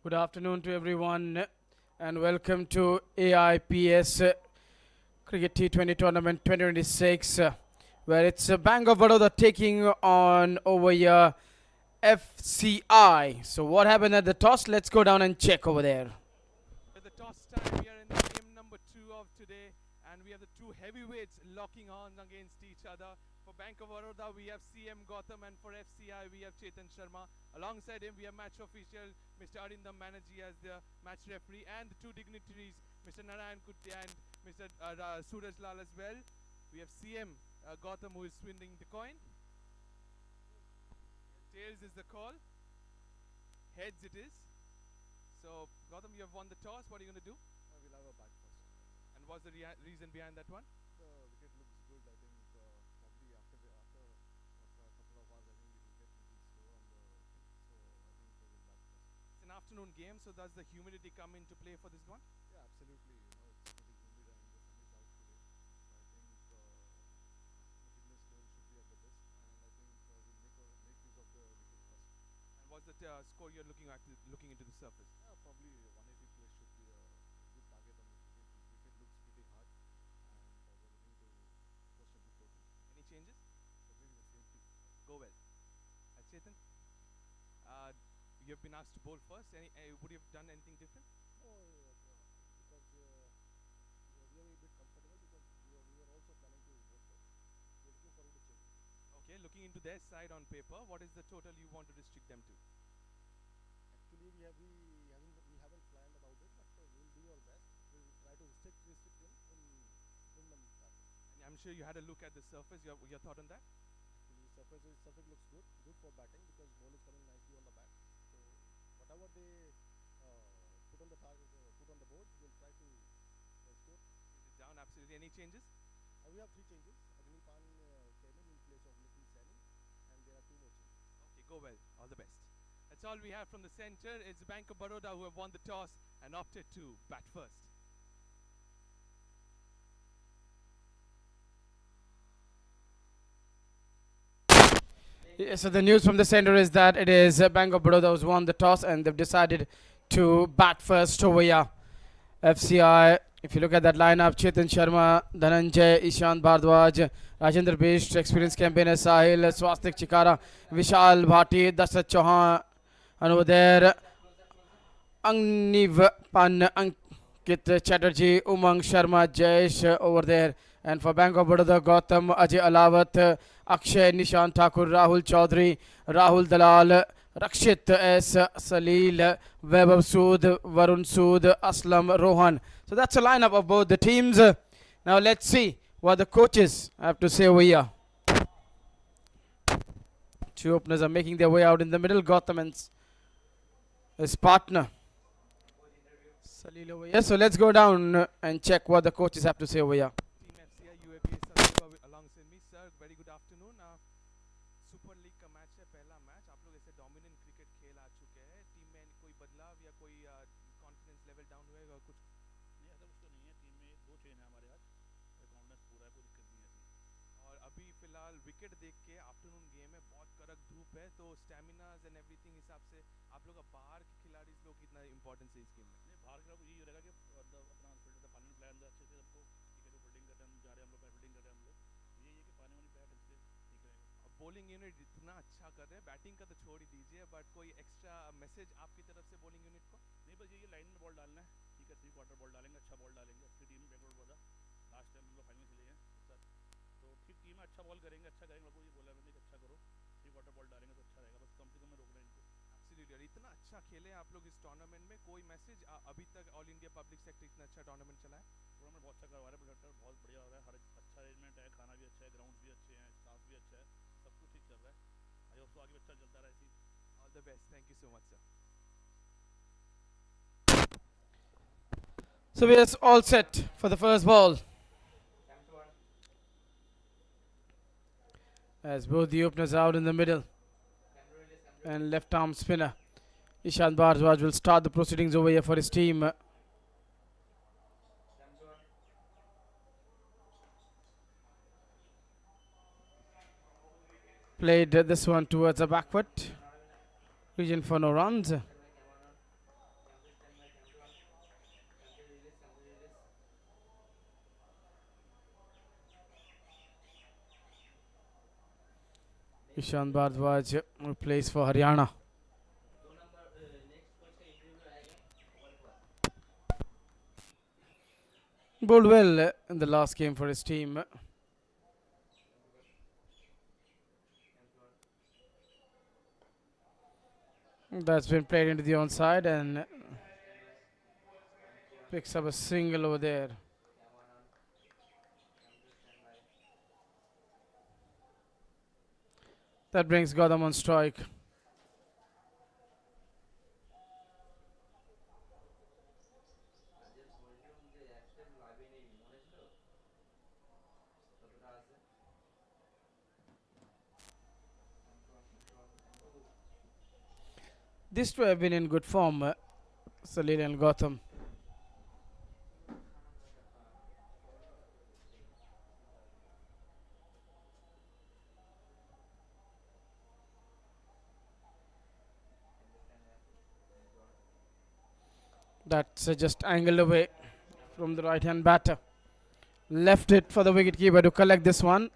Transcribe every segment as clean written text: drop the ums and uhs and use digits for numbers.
Good afternoon to everyone and welcome to AIPS Cricket T20 Tournament 2026 where it's Bank of Baroda taking on over here FCI. So what happened at the toss? Let's go down and check over there. At the toss time, we are in the game number 2 of today, and we have the two heavyweights locking on against each other. For Bank of Baroda, we have CM Gautam, and for FCI, we have Chetan Sharma. Alongside him, we have match official Mr. Arindam Banerjee as the match referee, and the two dignitaries, Mr. Narayan Kutte and Mr. Suraj Lal as well. We have CM Gautam who is swinging the coin. Tails is the call. Heads it is. So, Gautam, you have won the toss. What are you going to do? We'll have a bat first. And what's the reason behind that one? The wicket looks good. I think probably after a couple of hours, I think it will get a little slow on the thing. So I think we'll bat first. It's an afternoon game, so does the humidity come into play for this one? Yeah, absolutely. It's pretty humid and the sun is out today. So I think the fitness level should be at the best, and I think we'll make use of the wicket first. And what's the score you're looking into the surface? Yeah, probably 180 plus should be a good target on this wicket. This wicket looks pretty hard, and we're looking to post a good total. Any changes? Definitely the same thing. Go well. Chetan, you have been asked to bowl first. Would you have done anything different? No, because we are really a bit comfortable because we were also planning to bowl first. We are looking forward to change. Okay, looking into their side on paper, what is the total you want to restrict them to? Actually, we haven't planned about it, but we'll do our best. We'll try to restrict him in minimum target. And I'm sure you had a look at the surface. Your thought on that? Actually, surface looks good for batting because ball is coming nicely on the bat. So whatever they put on the target, put on the board, we'll try to score. Is it down? Absolutely. Any changes? We have 3 changes. Agnipan came in place of Nitin Saini, and there are 2 more changes. Okay, go well. All the best. That's all we have from the center. It's Bank of Baroda who have won the toss and opted to bat first. So the news from the center is that it is Bank of Baroda who's won the toss and they've decided to bat first over here. FCI, if you look at that lineup, Chetan Sharma, Dhananjay, Ishant Bhardwaj, Rajendra Bisht, experienced campaigner Sahil, Swastik Chikara, Vishal Bhati, Dasrat Chauhan, and over there, Angniv Pan, Ankit Chatterjee, Umang Sharma, Jayesh over there. And for Bank of Baroda, Gautam, Ajay Alawat, Akshay, Nishant Thakur, Rahul Chaudhary, Rahul Dalal, Rakshit S, Salil, Vaibhav Sood, Varun Sood, Aslam, Rohan. So that's a lineup of both the teams. Now let's see what the coaches have to say over here. Two openers are making their way out in the middle. Gautam and his partner Salil over here. So let's go down and check what the coaches have to say over here. Team FCI UAP alongside me. Sir, very good afternoon. Super league का match है, पहला match. आप लोग ऐसे dominant cricket खेल आ चुके हैं. Team में कोई बदलाव या कोई कॉन्फिडेंस लेवल डाउन हुआ है? कुछ नहीं, ऐसा कुछ तो नहीं है. टीम में 2 चेंज है हमारे आज. कॉन्फिडेंस पूरा है, कोई दिक्कत नहीं है इसमें. और अभी फिलहाल विकेट देख के आफ्टरनून गेम है, बहुत कड़क धूप है, तो स्टैमिनाज एंड एवरीथिंग हिसाब से आप लोग का बाहर के खिलाड़ी लोग कितना इंपॉर्टेंस है इस गेम में? नहीं, बाहर का यही रहेगा कि अपना पानी में प्लान अंदर अच्छे से सबको ठीक है. जो फील्डिंग करते हैं हम जा रहे हैं, हम लोग फील्डिंग कर रहे हैं हम लोग. यही है कि पानी वानी प्लान ढंग से ठीक रहेगा. अब बॉलिंग यूनिट इतना अच्छा कर रहे हैं, बैटिंग का तो छोड़ ही दीजिए, बट कोई एक्स्ट्रा मैसेज आपकी तरफ से बॉलिंग यूनिट को? नहीं, बस ये लाइन में बॉल डालना है. ठीक है, 3 क्वार्टर बॉल डालेंगे, अच्छा बॉल डालेंगे. अच्छी टीम में बैंगलोर बोला लास्ट टाइम हम लोग फाइनल खेले हैं सर. तो ठीक टीम है, अच्छा बॉल करेंगे, अच्छा करेंगे. लोगों को ये बोला मैंने कि अच्छा करो, 3 क्वार्टर बॉल डालेंगे तो अच्छा रहेगा. बस कम से कम में रोकना है इनको. एब्सोल्युटली. और इतना अच्छा खेले आप लोग इस टूर्नामेंट में, कोई मैसेज अभी तक ऑल इंडिया पब्लिक सेक्टर इतना अच्छा टूर्नामेंट चला है? टूर्नामेंट बहुत अच्छा करवा रहे हैं, प्रोजेक्टर बहुत बढ़िया हो रहा है. हर अच्छा अरेंजमेंट है, खाना भी अच्छा है, ग्राउंड भी अच्छे हैं, स्टाफ भी अच्छा है, सब कुछ ठीक चल रहा है. आई होप तो आगे भी अच्छा चलता रहा ऐसे ही. All the best. Thank you so much sir. So we are all set for the first ball. As both the openers are out in the middle. And left arm spinner Ishant Bhardwaj will start the proceedings over here for his team. Played this one towards the backward region for no runs. Ishan Bhardwaj who plays for Haryana. Bowled well in the last game for his team. That's been played into the onside and picks up a single over there. That brings Gautam on strike. These two have been in good form, Salil and Gautam. That's just angled away from the right hand batter. Left it for the wicketkeeper to collect this one.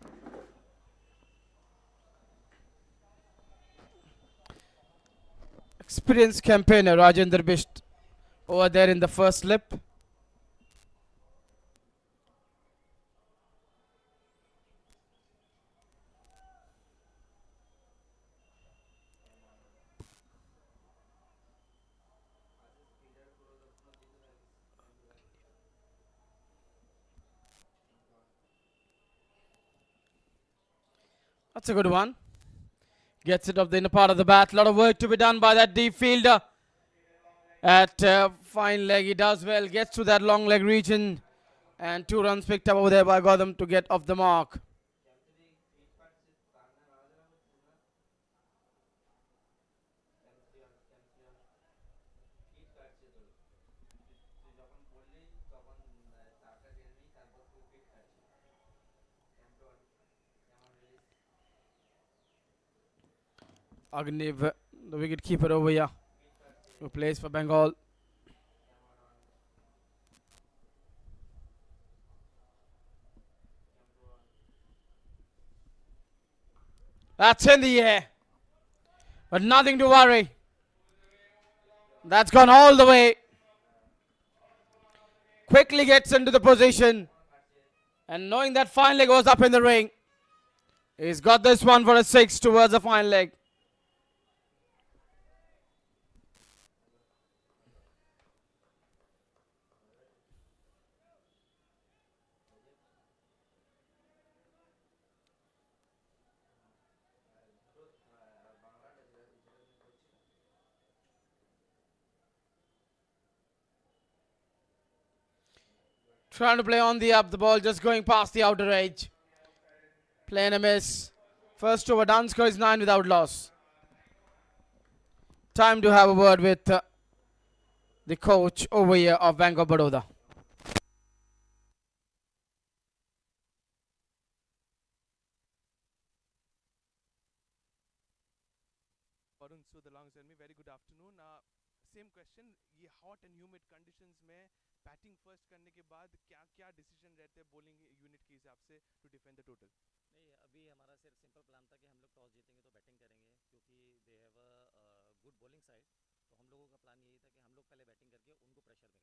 Experienced campaigner Rajendra Bisht over there in the first slip. That's a good one. Gets it off the inner part of the bat. A lot of work to be done by that deep fielder. At fine leg, he does well. Gets to that long leg region. And 2 runs picked up over there by Gautam to get off the mark. Agniv, the wicket keeper over here, who plays for Bengal. That's in the air. But nothing to worry. That's gone all the way. Quickly gets into the position. And knowing that fine leg was up in the ring, he's got this one for a 6 towards the fine leg. Trying to play on the up, the ball just going past the outer edge. Playing a miss. First over done, score is 9 without loss. Time to have a word with the coach over here of Bank of Baroda. Varun Sood alongside me. Very good afternoon. Same question. ये hot and humid conditions में batting first करने के बाद क्या क्या decision रहते हैं bowling unit के हिसाब से टू डिफेंड द टोटल? नहीं, अभी हमारा सिर्फ सिंपल प्लान था कि हम लोग टॉस जीतेंगे तो बैटिंग करेंगे, क्योंकि they have a good bowling side. तो हम लोगों का प्लान यही था कि हम लोग पहले बैटिंग करके उनको प्रेशर में करें।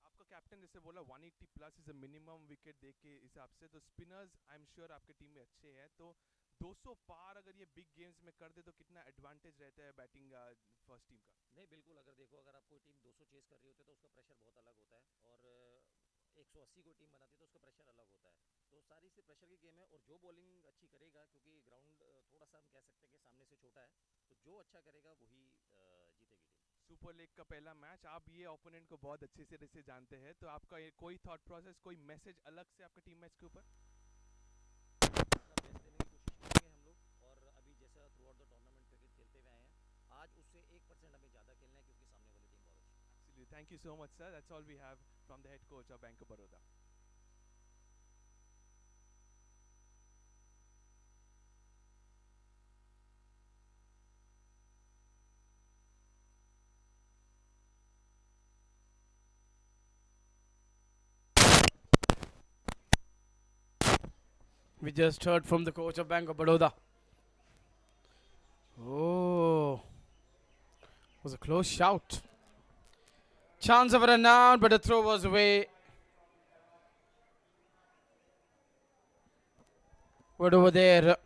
आपका कैप्टन जैसे बोला 180 plus is a minimum wicket देख के हिसाब से, तो स्पिनर्स आई एम श्योर आपके टीम में अच्छे हैं, तो 200 पार अगर ये बिग गेम्स में कर दे तो कितना एडवांटेज रहता है बैटिंग फर्स्ट टीम का? नहीं, बिल्कुल, अगर देखो, अगर आप कोई टीम 200 चेस कर रही होती है तो उसका प्रेशर बहुत अलग होता है, और 180 कोई टीम बनाती है तो उसका प्रेशर अलग होता है। तो सारी से प्रेशर की गेम है, और जो बॉलिंग अच्छी करेगा, क्योंकि ग्राउंड थोड़ा सा हम कह सकते हैं कि सामने से छोटा है, तो जो अच्छा करेगा वही जीतेगी टीम। सुपर लीग का पहला मैच, आप ये ओपोनेंट को बहुत अच्छे से जानते हैं, तो आपका कोई थॉट प्रोसेस, कोई मैसेज अलग से आपका टीम मैच के ऊपर? अपना बेस्ट देने की कोशिश करेंगे हम लोग, और अभी जैसा through out the tournament cricket खेलते हुए आए हैं, आज उससे 1% हमें ज़्यादा खेलना है, क्योंकि सामने वाली टीम बहुत अच्छी है। Absolutely. Thank you so much, sir. That's all we have from the head coach of Bank of Baroda. We just heard from the coach of Bank of Baroda. Was a close shout. Chance of a run out, but the throw was away. But over there,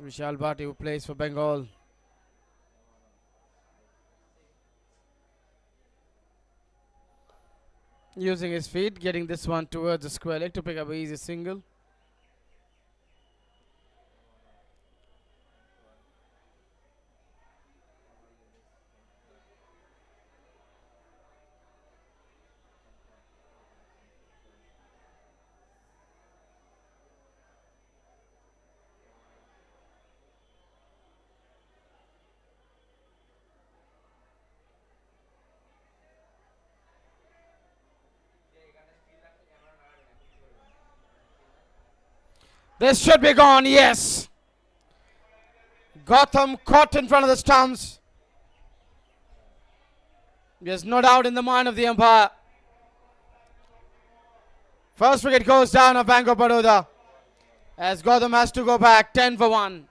Vishal Bhatti, who plays for Bengal. Using his feet, getting this one towards the square leg to pick up an easy single. This should be gone, yes. Gotham caught in front of the stumps. There's no doubt in the mind of the umpire. First wicket goes down of Bank of Baroda as Gotham has to go back 10 for 1.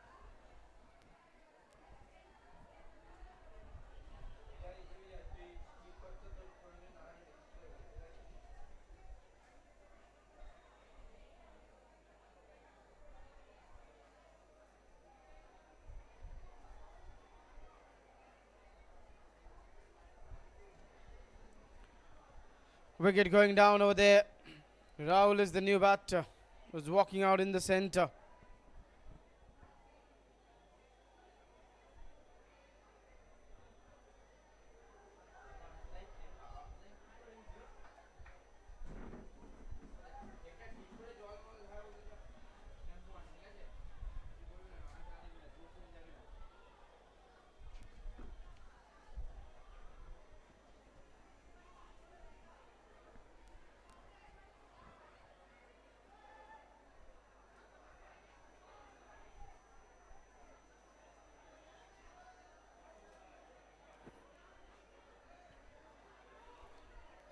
Wicket going down over there. Rahul is the new batter. Was walking out in the centre.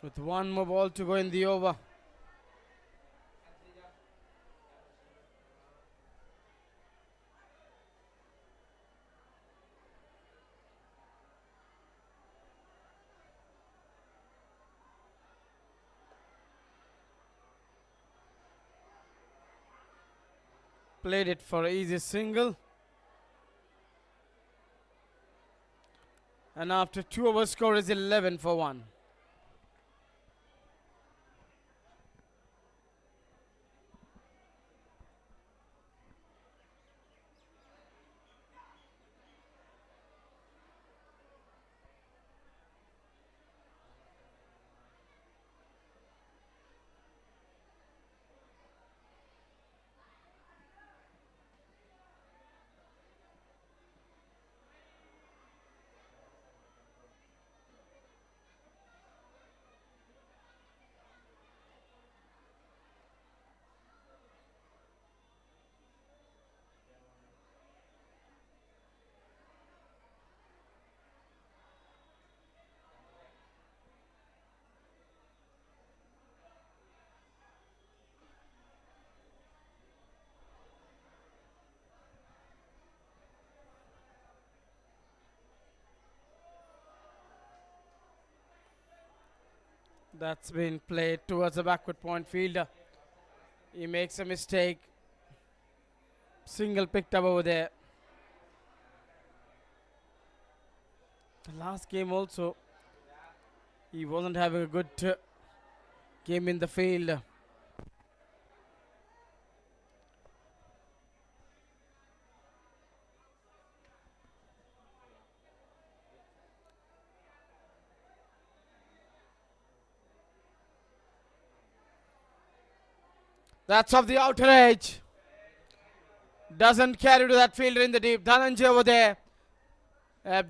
With one more ball to go in the over. Played it for an easy single. And after 2 overs, score is 11 for 1. That's been played towards the backward point fielder. He makes a mistake. Single picked up over there. The last game also, he wasn't having a good game in the field. That's off the outer edge. Doesn't carry to that fielder in the deep. Dhananjay over there. A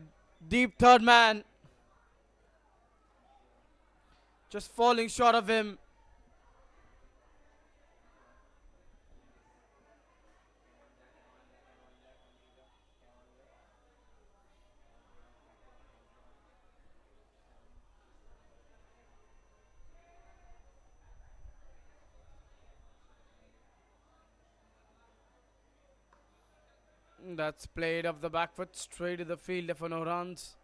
deep third man. Just falling short of him. That's played off the back foot straight to the fielder for no runs.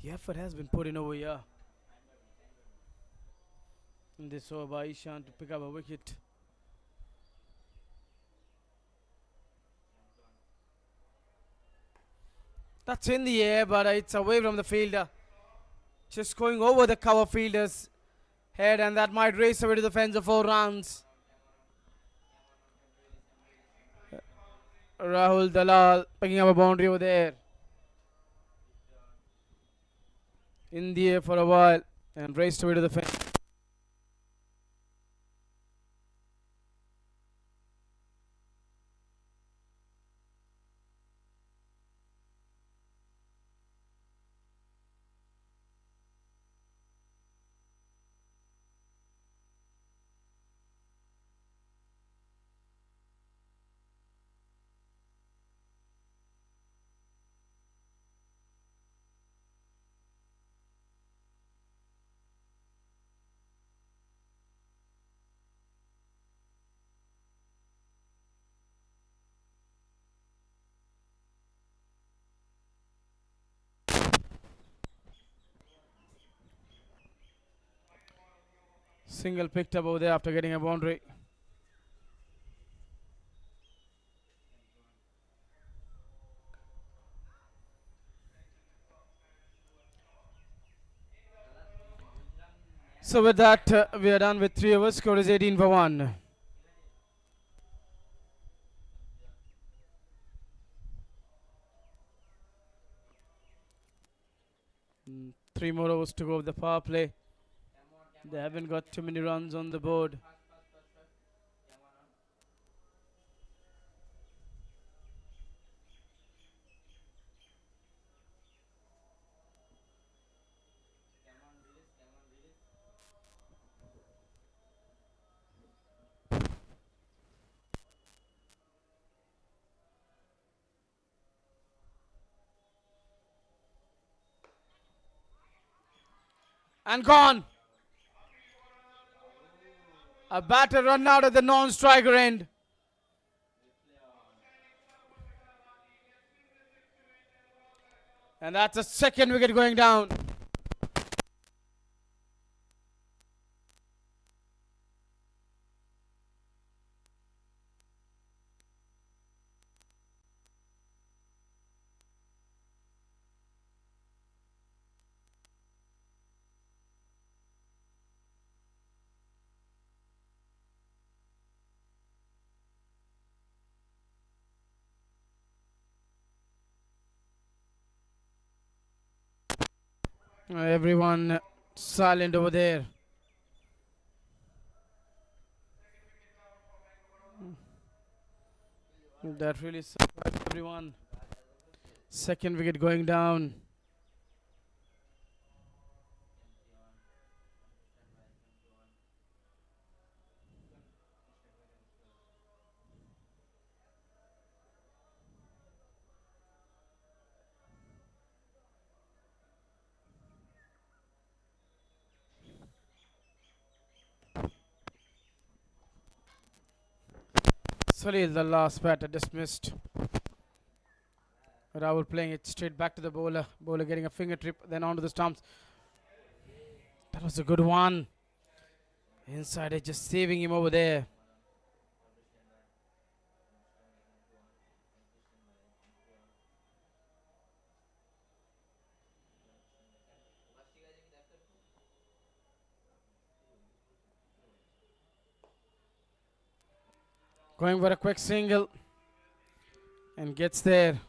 The effort has been put in over here in this over by Ishan to pick up a wicket. That's in the air, but it's away from the fielder. Just going over the cover fielder's head, and that might race away to the fence of 4 runs. Rahul Dalal picking up a boundary over there. In the air for a while and raced away to the fence. Single picked up over there after getting a boundary. So with that, we are done with 3 overs. Score is 18 for 1. Mm, 3 more overs to go with the power play. They haven't got too many runs on the board. And gone. A batter run out at the non-striker end. And that's a second wicket going down. Everyone silent over there. That really surprised everyone. Second wicket going down. Salil, the last batter, dismissed. Rahul playing it straight back to the bowler. Bowler getting a finger trip, then onto the stumps. That was a good one. Inside it, just saving him over there. Going for a quick single. And gets there.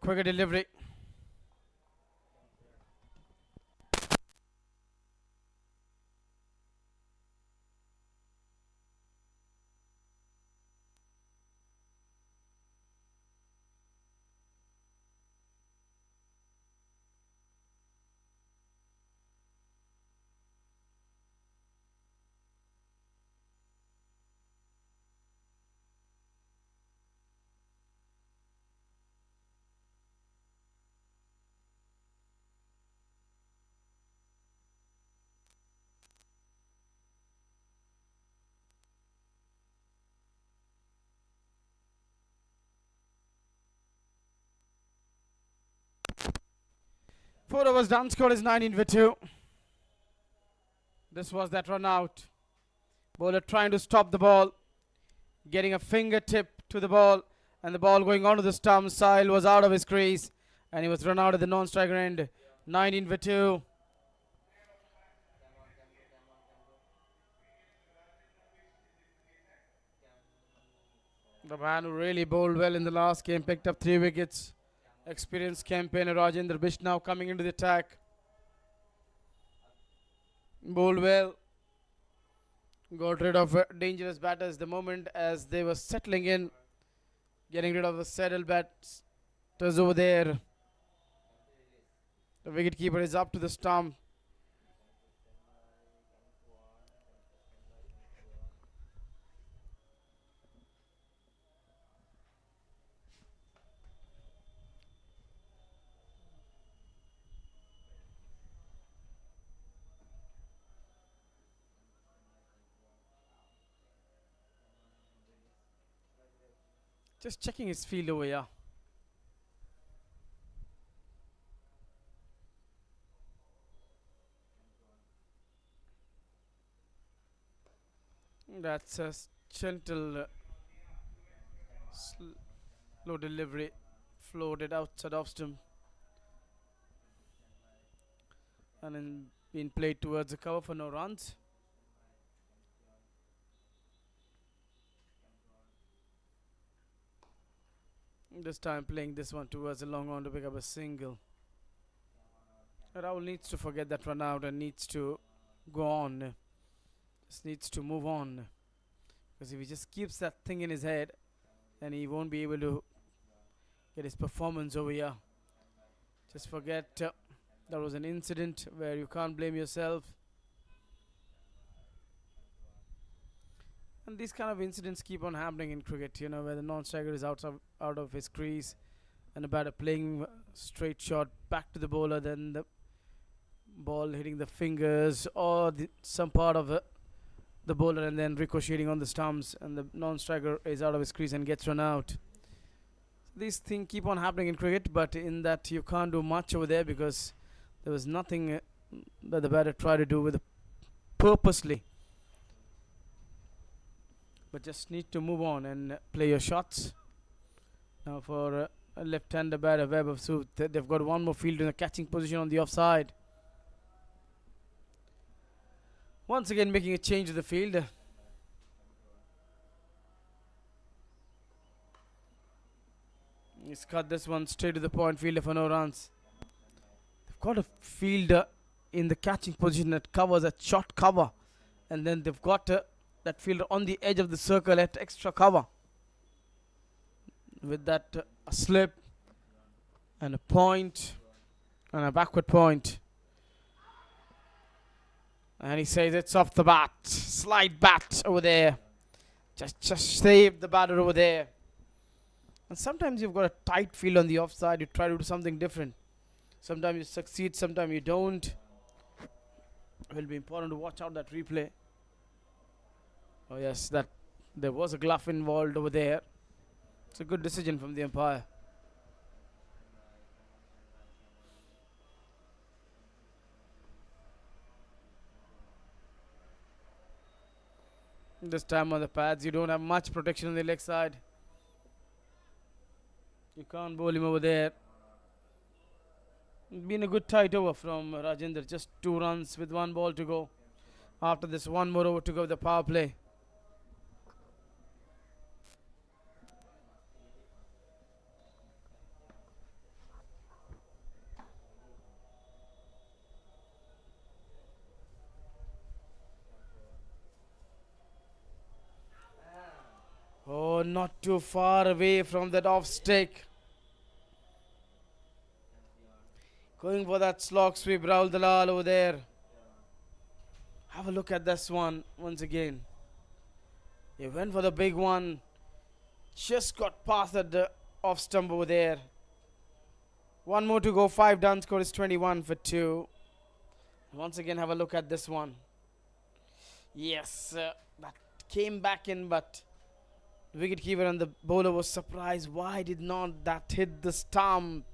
Quicker delivery. Four overs done. Score is 19 for 2. This was that run out. Bowler trying to stop the ball, getting a fingertip to the ball, and the ball going onto the stump. Sahil was out of his crease, and he was run out at the non-striker end. 19 for 2. The man who really bowled well in the last game picked up 3 wickets. Experienced campaigner Rajendra Bishnau coming into the attack. Bowled well. Got rid of dangerous batters the moment as they were settling in. Getting rid of the saddle batters over there. The wicketkeeper is up to the stump. Just checking his field over here. That's a gentle, slow delivery, floated outside off stump, and then being played towards the cover for no runs. This time playing this one towards the long on to pick up a single. Rahul needs to forget that run out and needs to go on. Just needs to move on. Because if he just keeps that thing in his head, then he won't be able to get his performance over here. Just forget there was an incident where you can't blame yourself. And these kind of incidents keep on happening in cricket, you know, where the non-striker is out of his crease and the batter playing straight shot back to the bowler, then the ball hitting the fingers or some part of the bowler and then ricocheting on the stumps, and the non-striker is out of his crease and gets run out. These things keep on happening in cricket, but in that you can't do much over there because there was nothing that the batter tried to do with purposely. But just need to move on and play your shots. Now for a left-hander batter, Webb of Suit, they've got one more field in a catching position on the offside. Once again making a change to the field. He's cut this one straight to the point, fielder for no runs. They've got a fielder in the catching position that covers a short cover, and then they've got that fielder on the edge of the circle at extra cover. With that a slip and a point and a backward point. And he says it's off the bat. Slide bat over there. Just save the batter over there. And sometimes you've got a tight field on the offside. You try to do something different. Sometimes you succeed, sometimes you don't. It will be important to watch out that replay. Oh yes, that there was a glove involved over there. It's a good decision from the umpire. This time on the pads, you don't have much protection on the leg side. You can't bowl him over there. Been a good tight over from Rajendra. Just 2 runs with 1 ball to go. After this, 1 more over to go with the power play. not too far away from that off stick. Going for that slog sweep, Rahul Dalal over there. Have a look at this one once again. He went for the big one. Just got past the off stump over there. One more to go. 5 done. Score is 21 for 2. Once again, have a look at this one. Yes, that came back in, but the wicketkeeper and the bowler was surprised. Why did not that hit the stump?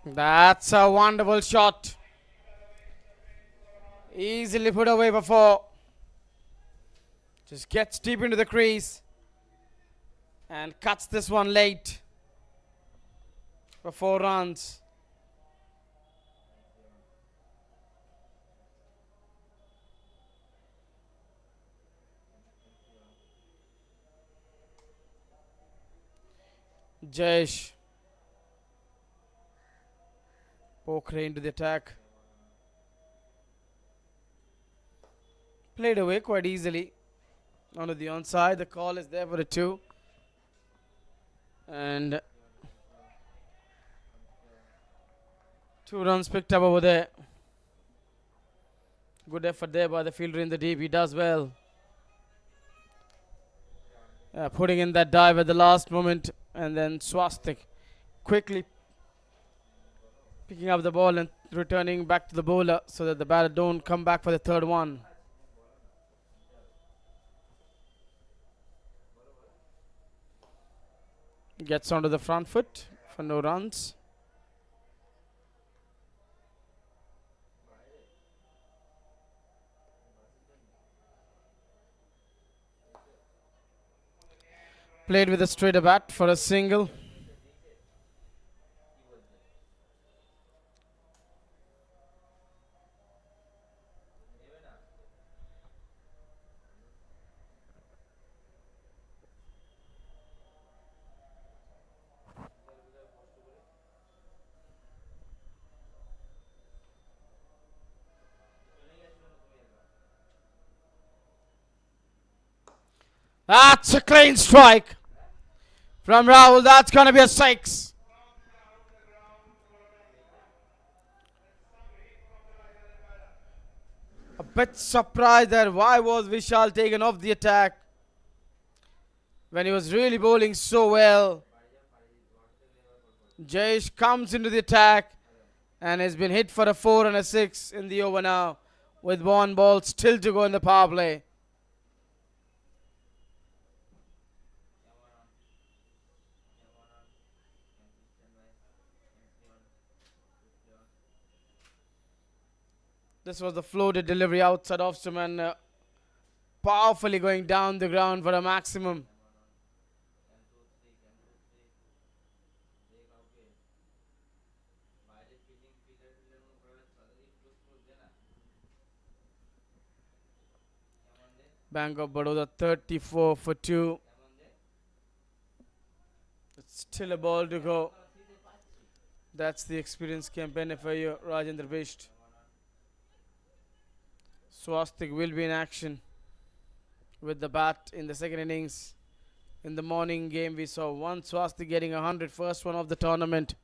That's a wonderful shot. Easily put away for 4. Just gets deep into the crease and cuts this one late for 4 runs. Jayesh. Poker into the attack. Played away quite easily. Onto the onside. The call is there for a 2. And 2 runs picked up over there. Good effort there by the fielder in the deep. He does well. Putting in that dive at the last moment. And then Swastik quickly picking up the ball and returning back to the bowler so that the batter don't come back for the 3rd one. Gets onto the front foot for no runs. Played with a straighter bat for a single. That's a clean strike from Rahul. That's going to be a 6. A bit surprised that why was Vishal taken off the attack when he was really bowling so well. Jayesh comes into the attack and has been hit for a 4 and a 6 in the over now, with 1 ball still to go in the power play. This was the floated delivery outside off stump and powerfully going down the ground for a maximum. Bank of Baroda 34 for 2. It's still a ball to go. That's the experience campaign for you, Rajendra Bisht. Swastik will be in action with the bat in the 2nd innings. In the morning game, we saw one Swastik getting 100, first one of the tournament.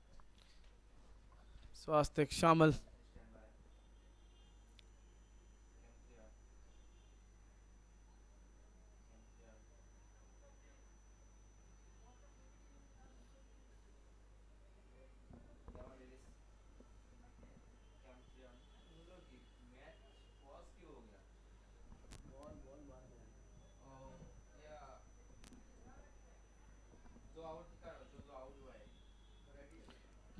Swastik Shamal.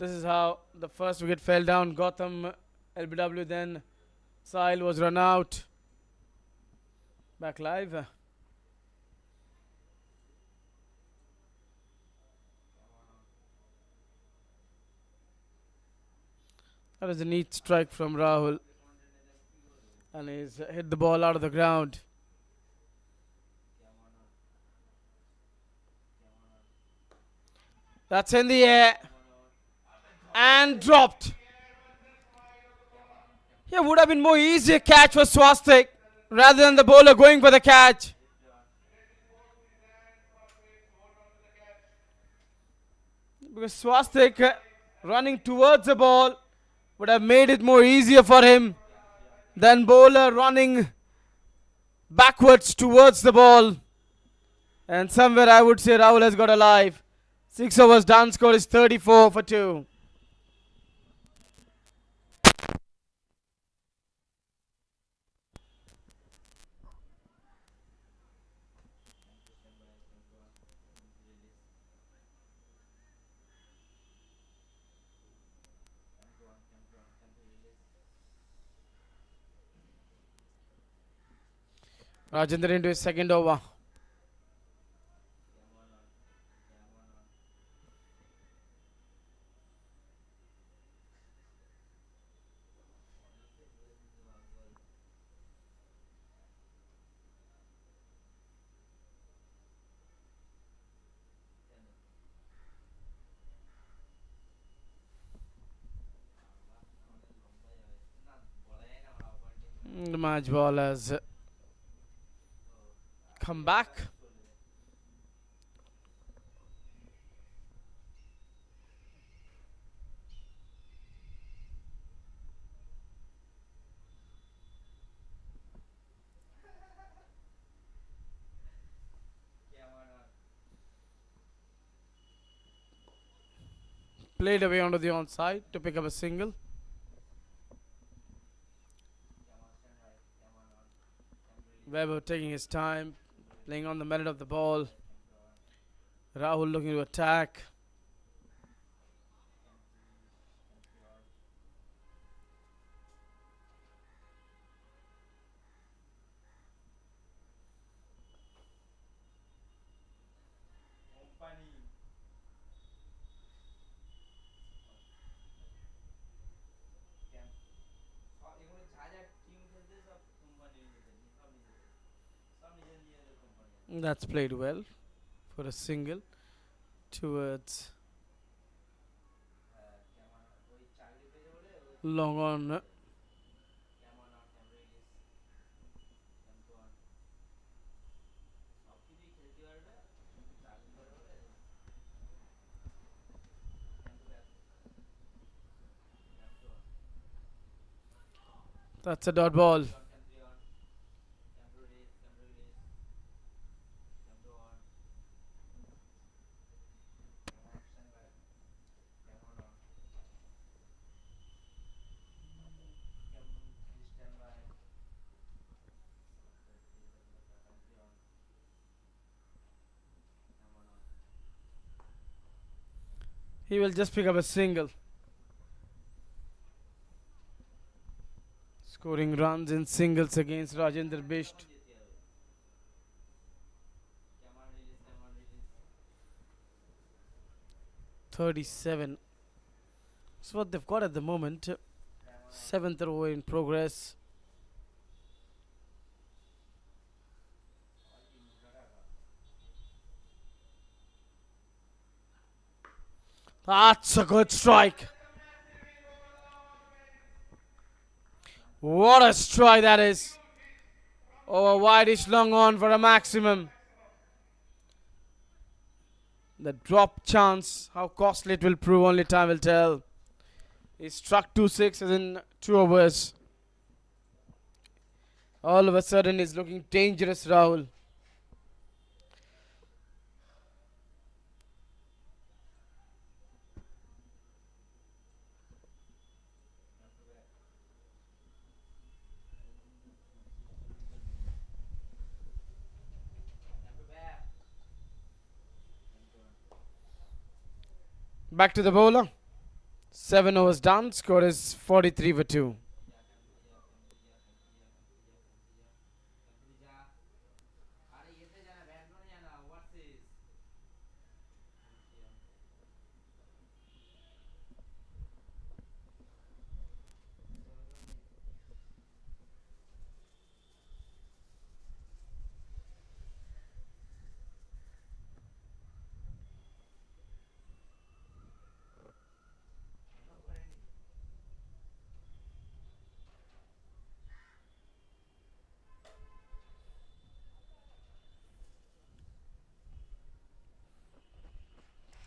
This is how the first wicket fell down. Gotham LBW, then Sahil was run out. Back live. That is a neat strike from Rahul. And he's hit the ball out of the ground. That's in the air. And dropped. Yeah, would have been more easier catch for Swastik rather than the bowler going for the catch. Because Swastik running towards the ball would have made it more easier for him than bowler running backwards towards the ball. And somewhere I would say Rahul has got alive. 6 overs done, score is 34 for 2. Rajendra into his second over. The match ball has come back. Played away onto the onside to pick up a single. Weber taking his time, playing on the merit of the ball. Rahul looking to attack. That's played well for a single towards long on. That's a dot ball. He will just pick up a single. Scoring runs in singles against Rajendra Bisht. .37. That's what they've got at the moment. 7th over in progress. That's a good strike. What a strike that is. Over wideish long on for a maximum. The drop chance, how costly it will prove, only time will tell. He struck 2 sixes in 2 overs. All of a sudden he's looking dangerous, Rahul. Back to the bowler. 7 overs done. Score is 43 for 2.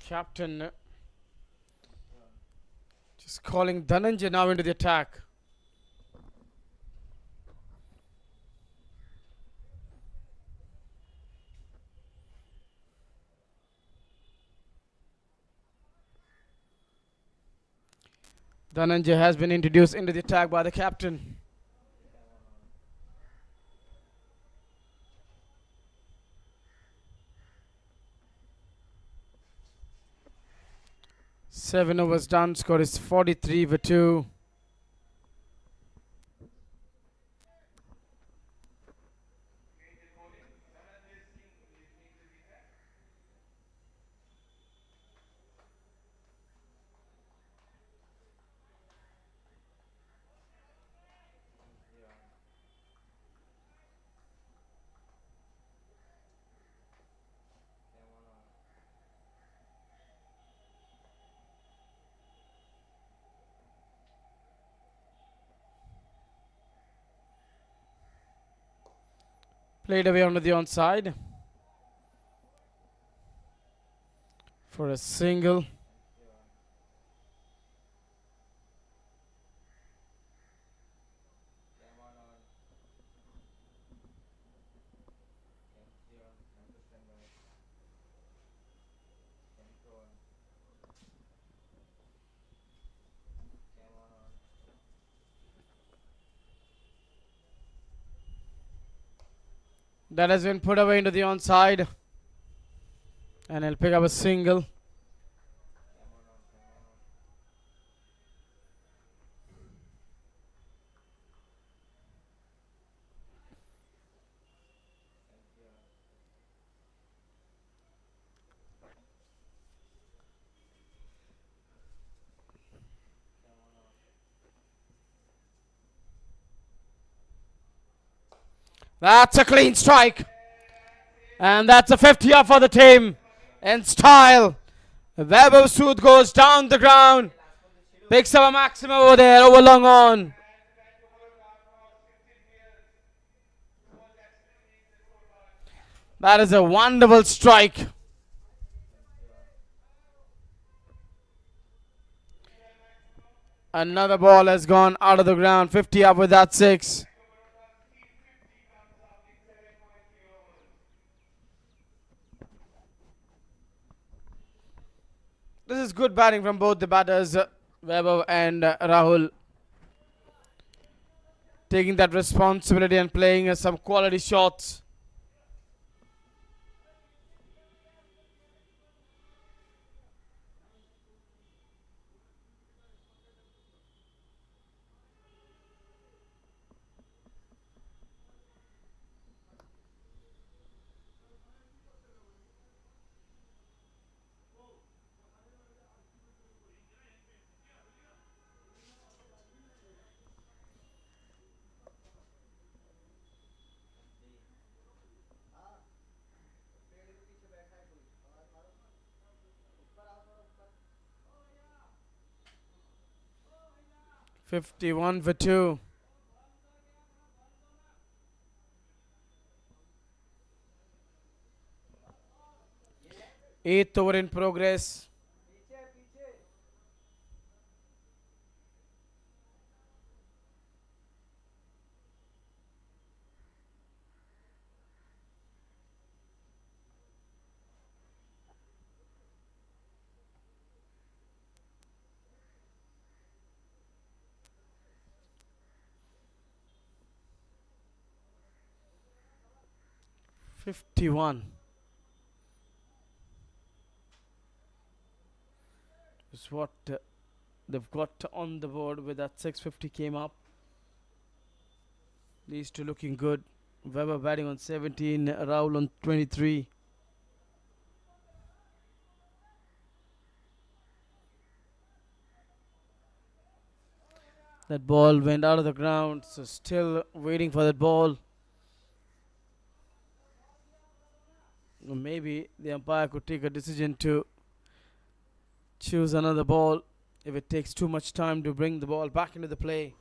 Captain just calling Dhananjay now into the attack. Dhananjay has been introduced into the attack by the captain. Seven overs done. Score is 43 for 2. Played away onto the onside for a single. That has been put away into the onside. And he'll pick up a single. That's a clean strike. And that's a 50 off for the team. In style. Vaibhav Sood goes down the ground. Picks up a maximum over there, over long on. That is a wonderful strike. Another ball has gone out of the ground. 50 up with that 6. This is good batting from both the batters, Vaibhav and Rahul. Taking that responsibility and playing some quality shots. "51 for 2. Eighth over in progress. "51 is what they've got on the board with that 650 came up. These two looking good. Weber batting on 17, Rahul on 23. That ball went out of the ground, so still waiting for that ball. Maybe the umpire could take a decision to choose another ball if it takes too much time to bring the ball back into the play.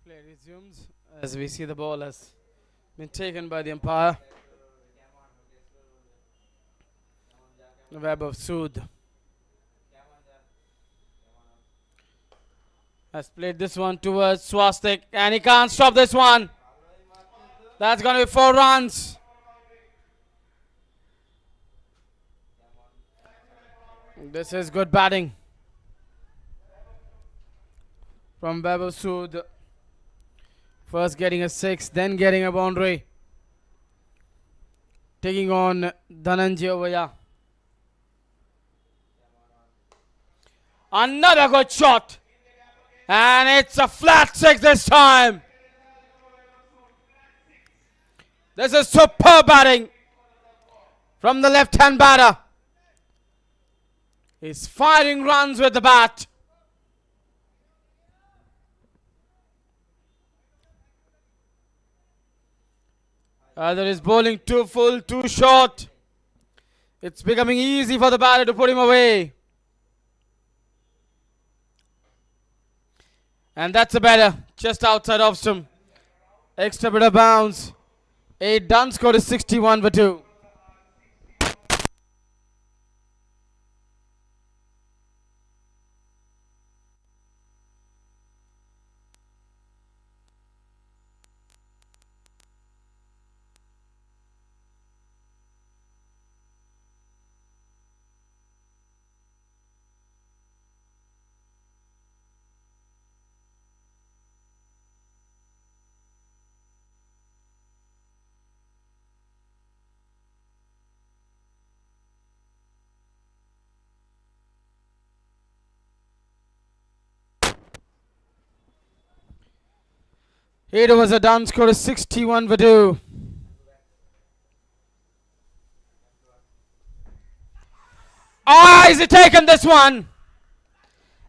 Play resumes as we see the ball has been taken by the umpire. Web of Sood has played this one towards Swastik and he can't stop this one. That's going to be 4 runs. This is good batting from Web of Sood. First getting a 6, then getting a boundary. Taking on Dhananjay Ovaya. Another good shot. And it's a flat 6 this time. This is superb batting from the left-hand batter. He's firing runs with the bat. Either he's bowling too full, too short. It's becoming easy for the batter to put him away. And that's a batter just outside off stump. Extra bit of bounce. 8 done, score is 61 for 2. It was a done, score is 61 for 2. Has he taken this one?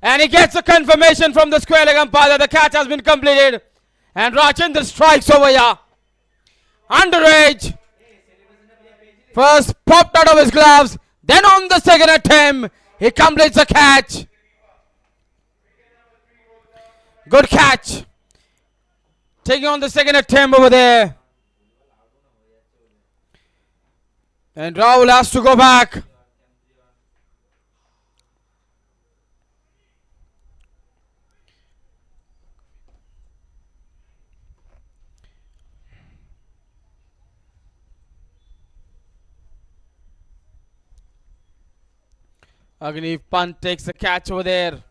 And he gets a confirmation from the square leg umpire that the catch has been completed. And Rajendra strikes over here. Underage. First popped out of his gloves. Then on the second attempt, he completes the catch. Good catch. Taking on the second attempt over there. And Rahul has to go back. Agni Pant takes the catch over there.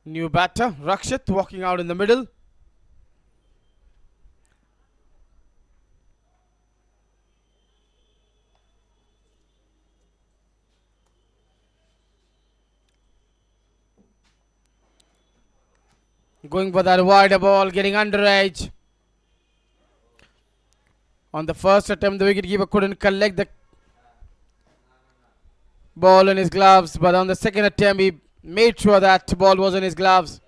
New batter, Rakshit, walking out in the middle. Going for that wider ball, getting under edge. On the first attempt, the wicketkeeper couldn't collect the ball in his gloves, but on the second attempt, he made sure that the ball was in his gloves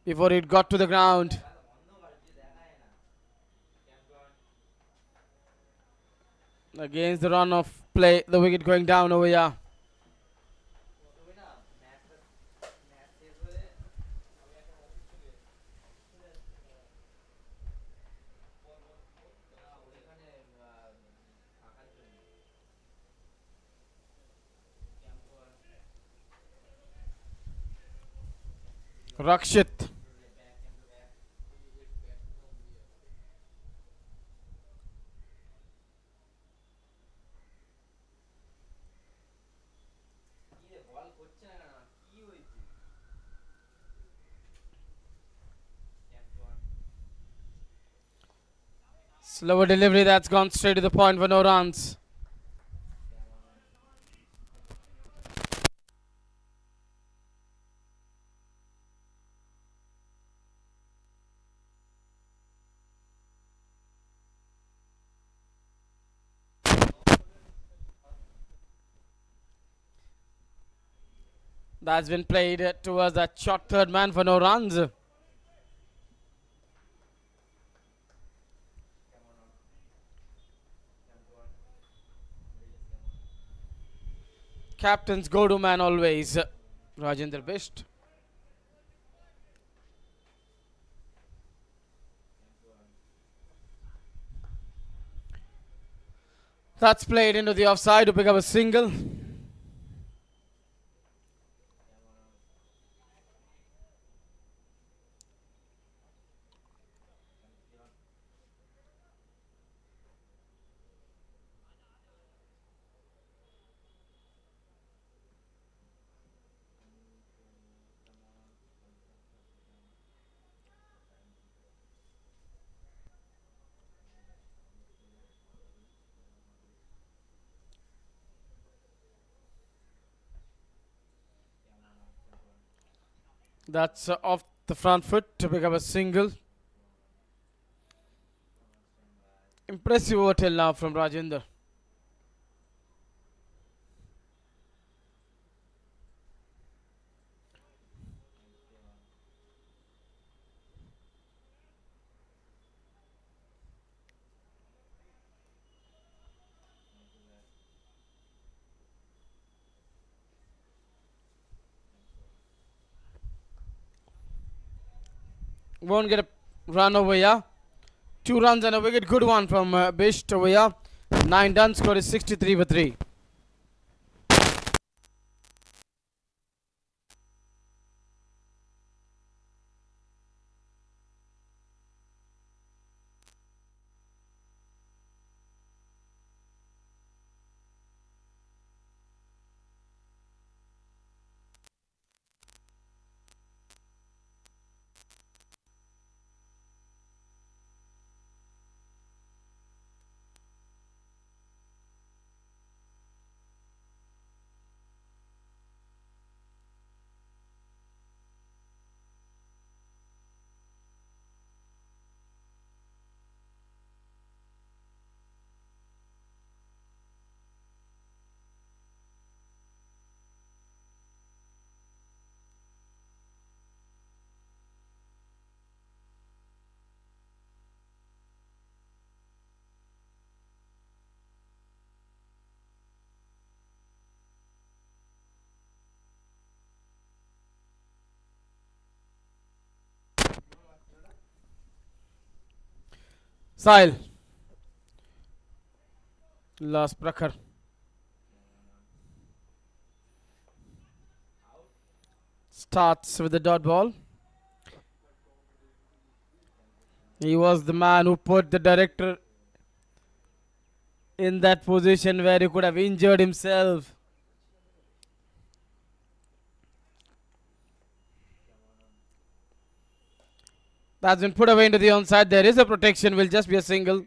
before it got to the ground. Against the run of play, the wicket going down over here. Rakshit. Slower delivery, that's gone straight to the point for no runs. That's been played towards that short third man for no runs. Captain's go-to man always, Rajendra Bisht. That's played into the offside to pick up a single. That's off the front foot to pick up a single. Impressive over till now from Rajendra. Won't get a run over here. 2 runs and a wicket. Good one from Bisht over here. 9 done. Score is 63 for 3. Sahil. Last Prakhar. Starts with the dot ball. He was the man who put the director in that position where he could have injured himself. That's been put away into the onside. There is a protection. Will just be a single.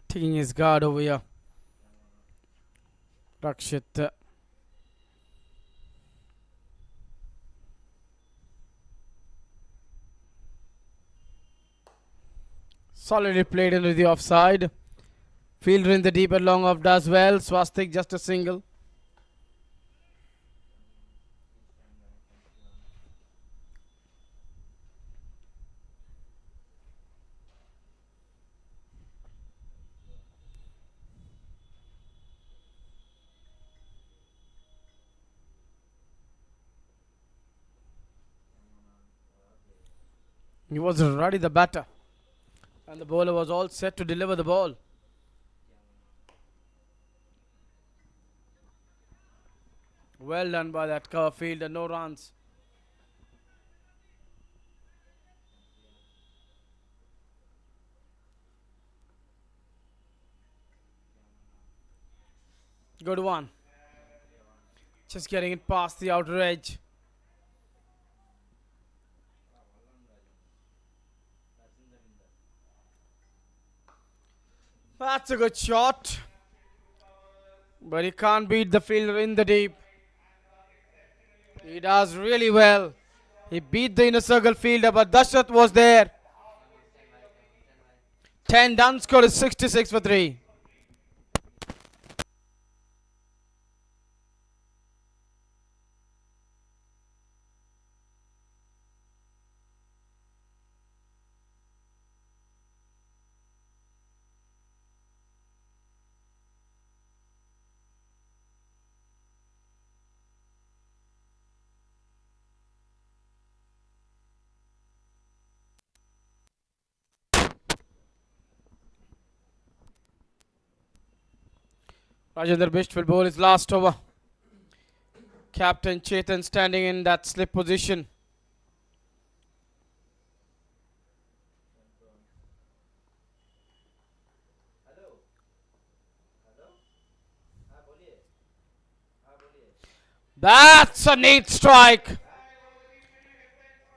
Taking his guard over here. Rakshit. Solidly played into the offside. Fielder in the deep and long off does well. Swastik just a single. He was ready, the batter. And the bowler was all set to deliver the ball. Well done by that cover fielder. No runs. Good one. Just getting it past the outer edge. That's a good shot. But he can't beat the fielder in the deep. He does really well. He beat the inner circle fielder, but Dashrath was there. 10 done, score is 66 for 3. Rajendra Bisht will bowl his last over. Captain Chetan standing in that slip position. That's a neat strike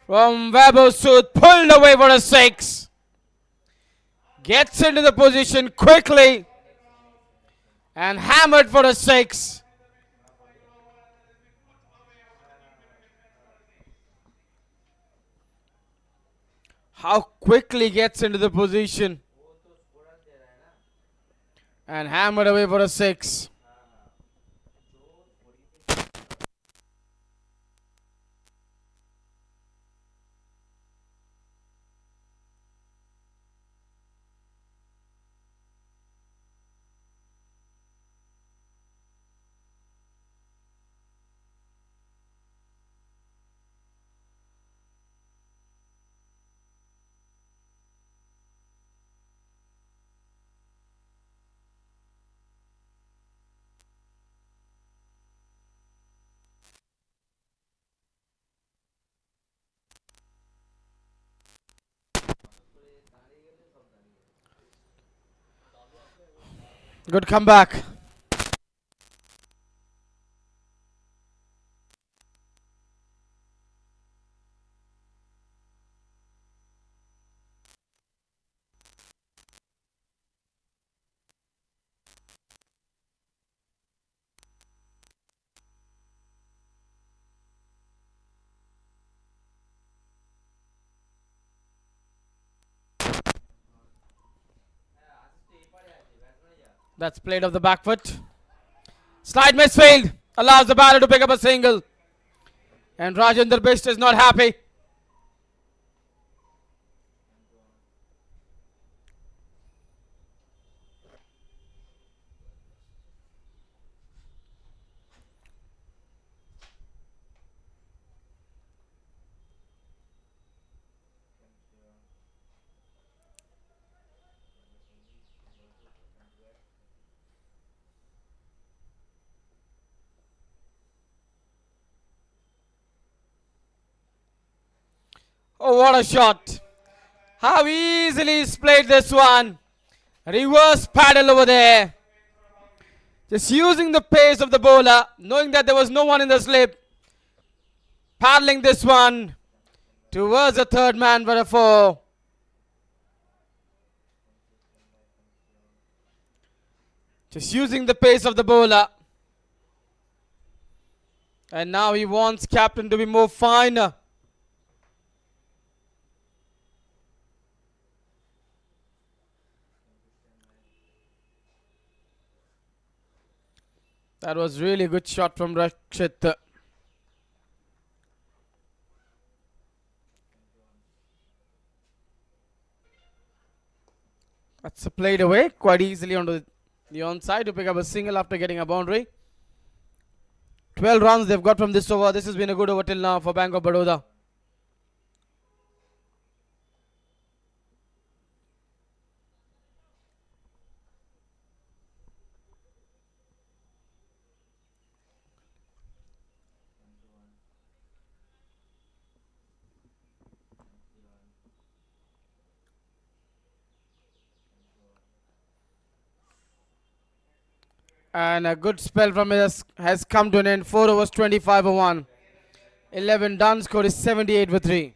from Vaibhav Sood, pulled away for a 6. Gets into the position quickly and hammered for a 6. How quickly gets into the position and hammered away for a 6. Good comeback. That's played off the back foot. Slide misfield allows the batter to pick up a single. And Rajendra Bist is not happy. Oh, what a shot. How easily he's played this one. Reverse paddle over there. Just using the pace of the bowler, knowing that there was no one in the slip. Paddling this one towards the third man for a four. Just using the pace of the bowler. And now he wants captain to be more finer. That was really a good shot from Rakshit. That's played away quite easily onto the onside to pick up a single after getting a boundary. 12 runs they've got from this over. This has been a good over till now for Bank of Baroda. And a good spell from him has come to an end. 4 overs, 25 for 1. 11 done. Score is 78 for 3.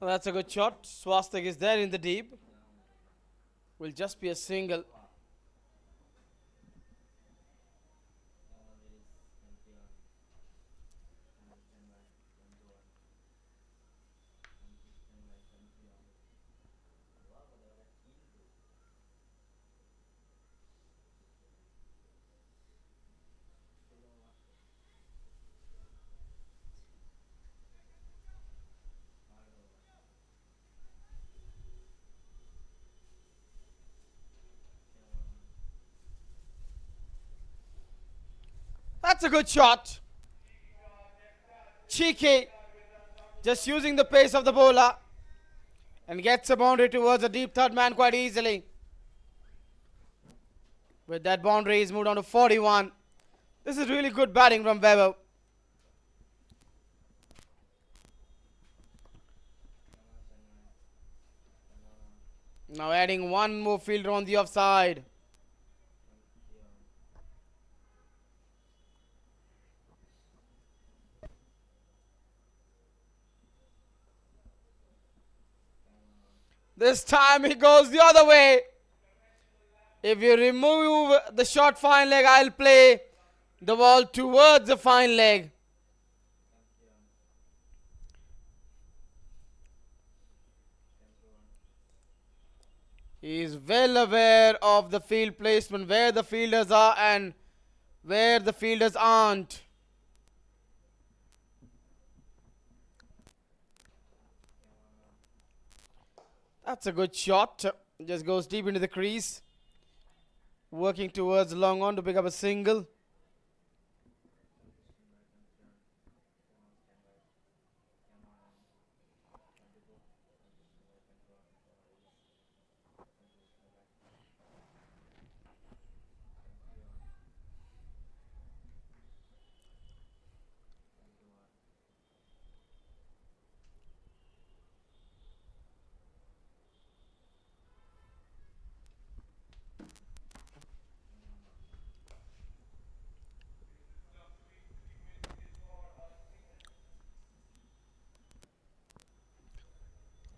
Well, that's a good shot. Swastik is there in the deep. Will just be a single. That's a good shot. Cheeky. Just using the pace of the bowler. And gets a boundary towards the deep third man quite easily. With that boundary, he's moved on to 41. This is really good batting from Weber. Now adding one more fielder on the offside. This time he goes the other way. If you remove the short fine leg, I'll play the ball towards the fine leg. He is well aware of the field placement, where the fielders are and where the fielders aren't. That's a good shot. Just goes deep into the crease. Working towards long on to pick up a single.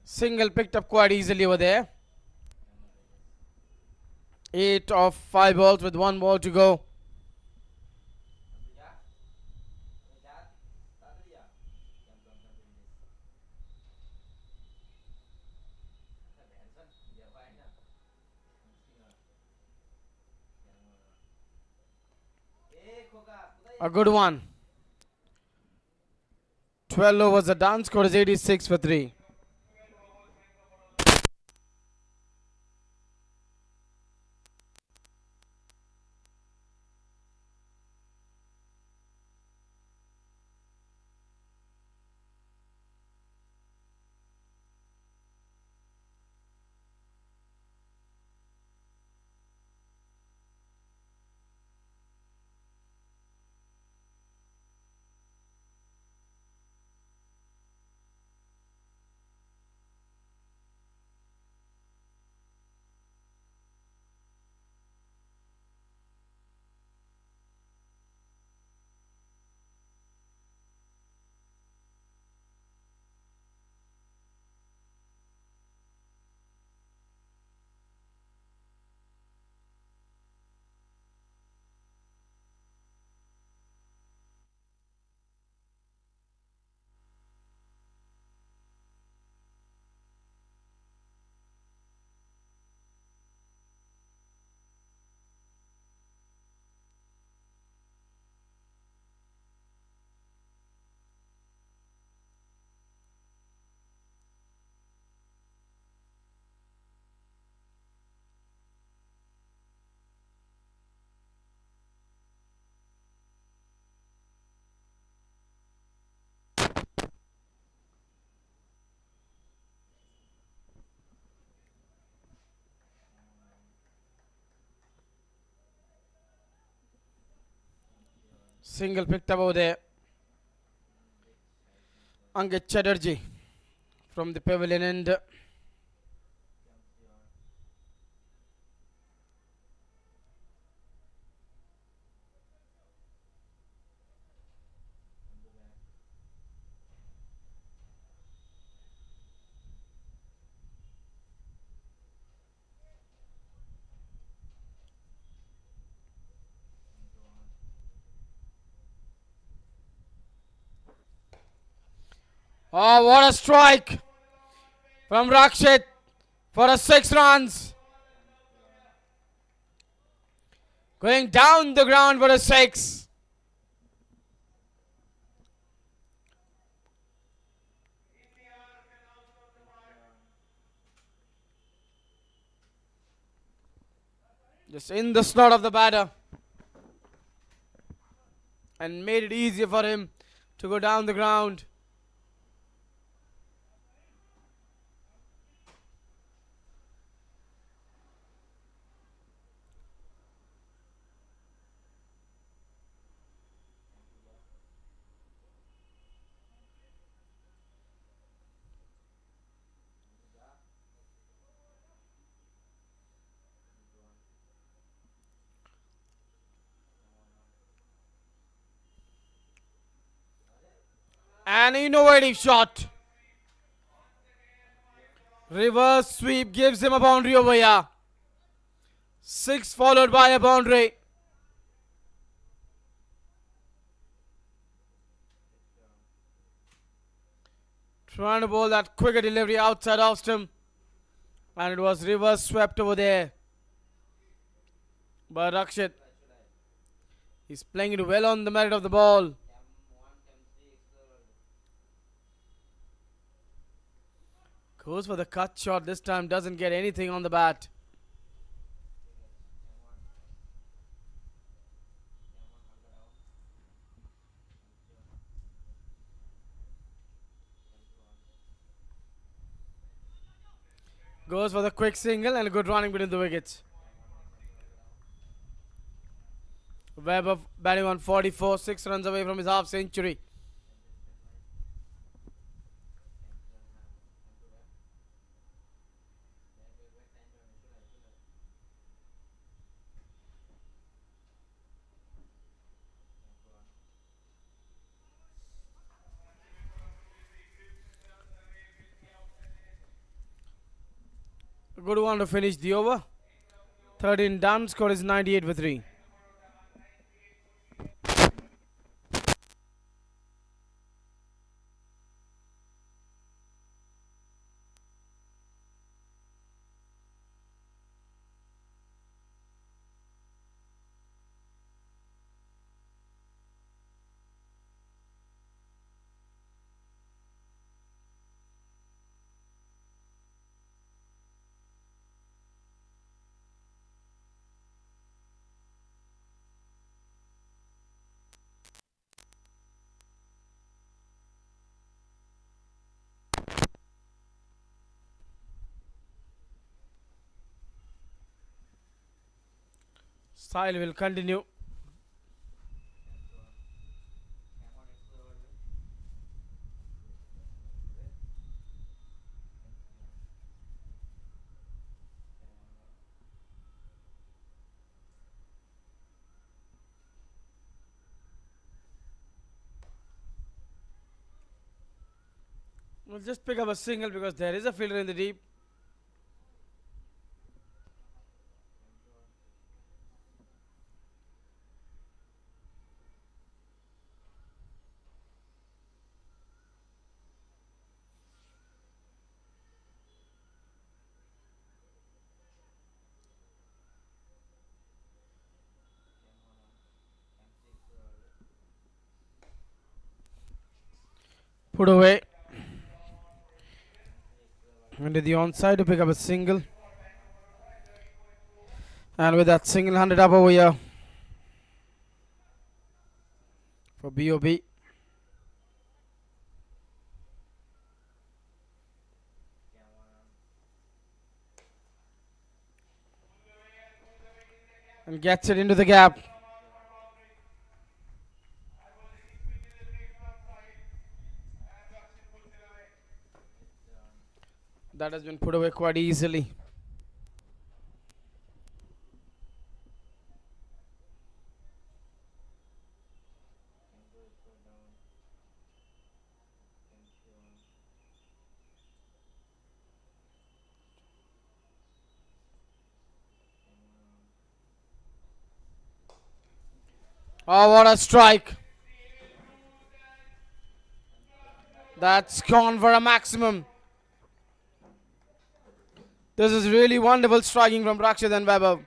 Single picked up quite easily over there. 8 of 5 balls with 1 ball to go. A good one. 12 overs a done. Score is 86 for 3. Single picked up over there. Ankit Chatterjee from the pavilion end. Oh, what a strike from Rakshit for a 6 runs. Going down the ground for a 6. Just in the slot of the batter. And made it easier for him to go down the ground. An innovative shot. Reverse sweep gives him a boundary over here. 6 followed by a boundary. Trying to bowl that quicker delivery outside off stump. And it was reverse swept over there by Rakshit. He's playing it well on the merit of the ball. Goes for the cut shot this time, doesn't get anything on the bat. Goes for the quick single and a good running between the wickets. Webber batting on 44, 6 runs away from his half century. A good one to finish the over. 13 done, score is 98 for 3. Style will continue. We'll just pick up a single because there is a fielder in the deep. Put away. Into the onside to pick up a single. And with that single handed up over here for BOB. And gets it into the gap. That has been put away quite easily. Oh, what a strike. That's gone for a maximum. This is really wonderful striking from Rakshit and Webber.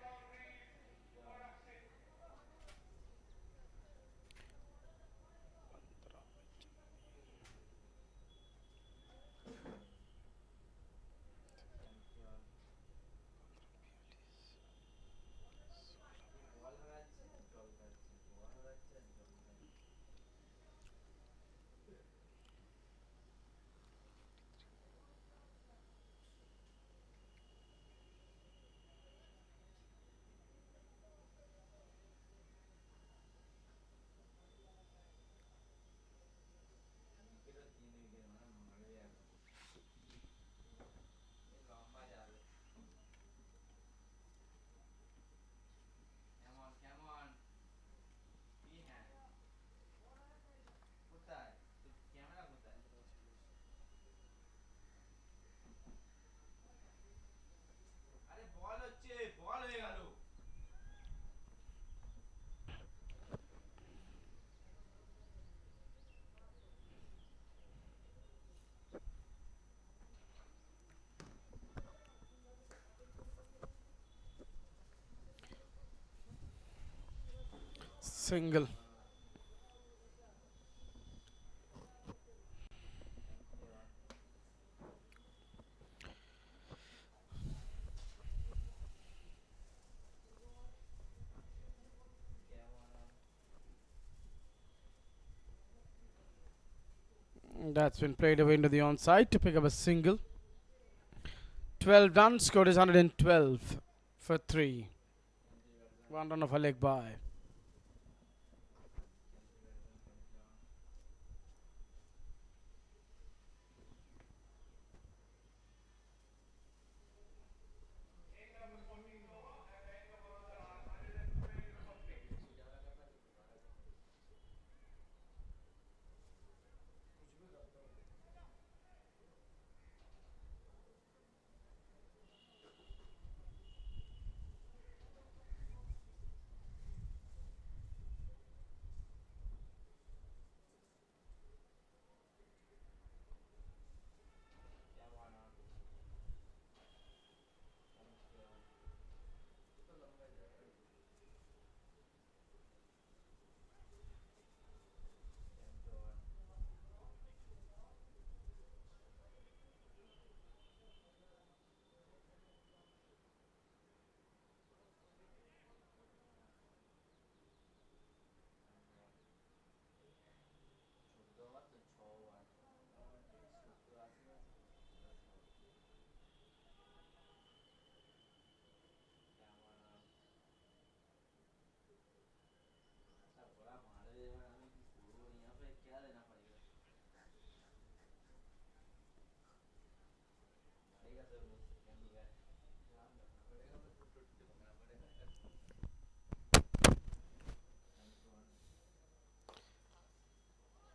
Single. That's been played away into the onside to pick up a single. 12 runs, scored is 112 for 3. 1 run of a leg by.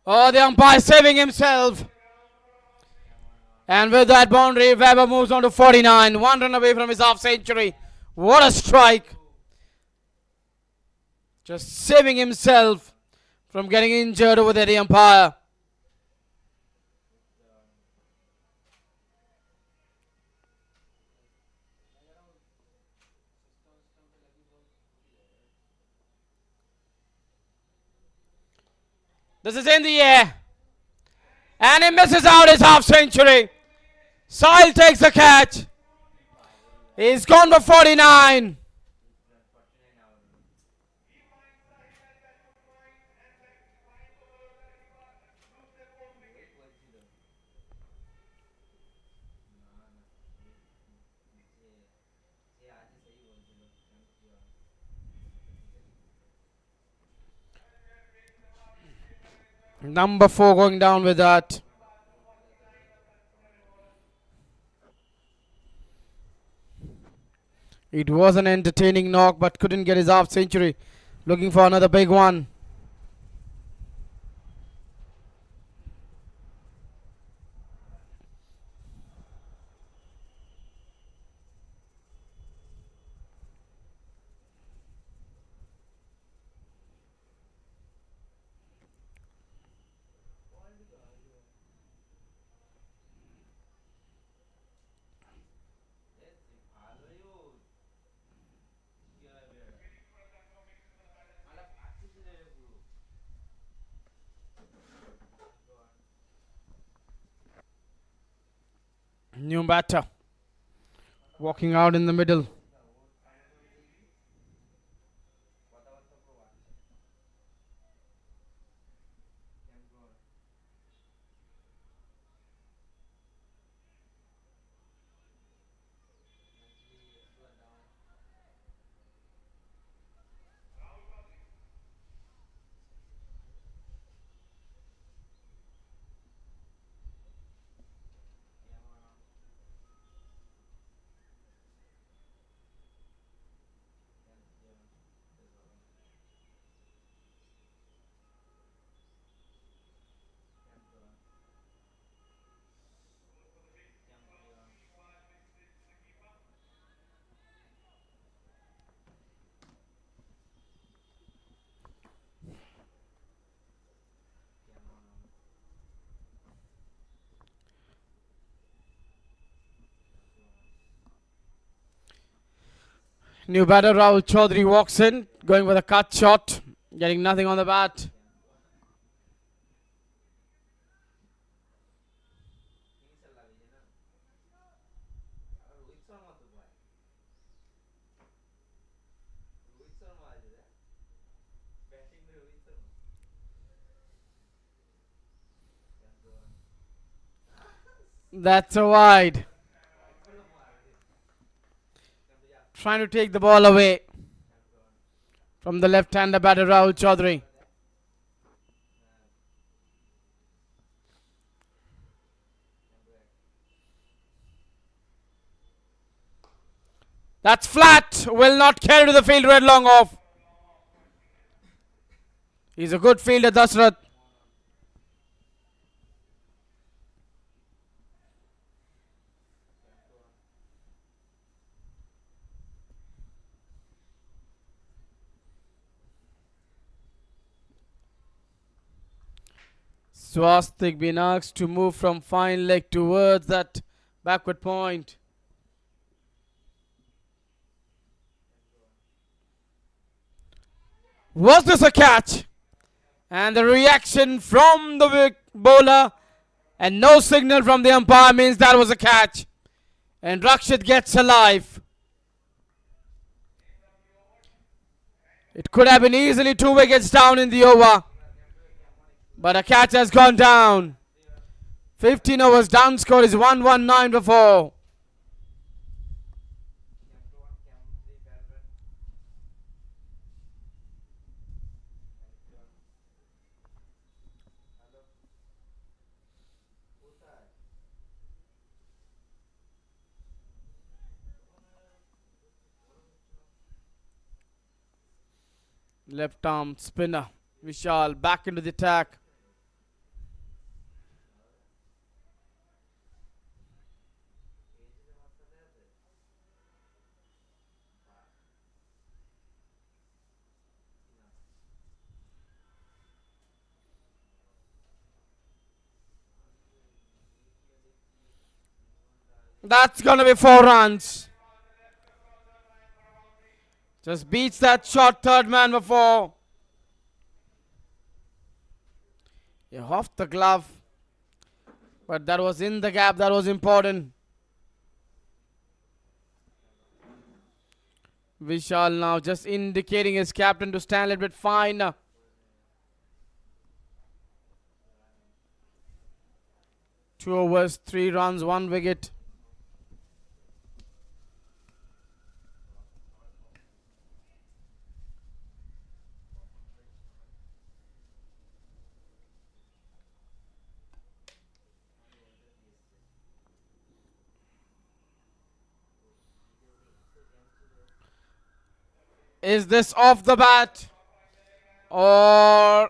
Oh, the umpire saving himself. And with that boundary, Weber moves on to 49. 1 run away from his half century. What a strike. Just saving himself from getting injured over there, the umpire. This is in the air. And he misses out his half century. Sahil takes the catch. He's gone for 49. Number 4 going down with that. It was an entertaining knock, but couldn't get his half century. Looking for another big one. New batter. Walking out in the middle. New batter Rahul Chaudhary walks in, going with a cut shot, getting nothing on the bat. That's a wide. Trying to take the ball away from the left-hander batter Rahul Chaudhary. That's flat. Will not carry to the field. Red long off. He's a good fielder, Dasrath. Swastik being asked to move from fine leg towards that backward point. Was this a catch? And the reaction from the bowler and no signal from the umpire means that was a catch. And Rakshit gets alive. It could have been easily 2 wickets down in the over. But a catch has gone down. 15 overs down, score is 119 for 4. Left arm spinner Vishal back into the attack. That's gonna be 4 runs. Just beats that shot, third man before. Yeah, off the glove. But that was in the gap, that was important. Vishal now just indicating his captain to stand a little bit fine. Two overs, 3 runs, 1 wicket. Is this off the bat or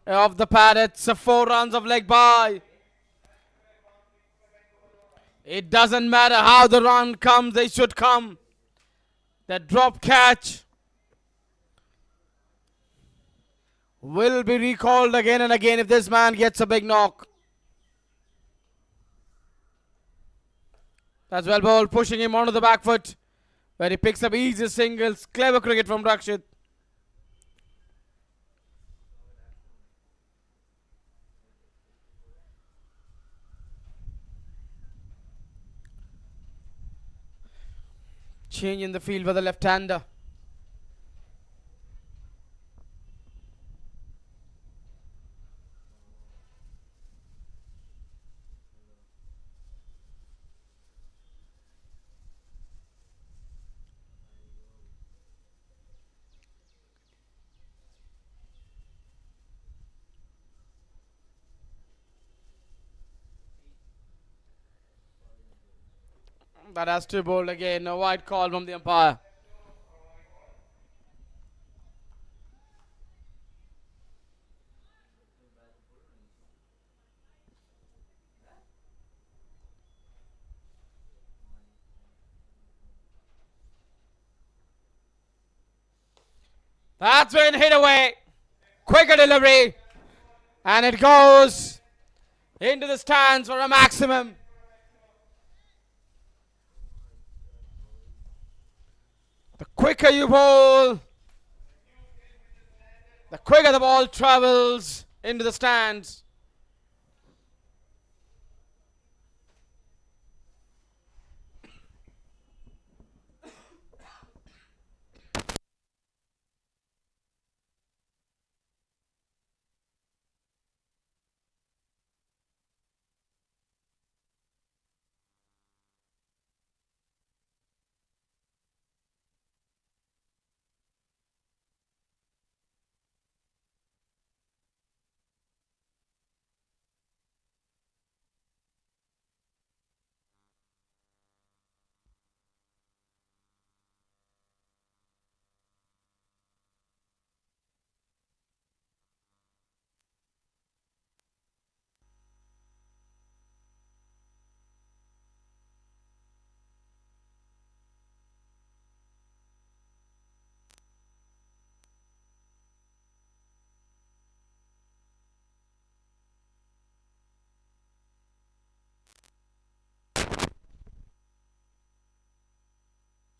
off the pad? It's a 4 runs of leg by. It doesn't matter how the run comes, they should come. That drop catch will be recalled again and again if this man gets a big knock. That's well bowled, pushing him onto the back foot, where he picks up easy singles. Clever cricket from Rakshit. Change in the field for the left-hander. That has to be bowled again. A wide call from the umpire. That's been hit away. Quicker delivery. And it goes into the stands for a maximum. The quicker you bowl, the quicker the ball travels into the stands.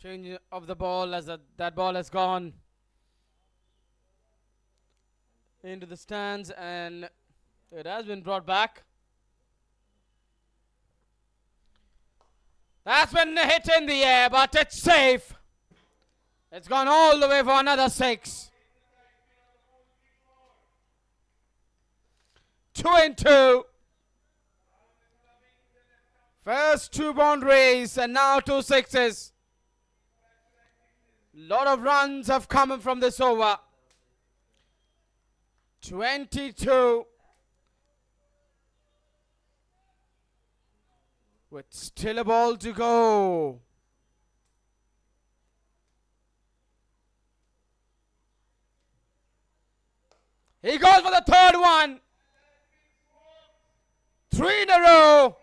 Change of the ball as that ball has gone into the stands and it has been brought back. That's been hit in the air, but it's safe. It's gone all the way for another 6. 2 and 2. First 2 boundaries and now 2 sixes. Lot of runs have come from this over. 22. With still a ball to go. He goes for the third one. 3 in a row.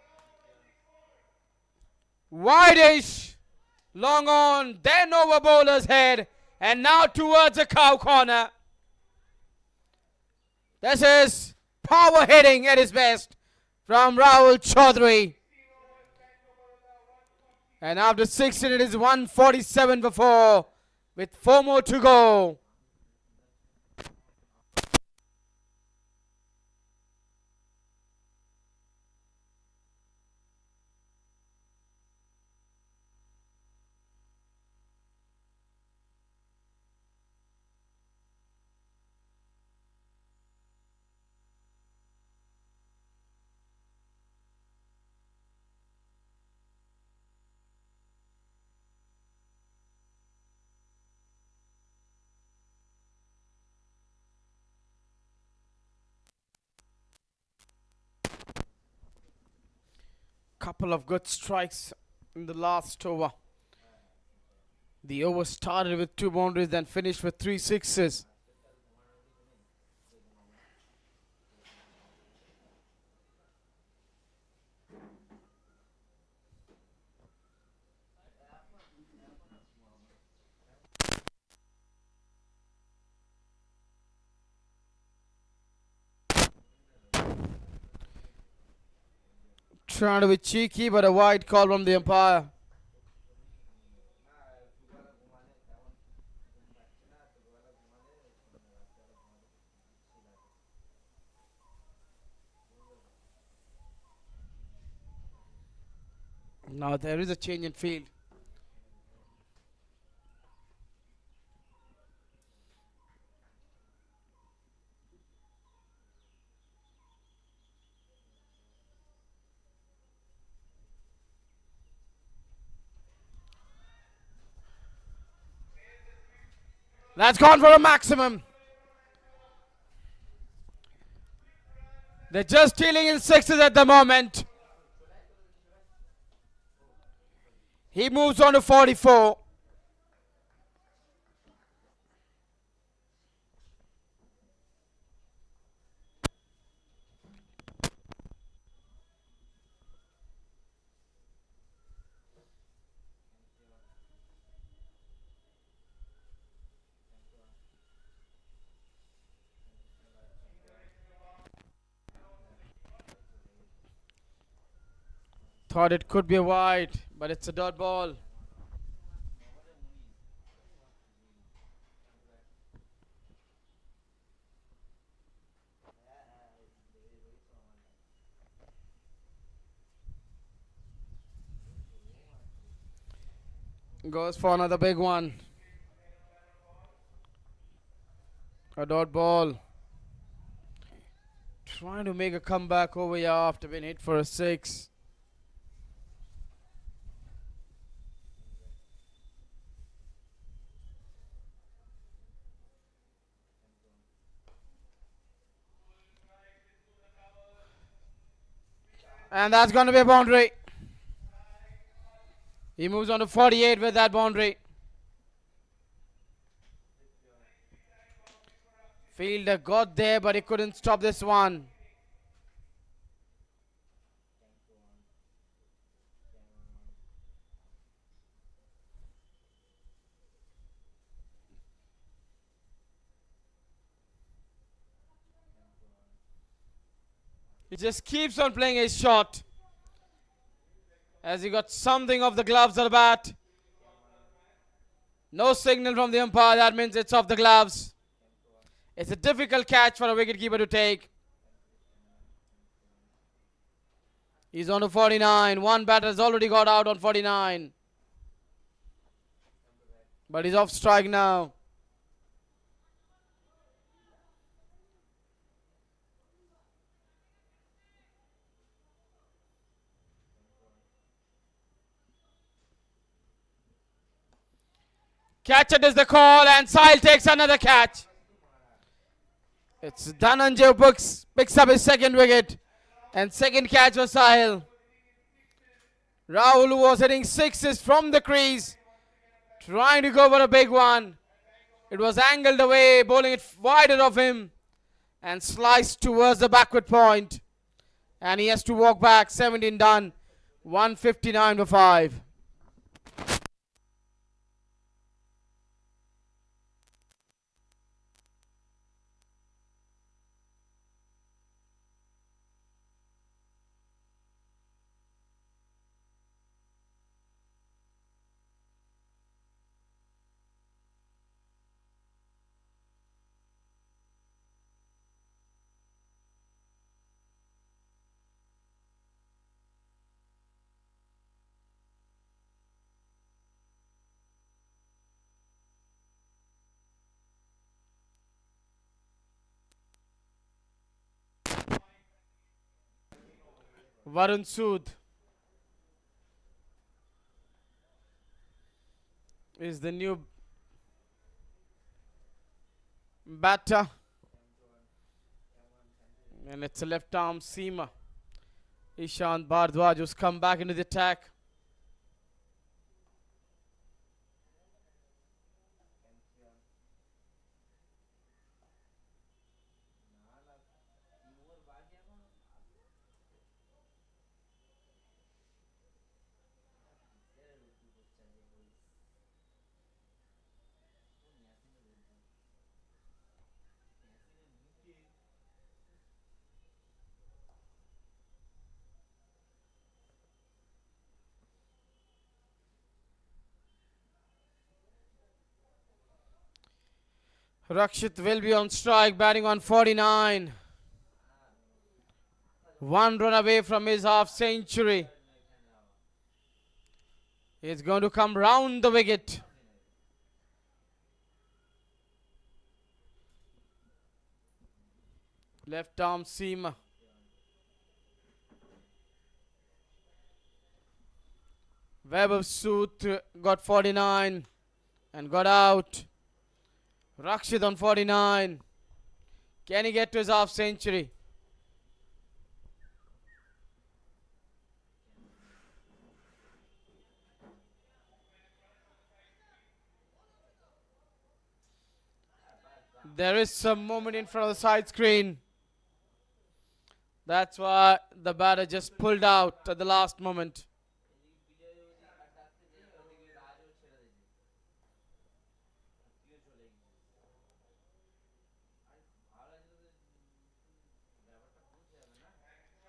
Wide-ish. Long on. Then over bowler's head. And now towards the cow corner. This is power hitting at its best from Rahul Chaudhary. And after 6 it is 147 for 4 with 4 more to go. Couple of good strikes in the last over. The over started with 2 boundaries, then finished with 3 sixes. Trying to be cheeky, but a wide call from the umpire. Now there is a change in field. That's gone for a maximum. They're just dealing in 6s at the moment. He moves on to 44. Thought it could be a wide, but it's a dot ball. Goes for another big one. A dot ball. Trying to make a comeback over here after being hit for a 6. And that's going to be a boundary. He moves on to 48 with that boundary. Fielder got there, but he couldn't stop this one. He just keeps on playing his shot. As he got something of the gloves of the bat. No signal from the umpire. That means it's off the gloves. It's a difficult catch for a wicketkeeper to take. He's on to 49. One batter has already got out on 49. But he's off strike now. Catcher is the call and Sahil takes another catch. It's Dhananjay who picks up his second wicket. And second catch for Sahil. Rahul, who was hitting sixes from the crease, trying to go for a big one. It was angled away, bowling it wider of him and sliced towards the backward point. And he has to walk back. 17 done. 159 for 5. Varun Sood is the new batter. And it's a left arm seamer. Ishant Bhardwaj who's come back into the attack. Rakshit will be on strike, batting on 49. One run away from his half century. He's going to come round the wicket. Left arm seamer. Vaibhav Sood got 49 and got out. Rakshit on 49. Can he get to his half century? There is some movement in front of the side screen. That's why the batter just pulled out at the last moment.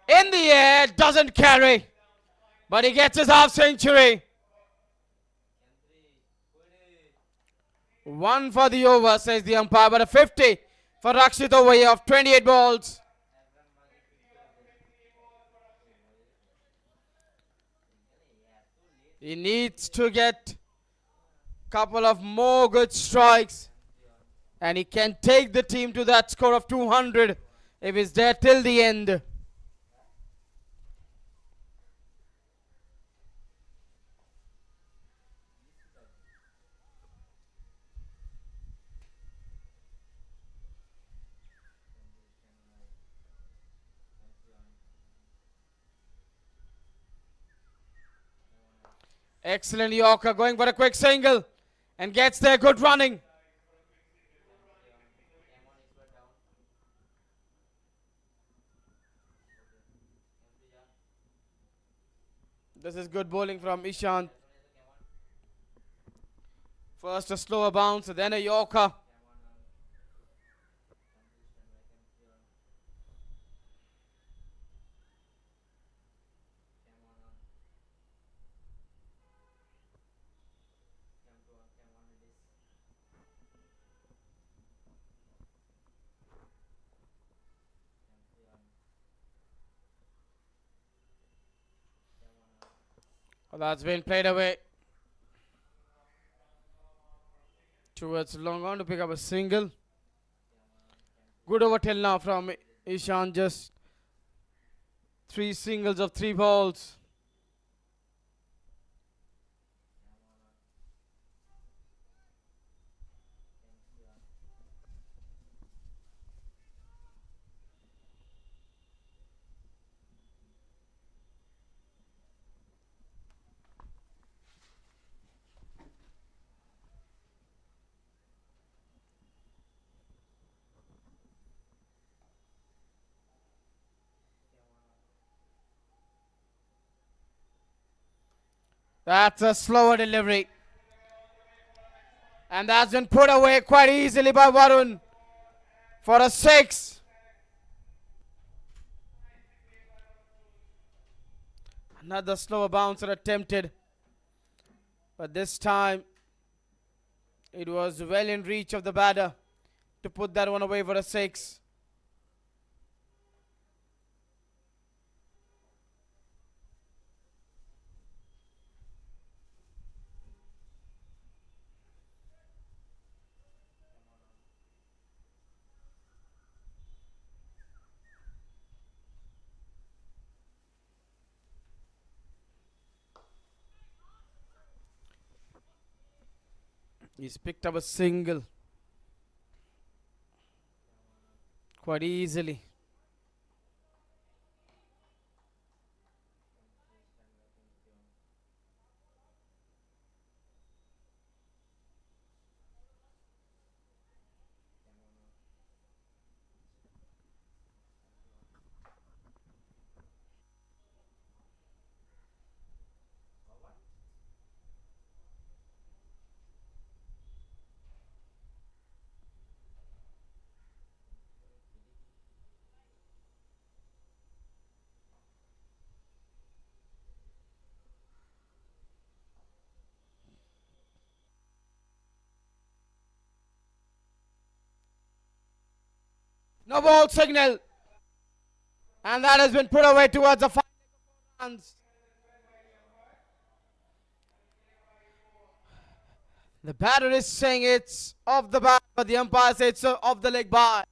In the air, doesn't carry, but he gets his half century. One for the over, says the umpire, but a 50 for Rakshit over here of 28 balls. He needs to get a couple of more good strikes, and he can take the team to that score of 200 if he's there till the end. Excellent Yorker, going for a quick single and gets there, good running. This is good bowling from Ishant. First a slower bounce, then a Yorker. Well, that's been played away towards long on to pick up a single. Good over till now from Ishan. Just 3 singles of 3 balls. That's a slower delivery. And that's been put away quite easily by Varun for a 6. Another slower bouncer attempted. But this time it was well in reach of the batter to put that one away for a 6. He's picked up a single quite easily. No ball signal. And that has been put away towards the 5 runs. The batter is saying it's off the bat, but the umpire says it's off the leg by.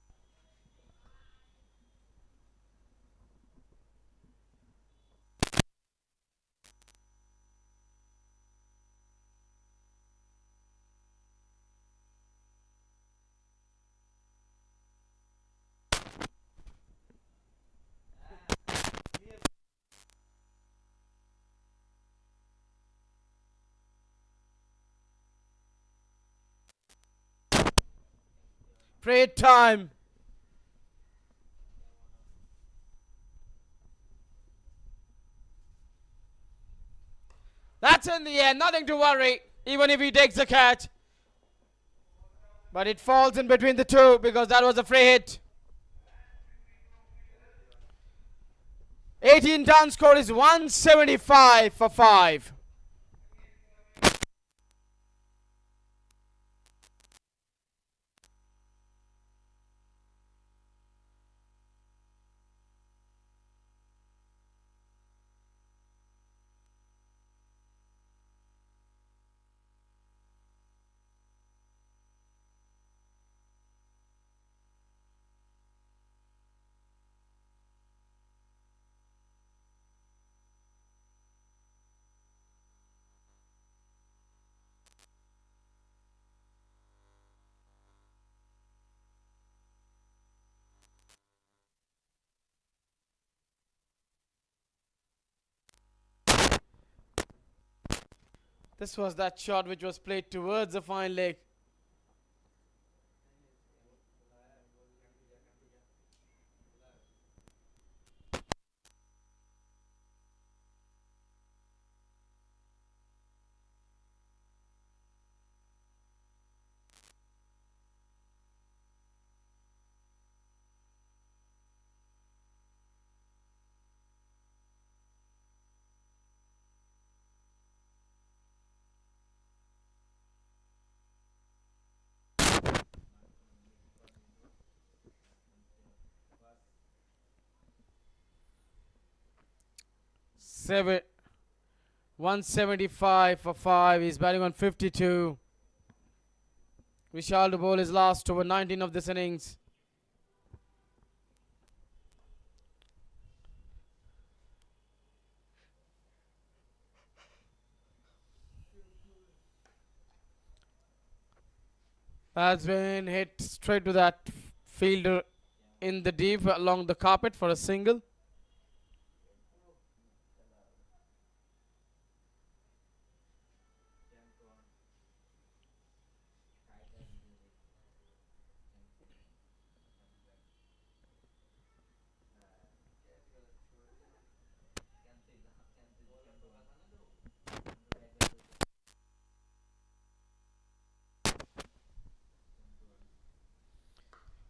Pray time. That's in the air, nothing to worry, even if he takes the catch. But it falls in between the two because that was a free hit. 18 ton score is 175 for 5. This was that shot which was played towards the fine leg. Seven. 175 for 5. He's batting on 52. Vishal to bowl his last over 19 of this innings. Has been hit straight to that fielder in the deep along the carpet for a single.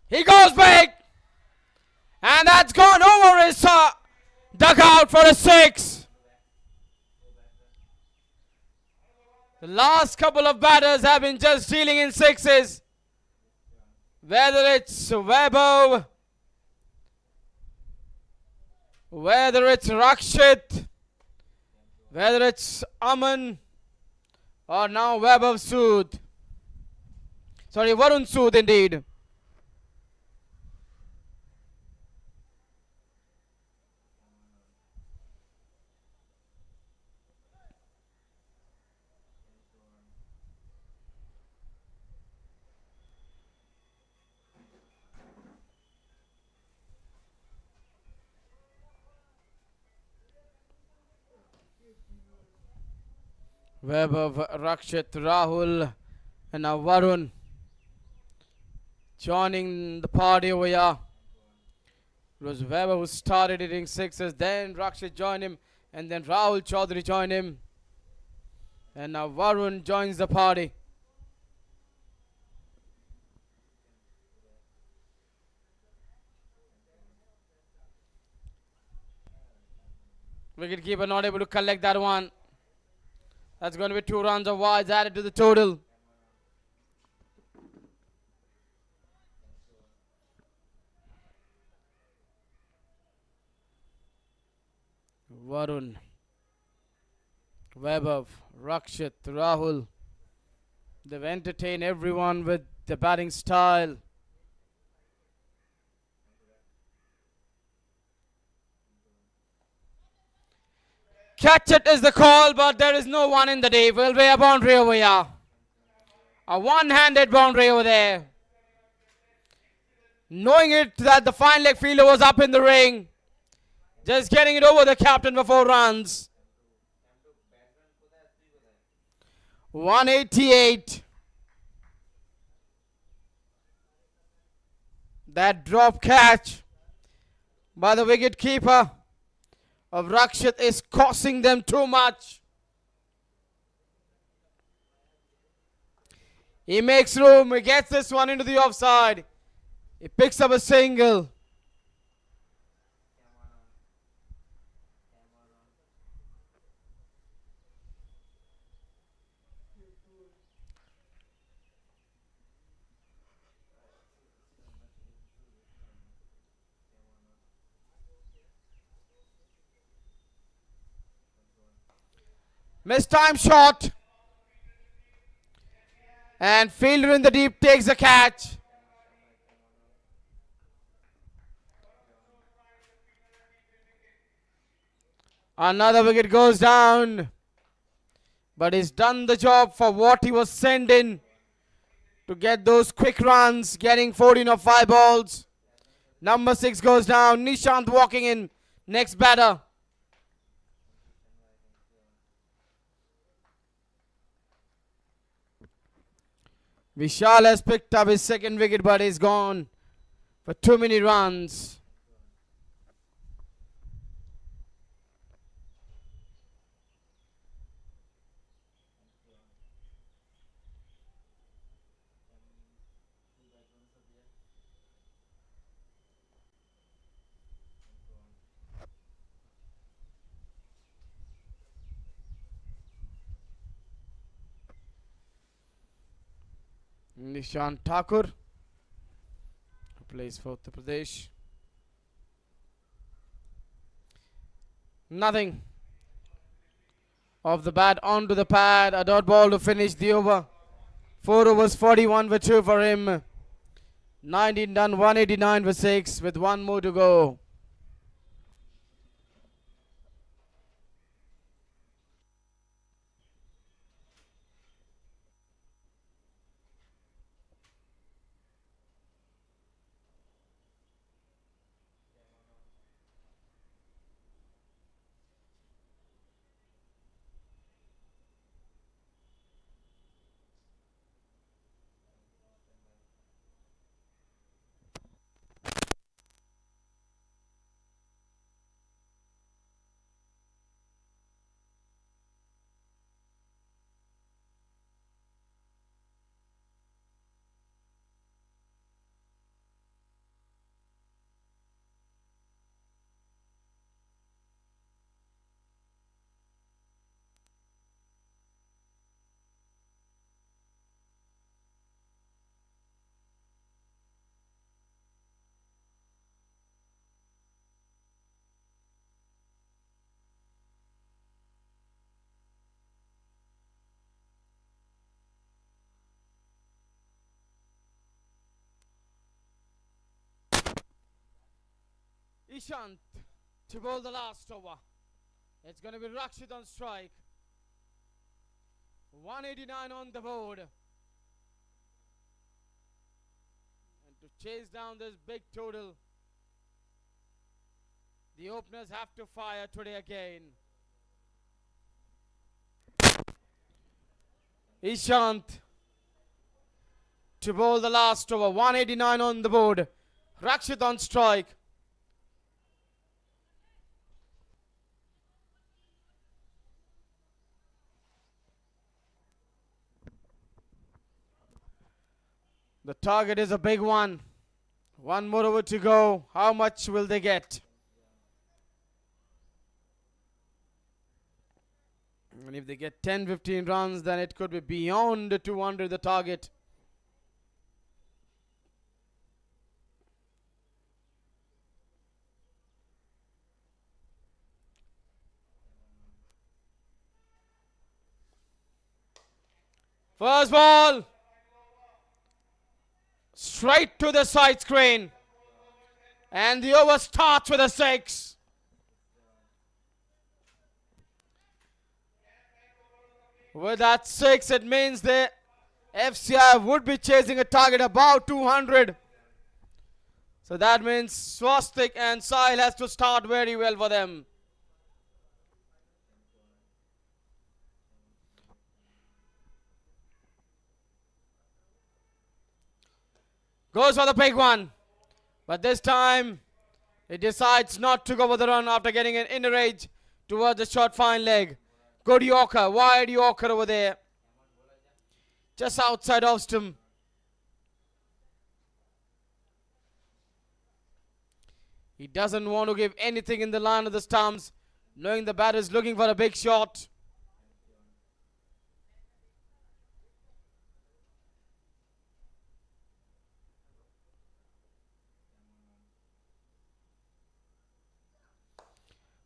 He goes big! And that's gone over his dugout for a 6. The last couple of batters have been just dealing in 6s. Whether it's Webber, whether it's Rakshit, whether it's Aman, or now Webber Sood. Sorry, Varun Sood indeed. Webber, Rakshit, Rahul, and now Varun joining the party over here. It was Webber who started hitting 6s, then Rakshit joined him, and then Rahul Chaudhary joined him. And now Varun joins the party. Wicketkeeper not able to collect that one. That's going to be 2 runs of wides added to the total. Varun, Webber, Rakshit, Rahul. They've entertained everyone with the batting style. Catch it is the call, but there is no one in the deep. Will be a boundary over here. A one-handed boundary over there. Knowing it that the fine leg fielder was up in the ring. Just getting it over the captain for 4 runs. 188. That drop catch by the wicket keeper of Rakshit is costing them too much. He makes room. He gets this one into the offside. He picks up a single. Mistime shot. And fielder in the deep takes the catch. Another wicket goes down. But he's done the job for what he was sent in to get those quick runs, getting 14 of 5 balls. Number 6 goes down. Nishant walking in. Next batter. Vishal has picked up his second wicket, but he's gone for too many runs. Nishant Thakur, who plays for Uttar Pradesh. Nothing. Of the bat onto the pad. A dot ball to finish the over. 4 overs 41 for 2 for him. 19 done, 189 for 6 with 1 more to go. Ishant to bowl the last over. It's going to be Rakshit on strike. 189 on the board. And to chase down this big total, the openers have to fire today again. Ishant to bowl the last over. 189 on the board. Rakshit on strike. The target is a big one. 1 more over to go. How much will they get? And if they get 10-15 runs, then it could be beyond 200, the target. First ball. Straight to the side screen. And the over starts with a 6. With that 6, it means the FCI would be chasing a target about 200. So that means Swastik and Sahil has to start very well for them. Goes for the big one. But this time, he decides not to go for the run after getting an inner edge towards the short fine leg. Good Yorker, wide Yorker over there. Just outside off stump. He doesn't want to give anything in the line of the stumps, knowing the batter is looking for a big shot.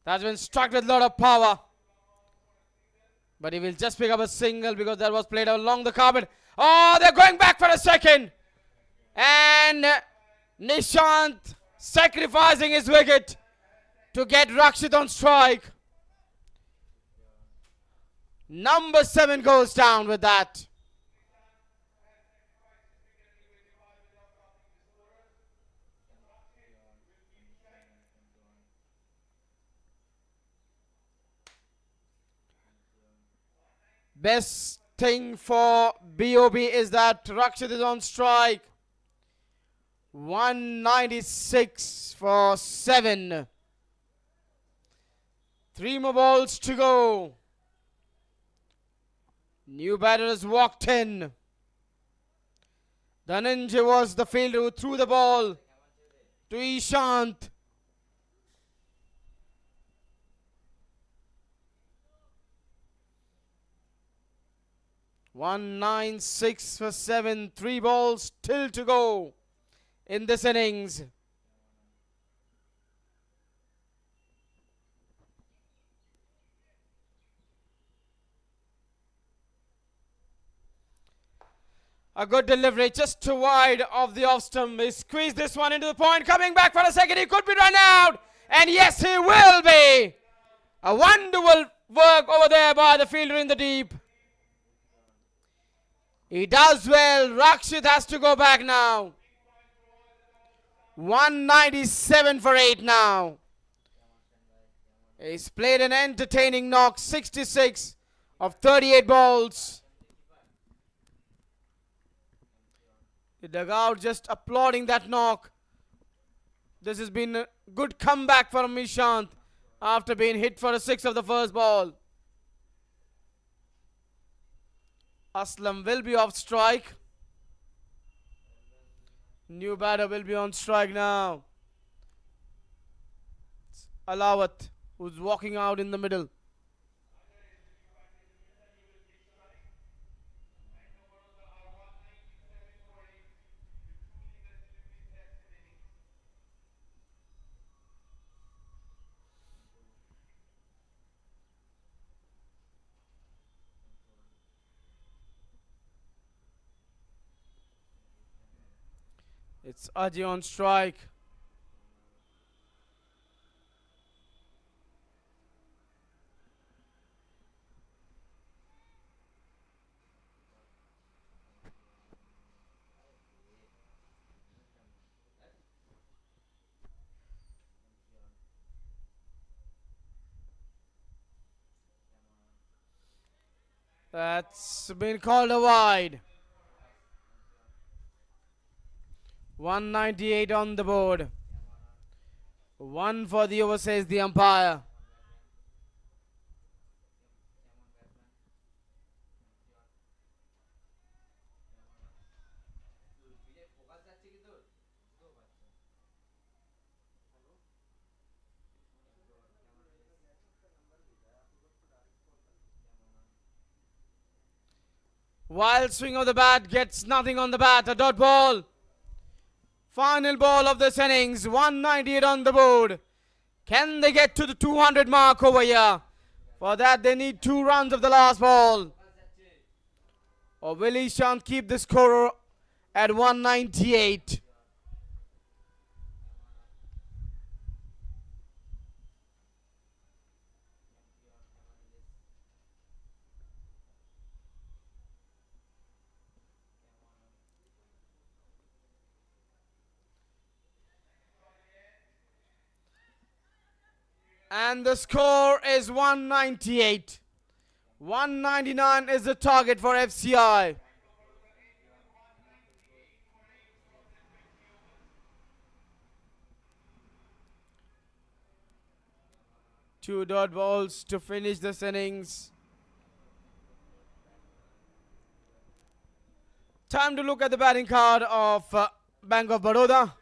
That's been struck with a lot of power. But he will just pick up a single because that was played along the carpet. Oh, they're going back for a second. And Nishant sacrificing his wicket to get Rakshit on strike. Number 7 goes down with that. Best thing for BOB is that Rakshit is on strike. 196 for 7. 3 more balls to go. New batter has walked in. Dhananjay was the fielder who threw the ball to Ishant. (196 for 7). 3 balls still to go in this innings. A good delivery just too wide of the off stump. He squeezed this one into the point. Coming back for a second. He could be run out. And yes, he will be. A wonderful work over there by the fielder in the deep. He does well. Rakshit has to go back now. 197 for 8 now. He's played an entertaining knock. 66 of 38 balls. The dugout just applauding that knock. This has been a good comeback for Nishant after being hit for a 6 of the first ball. Aslam will be off strike. New batter will be on strike now. It's Alawat who's walking out in the middle. It's Ajay on strike. That's been called a wide. 198 on the board. 1 for the over, says the umpire. Wild swing of the bat, gets nothing on the bat. A dot ball. Final ball of this innings. 198 on the board. Can they get to the 200 mark over here? For that they need 2 runs of the last ball. Or will Ishant keep the score at 198? And the score is 198. 199 is the target for FCI. Two dot balls to finish this innings. Time to look at the batting card of Bank of Baroda.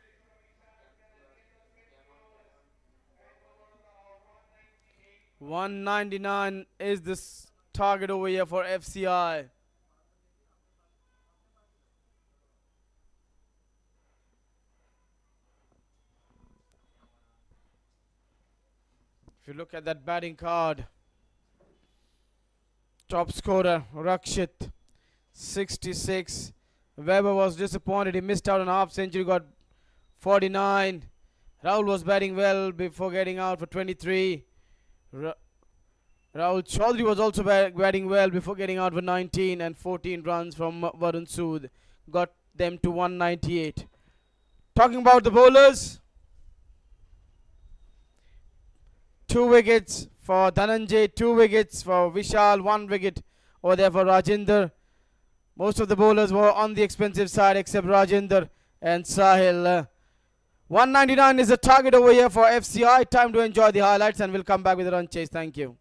$199 is this target over here for FCI. If you look at that batting card, top scorer Rakshit, 66. Weber was disappointed. He missed out on a half century, got 49. Rahul was batting well before getting out for 23. Rahul Chaudhary was also batting well before getting out for 19, and 14 runs from Varun Sood got them to 198. Talking about the bowlers, 2 wickets for Dhananjay, 2 wickets for Vishal, 1 wicket over there for Rajinder. Most of the bowlers were on the expensive side except Rajinder and Sahil. 199 is the target over here for FCI. Time to enjoy the highlights, and we'll come back with a run chase. Thank you.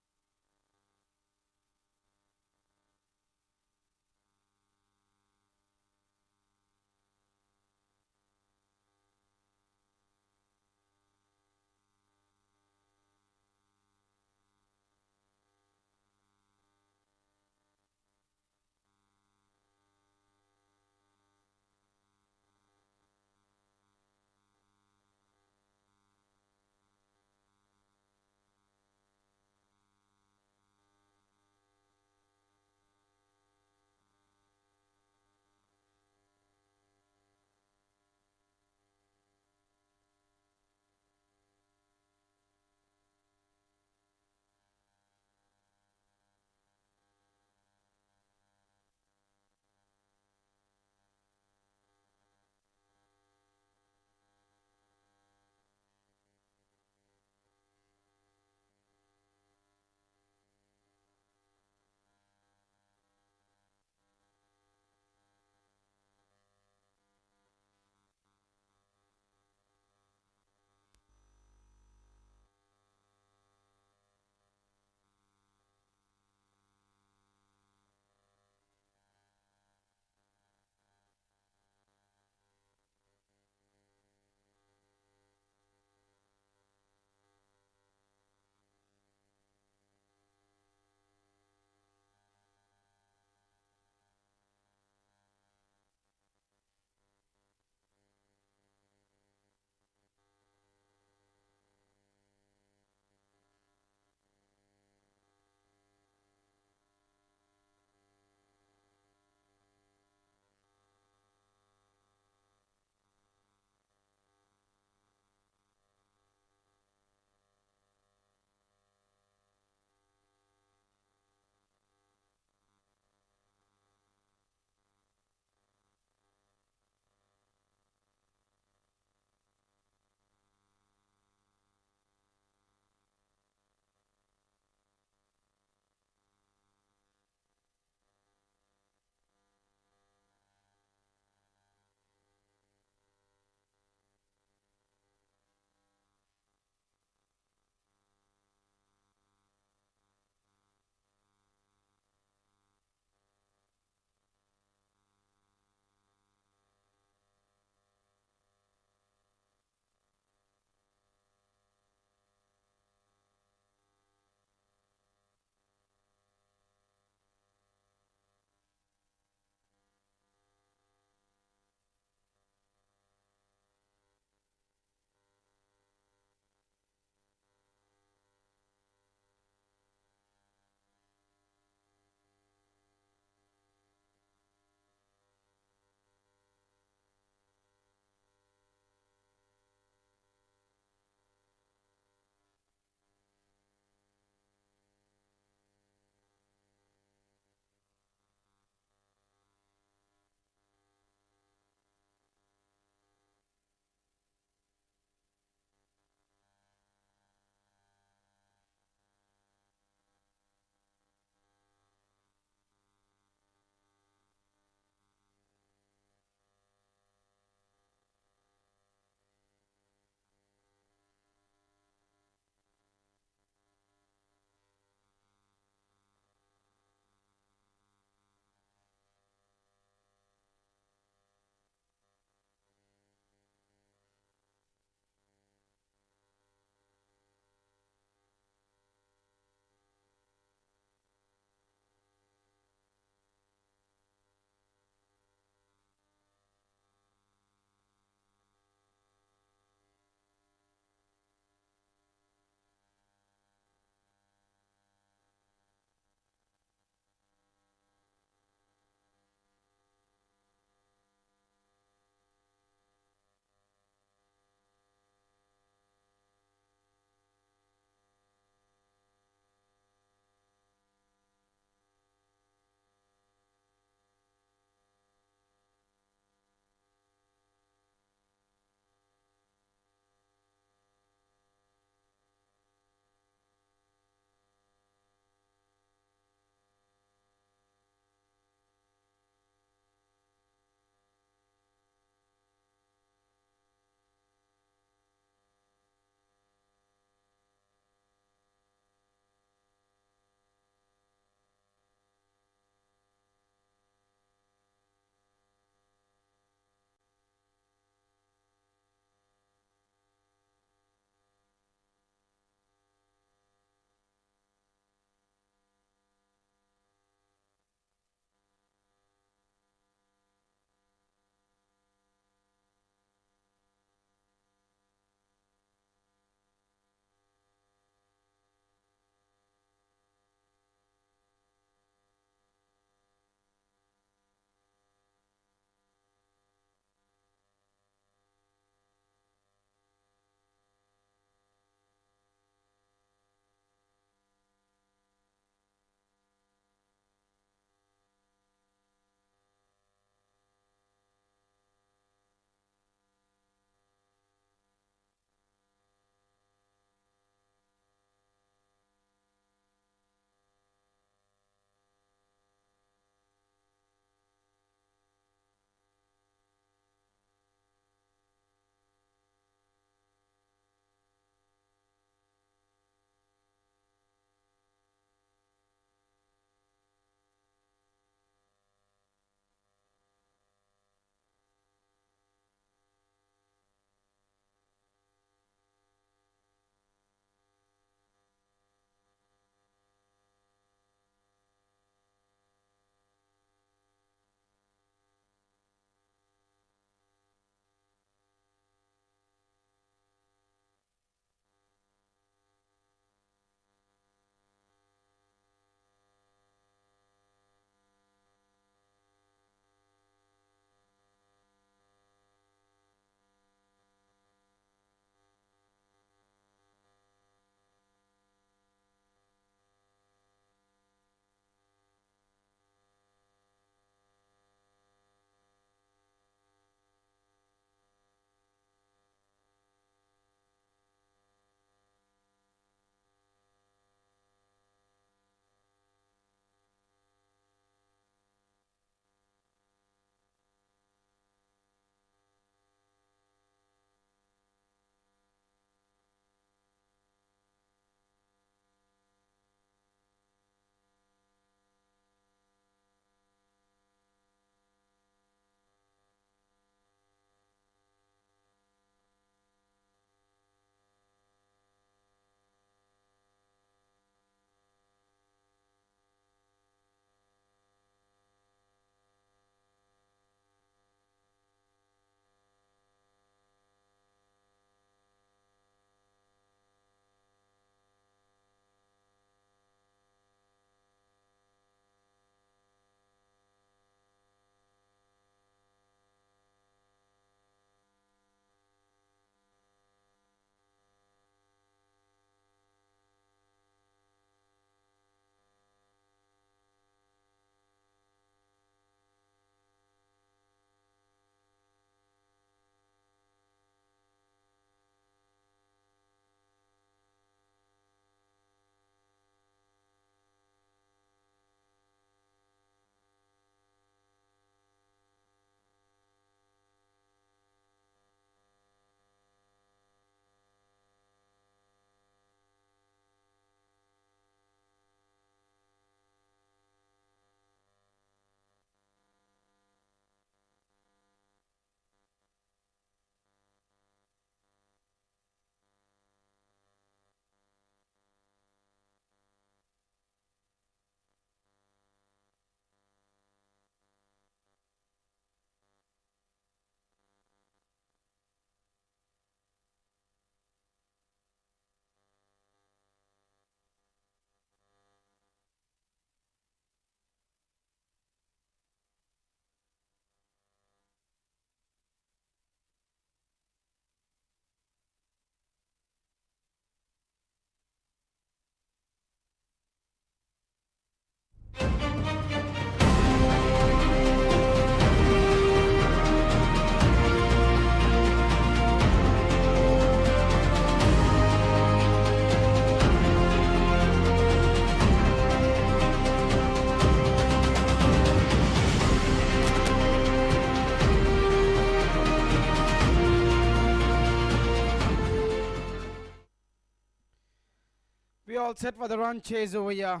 We all set for the run chase over here.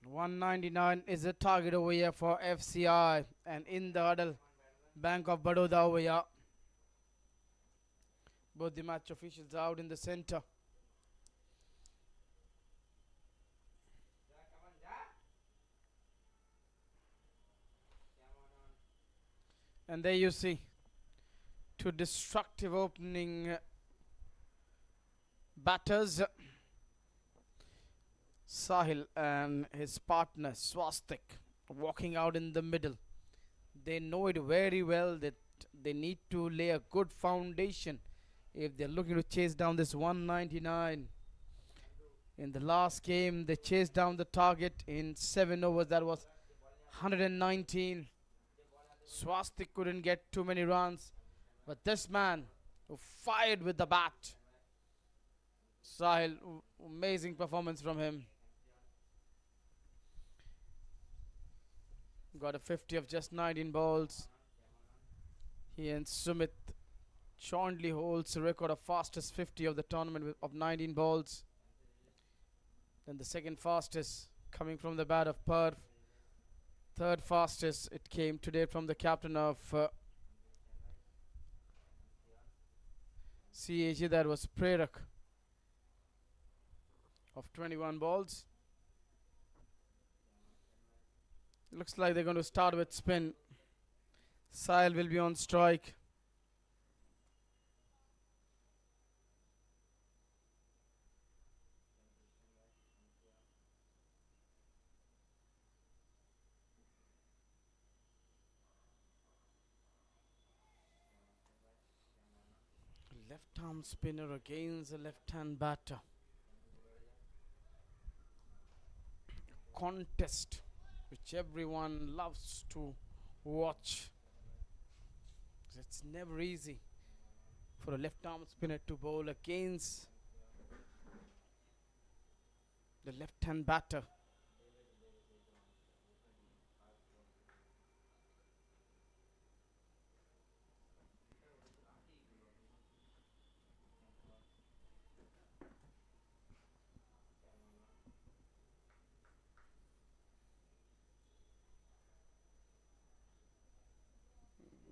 199 is the target over here for FCI, and in the huddle, Bank of Baroda over here. Both the match officials out in the center. And there you see two destructive opening batters, Sahil and his partner Swastik, walking out in the middle. They know it very well that they need to lay a good foundation if they're looking to chase down this 199. In the last game, they chased down the target in 7 overs. That was 119. Swastik couldn't get too many runs, but this man who fired with the bat, Sahil, amazing performance from him. Got a 50 of just 19 balls. He and Sumit jointly holds the record of fastest 50 of the tournament of 19 balls. Then the second fastest coming from the bat of Perth. Third fastest it came today from the captain of CAG, that was Prerak, of 21 balls. Looks like they're going to start with spin. Sahil will be on strike. Left arm spinner against a left hand batter. Contest which everyone loves to watch. It's never easy for a left arm spinner to bowl against the left hand batter.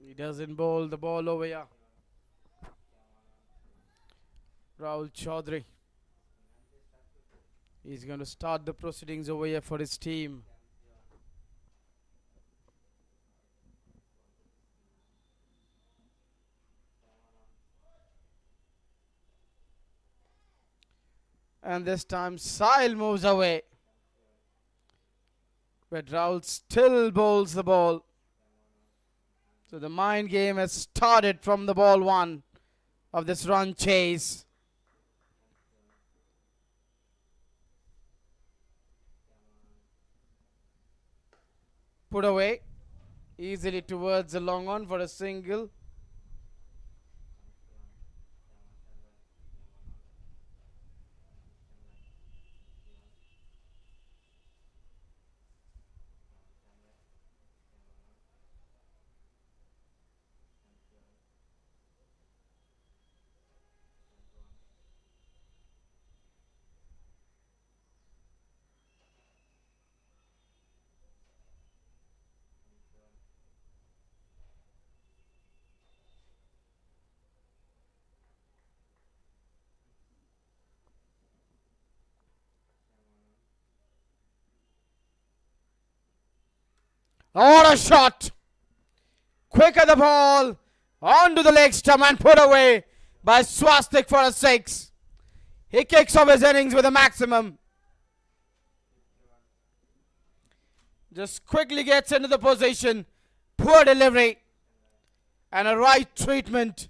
He doesn't bowl the ball over here. Rahul Chaudhary. He's going to start the proceedings over here for his team. And this time Sahil moves away, but Rahul still bowls the ball. So the mind game has started from the ball one of this run chase. Put away easily towards the long on for a single. What a shot! Quicker the ball onto the leg stump and put away by Swastik for a 6. He kicks off his innings with a maximum. Just quickly gets into the position. Poor delivery and a right treatment.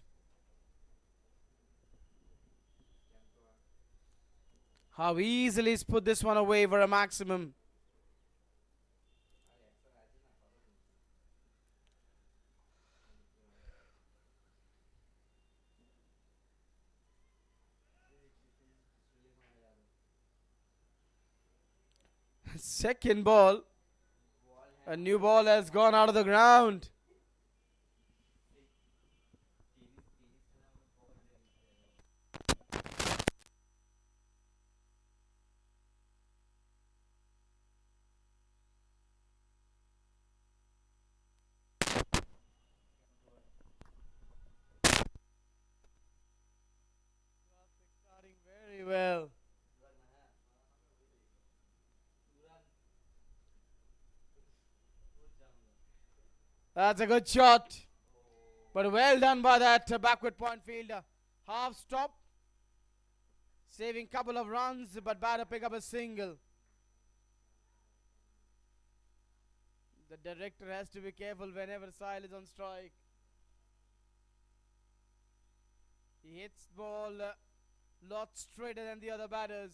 How easily he's put this one away for a maximum. Second ball. A new ball has gone out of the ground. That's a good shot. But well done by that backward point fielder. Half stop. Saving couple of runs, but batter pick up a single. The director has to be careful whenever Sahil is on strike. He hits ball lot straighter than the other batters.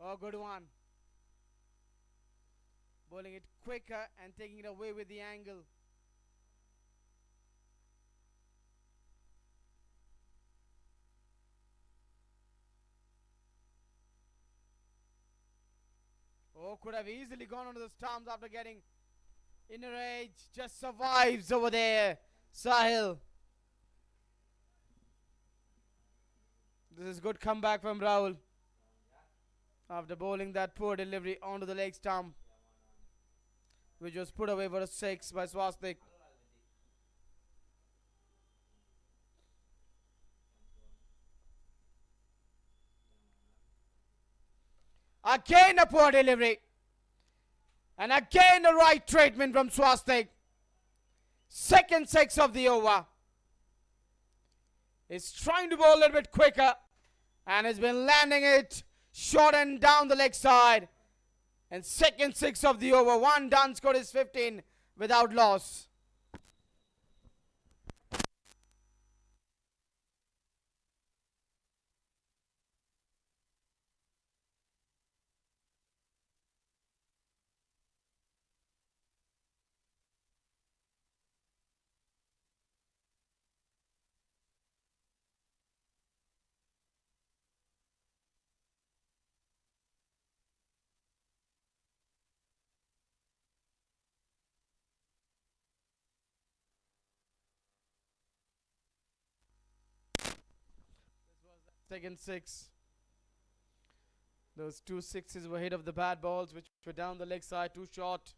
Oh, good one. Bowling it quicker and taking it away with the angle. Oh, could have easily gone onto the stumps after getting inner edge. Just survives over there. Sahil. This is good comeback from Rahul. After bowling that poor delivery onto the leg stump, which was put away for a 6 by Swastik. Again a poor delivery. And again the right treatment from Swastik. Second 6 of the over. He's trying to bowl a little bit quicker and has been landing it short and down the leg side. And second 6 of the over. One done, score is 15 without loss. Second 6. Those 2 6s were hit of the bad balls, which were down the leg side, too short.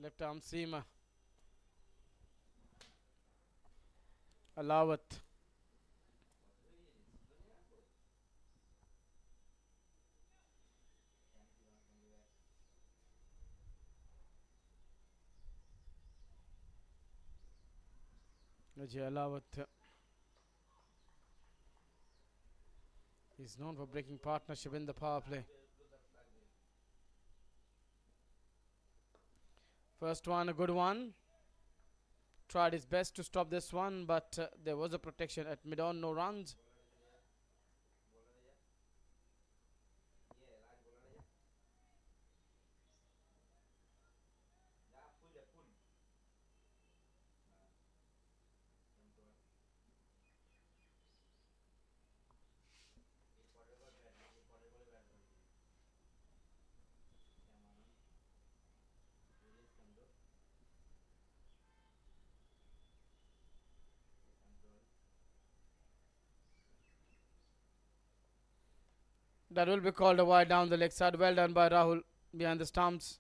Left arm seamer. Allow it. Allow it. He's known for breaking partnership in the power play. First one, a good one. Tried his best to stop this one, but there was a protection at mid-on, no runs. That will be called a wide down the leg side. Well done by Rahul behind the stumps.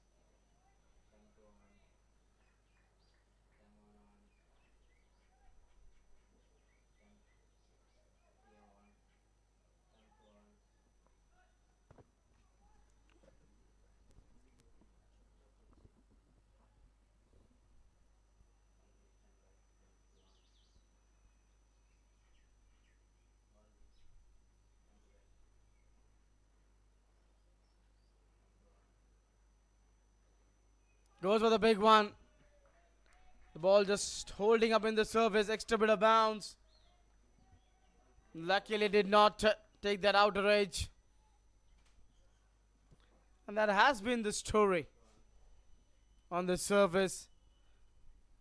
Goes for the big one. The ball just holding up in the surface. Extra bit of bounce. Luckily did not take that outer edge. And that has been the story on the surface.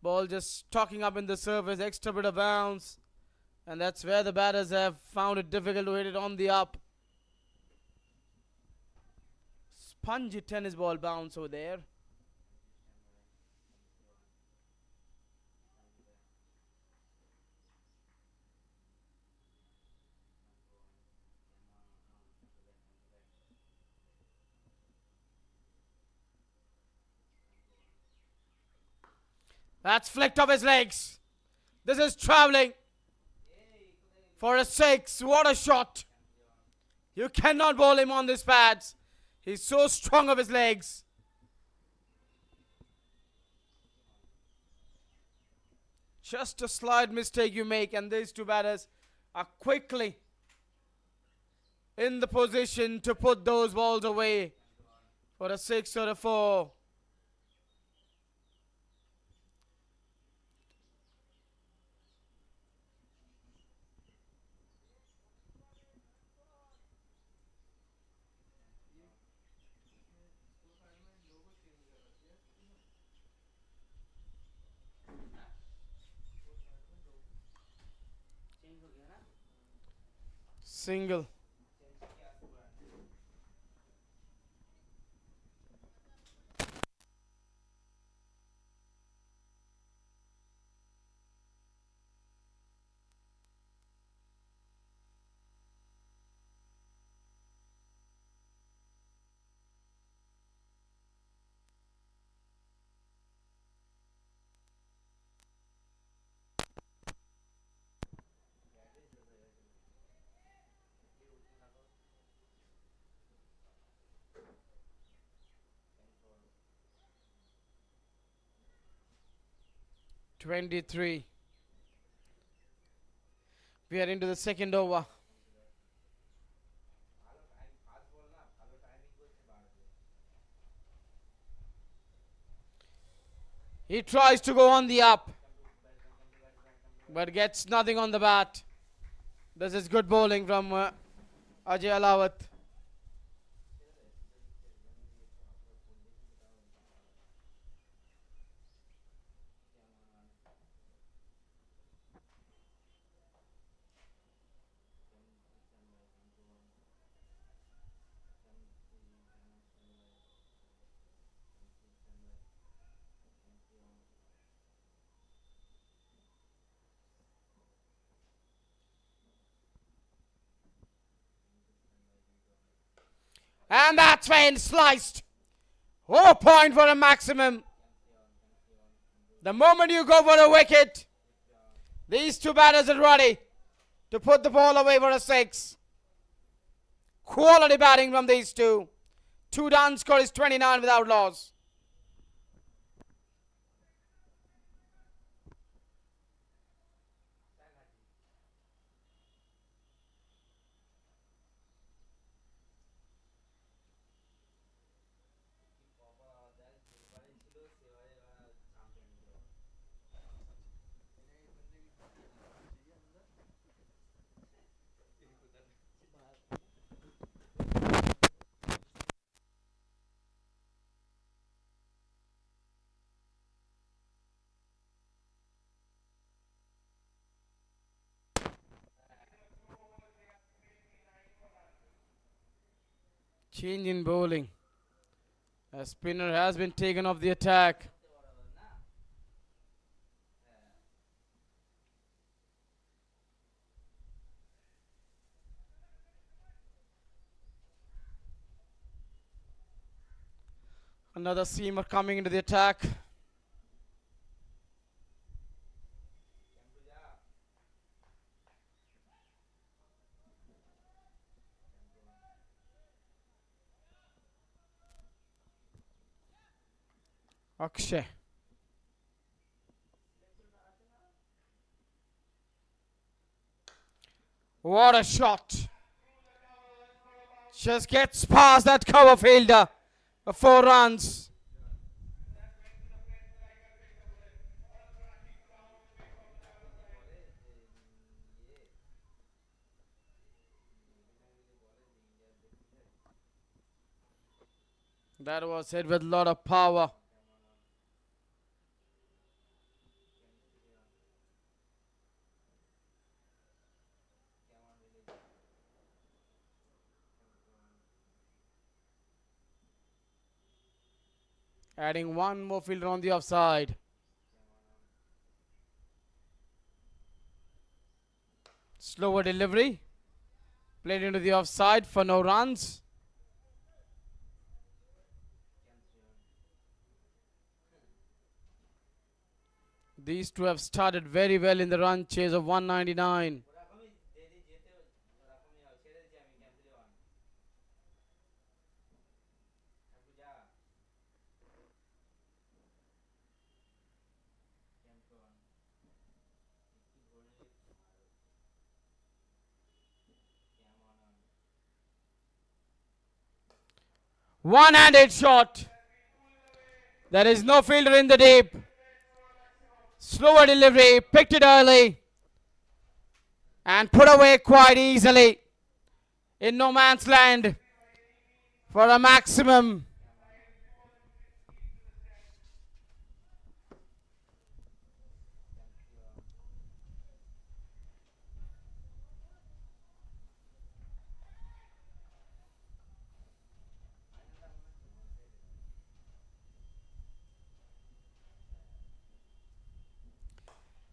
Ball just talking up in the surface. Extra bit of bounce. And that's where the batters have found it difficult to hit it on the up. Spongy tennis ball bounce over there. That's flicked off his legs. This is traveling for a 6. What a shot. You cannot bowl him on this pads. He's so strong of his legs. Just a slight mistake you make, and these two batters are quickly in the position to put those balls away for a 6 or a 4. Single. (23). We are into the second over. He tries to go on the up, but gets nothing on the bat. This is good bowling from Ajay Alawat. And that's when sliced. 4 point for a maximum. The moment you go for a wicket, these two batters are ready to put the ball away for a 6. Quality batting from these two. 2 done score is 29 without loss. Change in bowling. A spinner has been taken off the attack. Another seamer coming into the attack. Akshay. What a shot. Just gets past that cover fielder. 4 runs. That was hit with a lot of power. Adding one more fielder on the offside. Slower delivery. Played into the offside for no runs. These two have started very well in the run chase of 199. One-handed shot. There is no fielder in the deep. Slower delivery, picked it early and put away quite easily in no man's land for a maximum.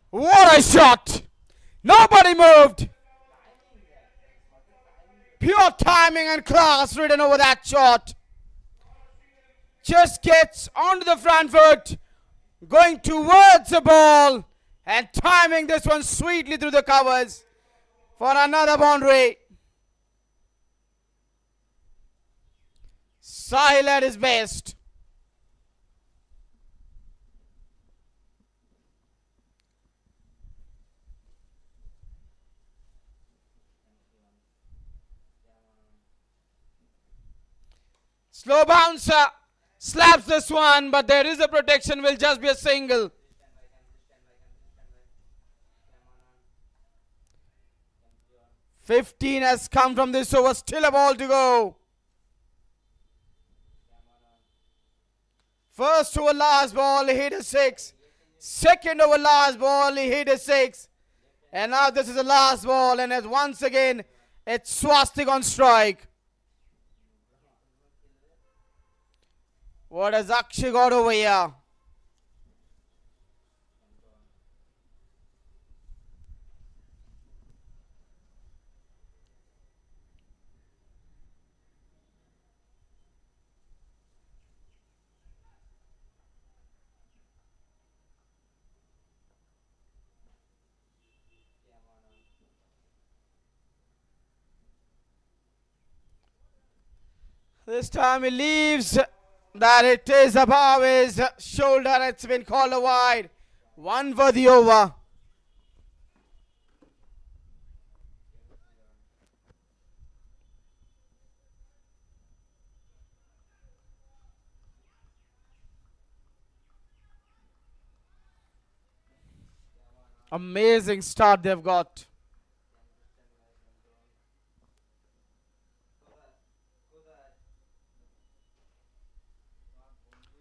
What a shot! Nobody moved. Pure timing and class written over that shot. Just gets onto the front foot, going towards the ball and timing this one sweetly through the covers for another boundary. Sahil at his best. Slow bouncer slaps this one, but there is a protection, will just be a single. "15 has come from this over, still a ball to go. First over last ball, he hit a 6. Second over last ball, he hit a 6. And now this is the last ball, and as once again, it's swastik on strike. What has Akshay got over here? This time he leaves that it is above his shoulder. It's been called a wide. One for the over. Amazing start they've got.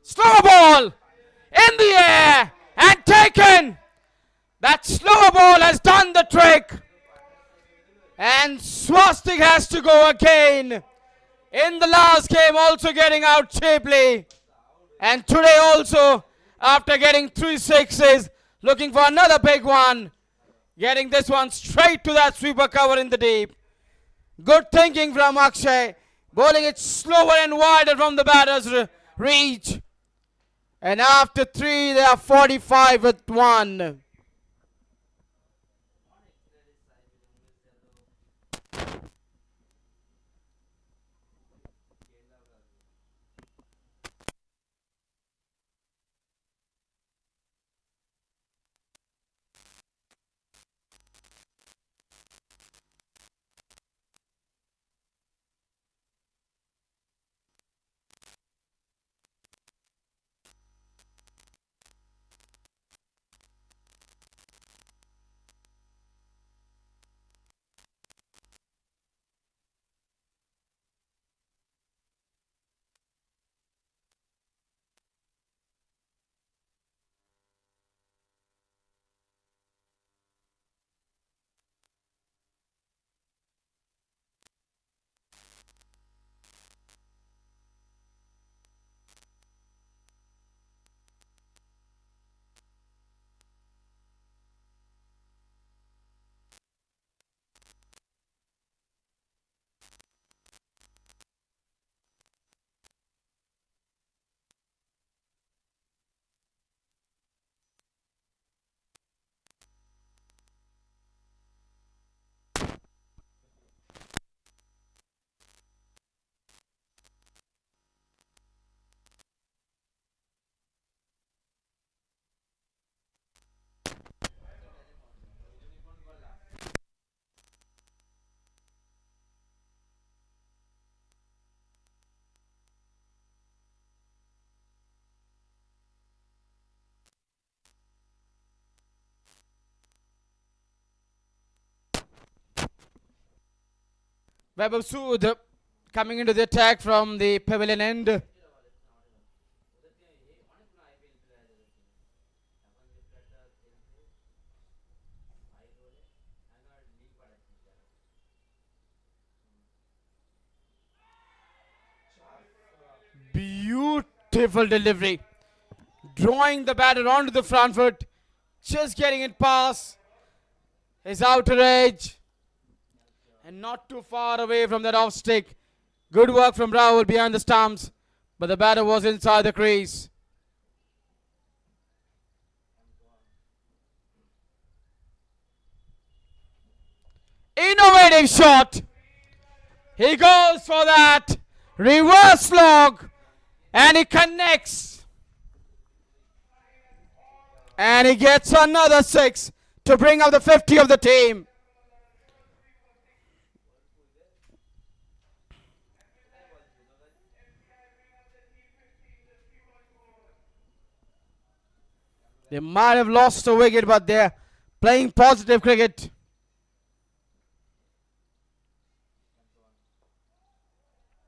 Slower ball in the air and taken. That slower ball has done the trick. And Swastik has to go again. In the last game also getting out cheaply. And today also, after getting 3 sixes, looking for another big one. Getting this one straight to that sweeper cover in the deep. Good thinking from Akshay. Bowling it slower and wider from the batter's reach. And after 3, they are 45 with 1. Webber Sood coming into the attack from the pavilion end. Beautiful delivery. Drawing the batter onto the front foot. Just getting it past his outer edge. And not too far away from that off stick. Good work from Rahul behind the stumps. But the batter was inside the crease. Innovative shot. He goes for that reverse log. And he connects. And he gets another 6 to bring up the 50 of the team. They might have lost a wicket, but they're playing positive cricket.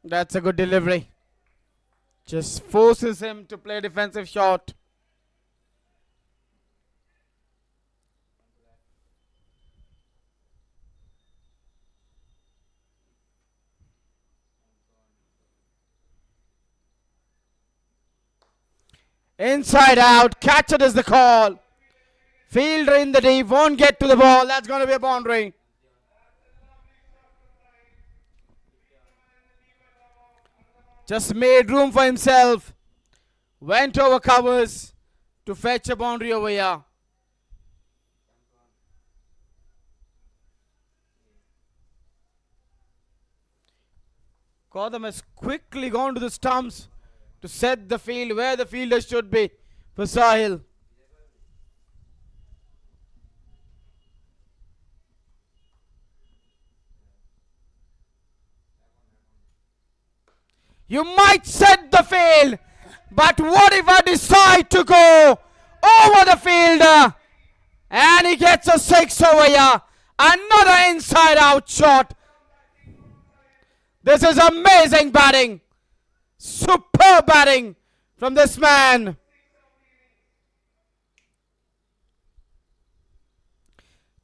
That's a good delivery. Just forces him to play a defensive shot. Inside out, catch it is the call. Fielder in the deep, won't get to the ball. That's going to be a boundary. Just made room for himself. Went over covers to fetch a boundary over here. Gautam has quickly gone to the stumps to set the field where the fielder should be for Sahil. You might set the field, but what if I decide to go over the fielder and he gets a 6 over here? Another inside out shot. This is amazing batting. Superb batting from this man.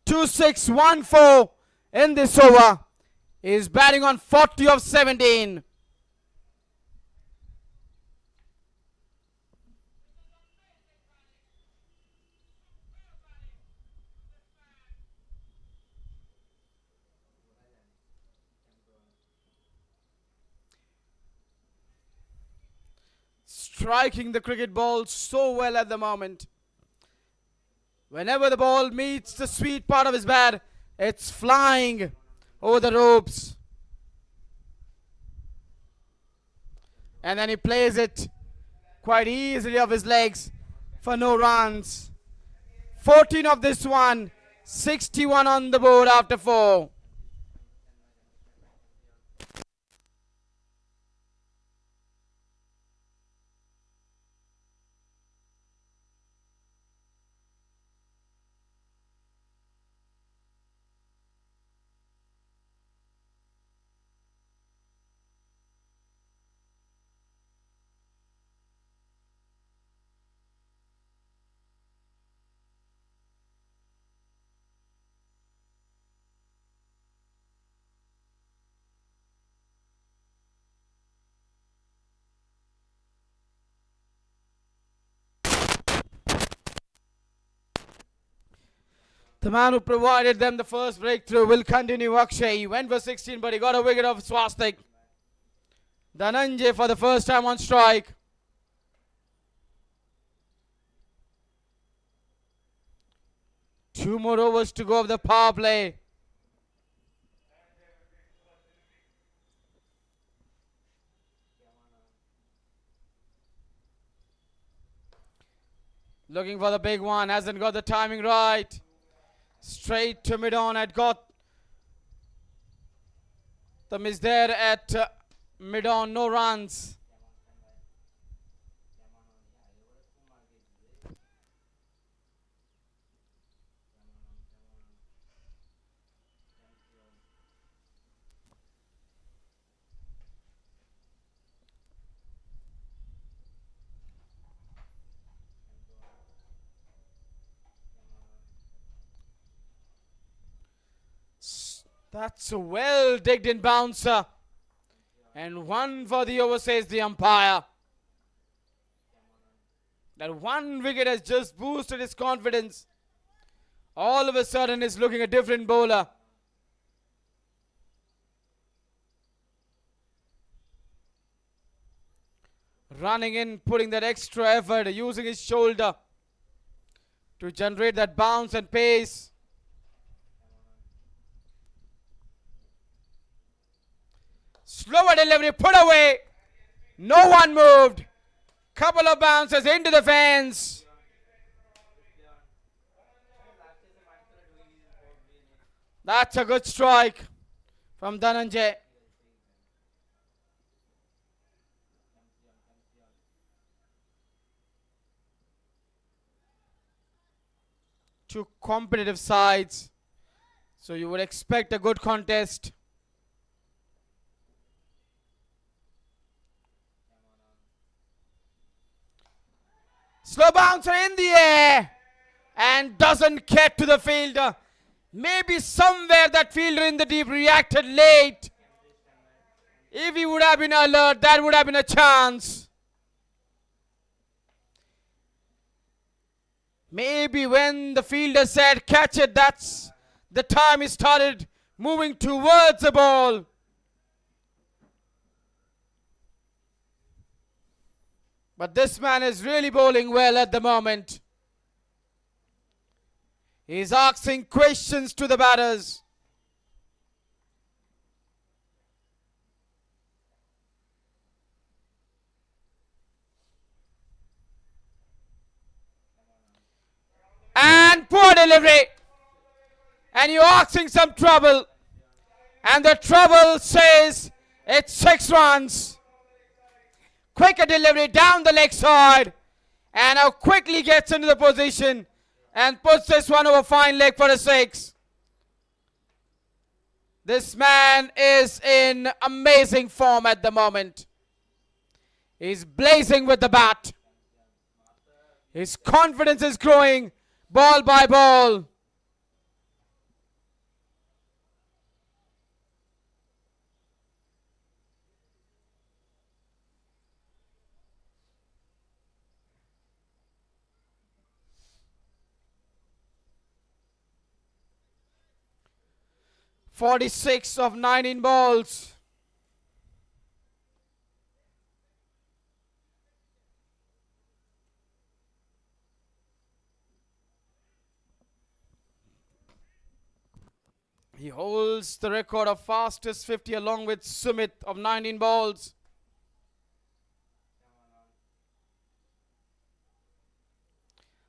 Two 6 1 4 in this over. He's batting on 40 of 17. Striking the cricket ball so well at the moment. Whenever the ball meets the sweet part of his bat, it's flying over the ropes. And then he plays it quite easily off his legs for no runs. 14 of this one, 61 on the board after 4. The man who provided them the first breakthrough will continue. Akshay, he went for 16, but he got a wicket of Swastik. Dhananjay for the first time on strike. Two more overs to go of the power play. Looking for the big one, hasn't got the timing right. Straight to mid-on, had got the miss there at mid-on, no runs. That's a well digged in bouncer. And one for the over, says the umpire. That one wicket has just boosted his confidence. All of a sudden, he's looking a different bowler. Running in, putting that extra effort, using his shoulder to generate that bounce and pace. Slower delivery, put away. No one moved. Couple of bounces into the fence. That's a good strike from Dhananjay. Two competitive sides, so you would expect a good contest. Slow bouncer in the air and doesn't get to the fielder. Maybe somewhere that fielder in the deep reacted late. If he would have been alert, that would have been a chance. Maybe when the fielder said catch it, that's the time he started moving towards the ball. But this man is really bowling well at the moment. He's asking questions to the batters. And poor delivery. And you're asking some trouble. And the trouble says it's 6 runs. Quicker delivery down the leg side. And now quickly gets into the position and puts this one over fine leg for a 6. This man is in amazing form at the moment. He's blazing with the bat. His confidence is growing ball by ball. "46 of 19 balls. He holds the record of fastest 50 along with Sumit of 19 balls.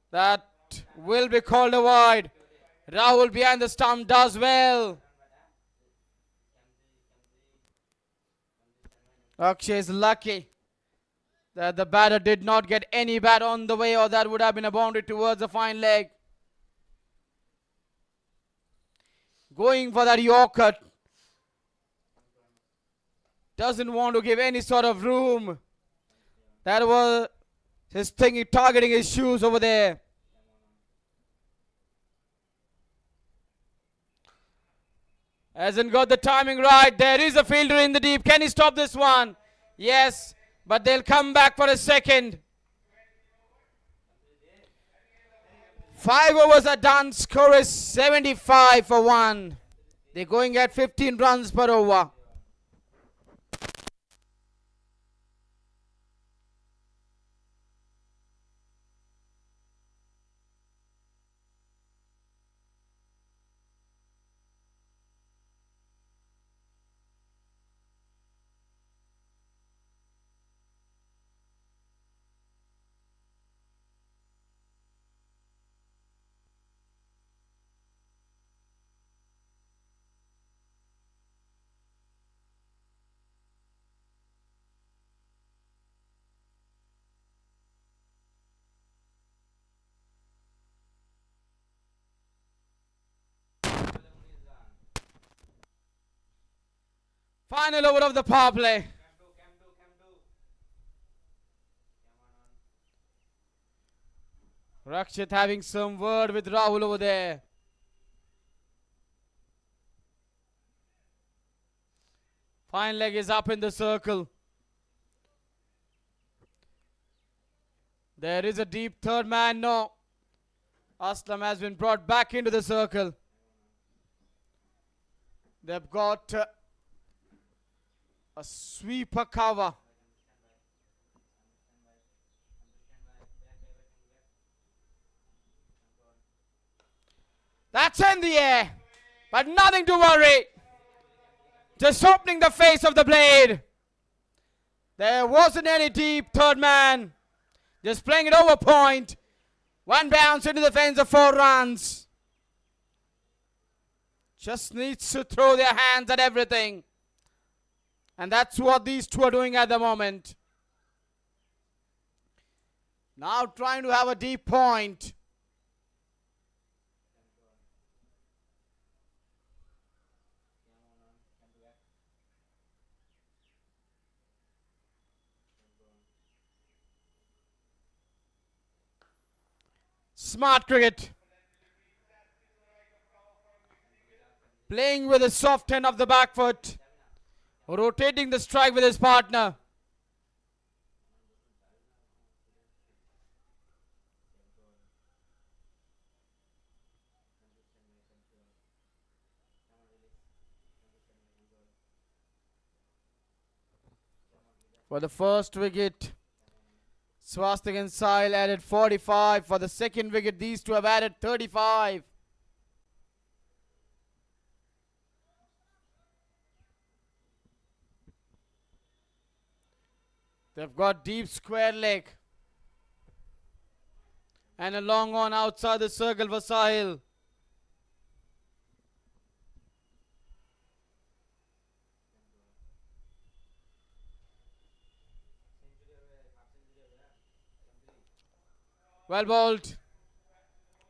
That will be called a wide. Rahul behind the stump does well. Akshay is lucky that the batter did not get any bat on the way, or that would have been a boundary towards a fine leg. Going for that Yorker. Doesn't want to give any sort of room. That was his thinking, targeting his shoes over there. Hasn't got the timing right. There is a fielder in the deep. Can he stop this one? Yes, but they'll come back for a second. 5 overs are done. Score is 75 for 1. They're going at 15 runs per over. Final over of the power play. Rakshit having some word with Rahul over there. Hind leg is up in the circle. There is a deep third man. No. Aslam has been brought back into the circle. They've got a sweeper cover. That's in the air. But nothing to worry. Just opening the face of the blade. There wasn't any deep third man. Just playing it over point. One bounce into the fence of 4 runs. Just needs to throw their hands at everything. And that's what these two are doing at the moment. Now trying to have a deep point. Smart cricket. Playing with a soft end of the back foot. Rotating the strike with his partner. For the first wicket, Swastik and Sahil added 45. For the second wicket, these two have added 35. They've got deep square leg. And a long on outside the circle for Sahil. Well bowled.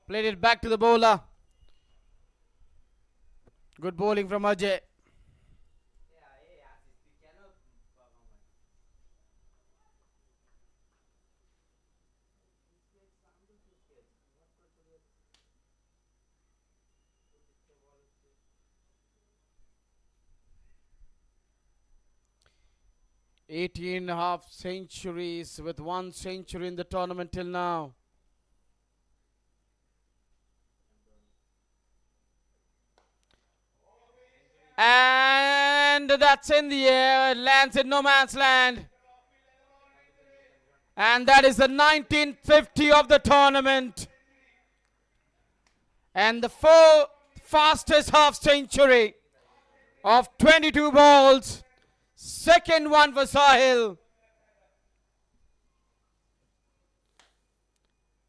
Played it back to the bowler. Good bowling from Ajay. Eighteen and a half centuries with 1 century in the tournament till now. And that's in the air. It lands in no man's land. And that is the 1950 of the tournament. And the fastest half century of 22 balls. Second one for Sahil.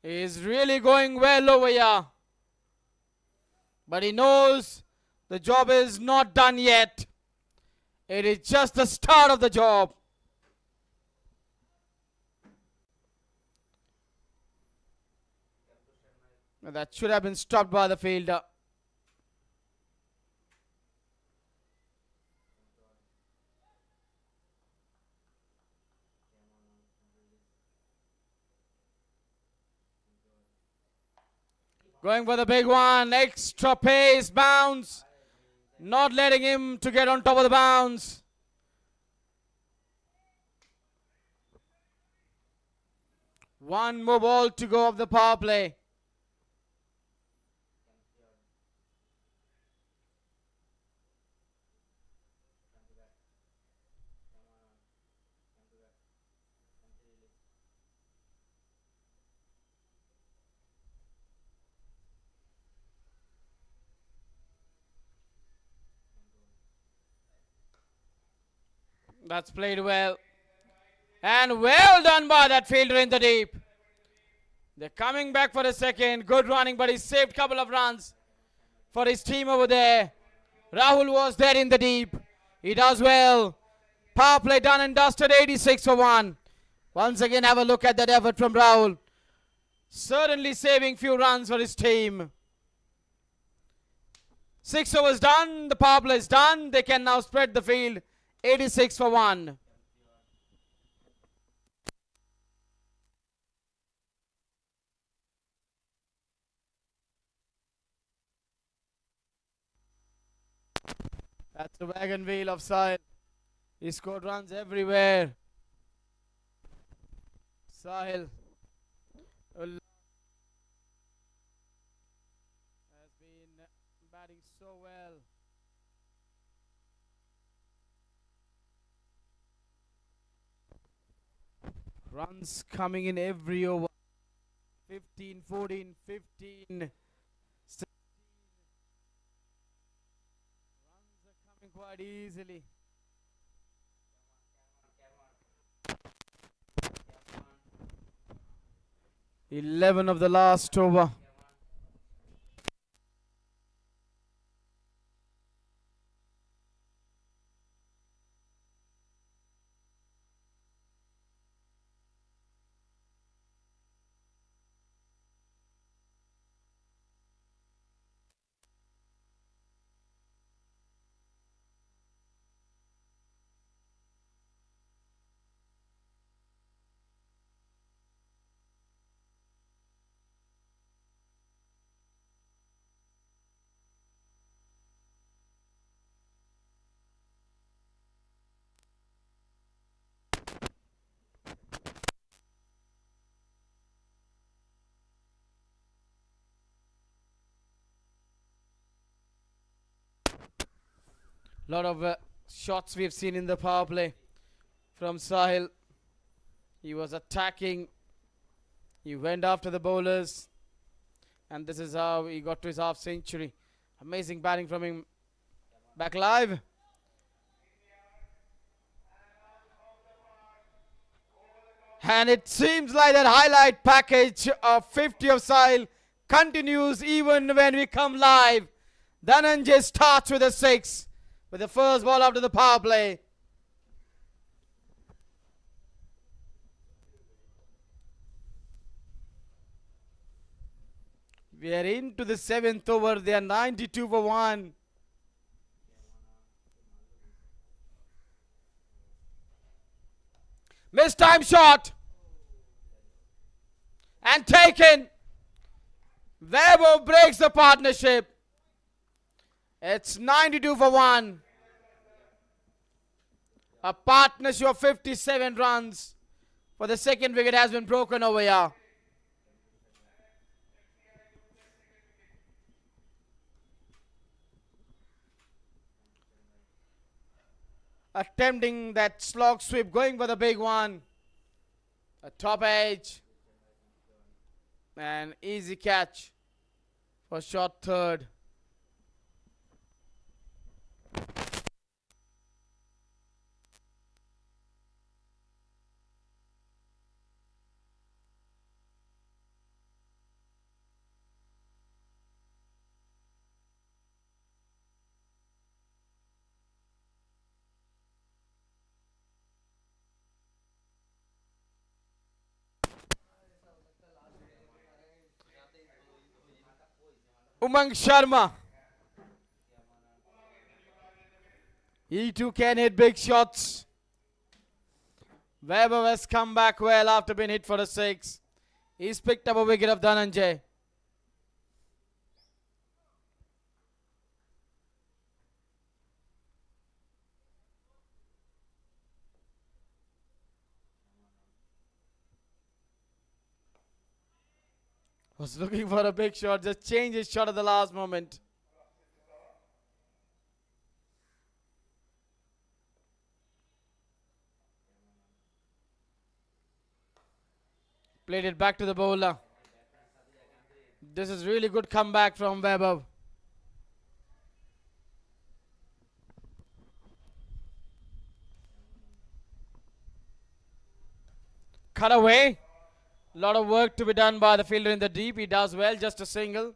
He's really going well over here. But he knows the job is not done yet. It is just the start of the job. That should have been stopped by the fielder. Going for the big one. Extra pace, bounce. Not letting him to get on top of the bounce. One more ball to go of the power play. That's played well. And well done by that fielder in the deep. They're coming back for a second. Good running, but he saved a couple of runs for his team over there. Rahul was there in the deep. He does well. Power play done and dusted, 86 for 1. Once again, have a look at that effort from Rahul. Certainly saving few runs for his team. 6 overs done. The power play is done. They can now spread the field. 86 for 1. That's the wagon wheel of Sahil. He scored runs everywhere. Sahil has been batting so well. Runs coming in every over. 15, 14, 15. 16. Runs are coming quite easily. 11 of the last over. Lot of shots we've seen in the power play from Sahil. He was attacking. He went after the bowlers. And this is how he got to his half century. Amazing batting from him. Back live. And it seems like that highlight package of 50 of Sahil continues even when we come live. Dhananjay starts with a 6 with the first ball after the power play. We are into the 7th over. They are 92 for 1. Missed time shot. And taken. Weber breaks the partnership. It's 92 for 1. A partnership of 57 runs. For the second wicket has been broken over here. Attempting that slog sweep, going for the big one. A top edge. And easy catch for short third. Umang Sharma. He too can hit big shots. Weber has come back well after being hit for a 6. He's picked up a wicket of Dhananjay. Was looking for a big shot, just changed his shot at the last moment. Played it back to the bowler. This is really good comeback from Weber. Cut away. Lot of work to be done by the fielder in the deep. He does well, just a single.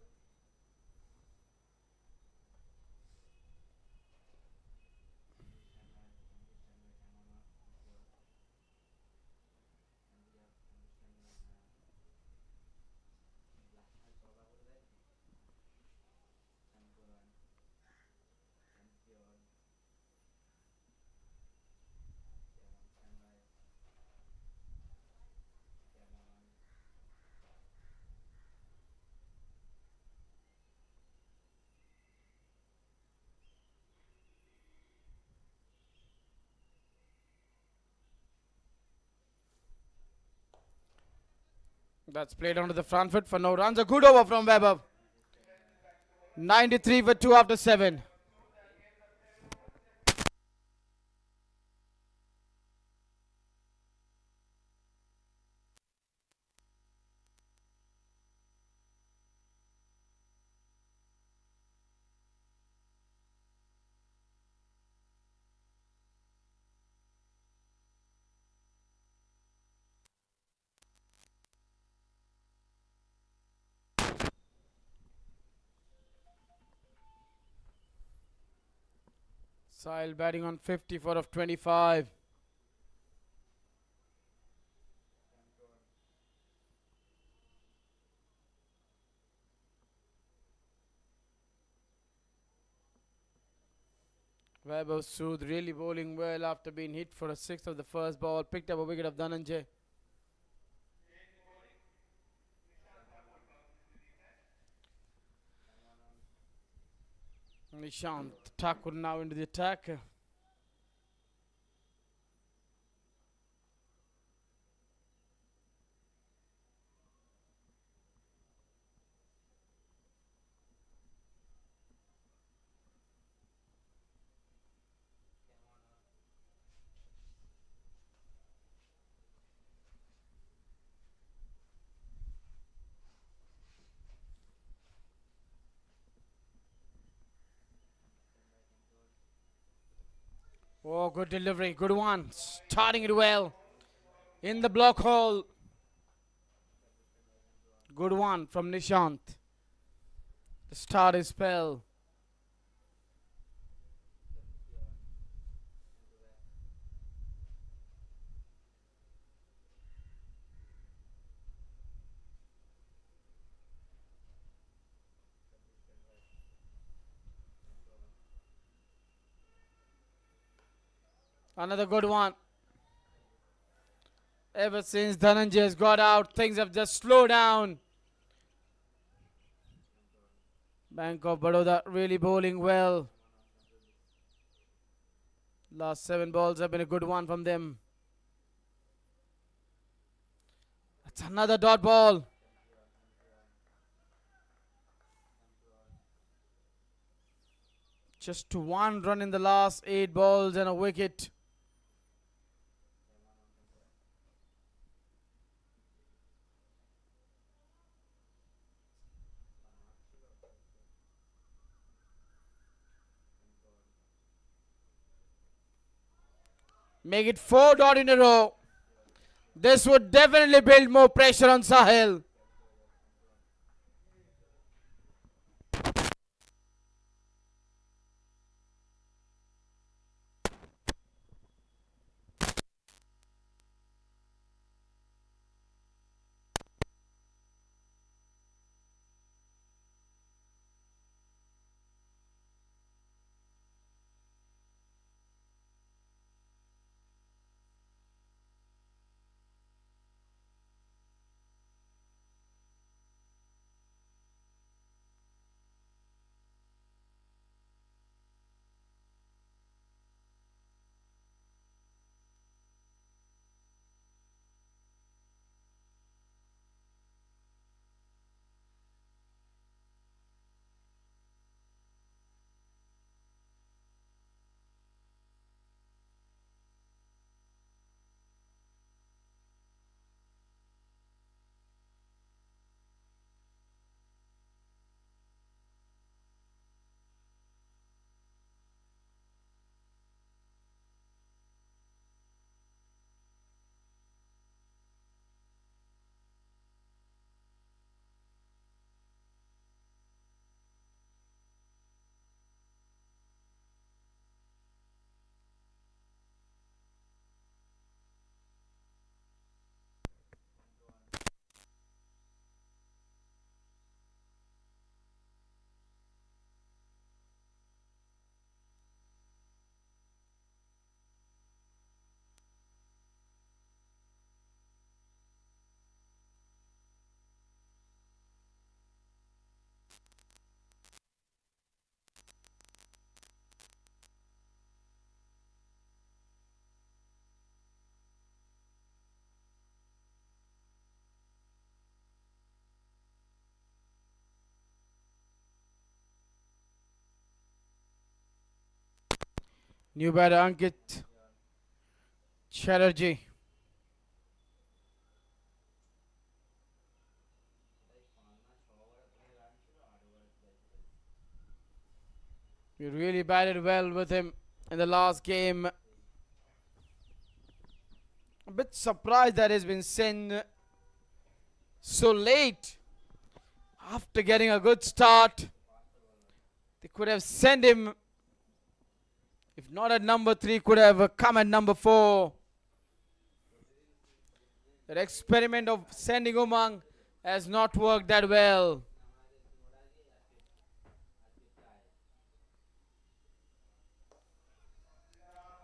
That's played onto the front foot for no runs. A good over from Webber. 93 for 2 after 7. Sahil batting on 54 of 25. Vaibhav Sood really bowling well after being hit for a sixth of the first ball. Picked up a wicket of Dhananjay. Nishant Thakur now into the attack. Oh, good delivery. Good one. Starting it well. In the block hole. Good one from Nishant. The start is spell. Another good one. Ever since Dhananjay has got out, things have just slowed down. Bank of Baroda really bowling well. Last 7 balls have been a good one from them. That's another dot ball. Just 1 run in the last 8 balls and a wicket. Make it 4 dot in a row. This would definitely build more pressure on Sahil. New batter Ankit Chatterjee. We really batted well with him in the last game. A bit surprised that he's been sent so late after getting a good start. They could have sent him, if not at number 3, could have come at number 4. That experiment of sending Umang has not worked that well.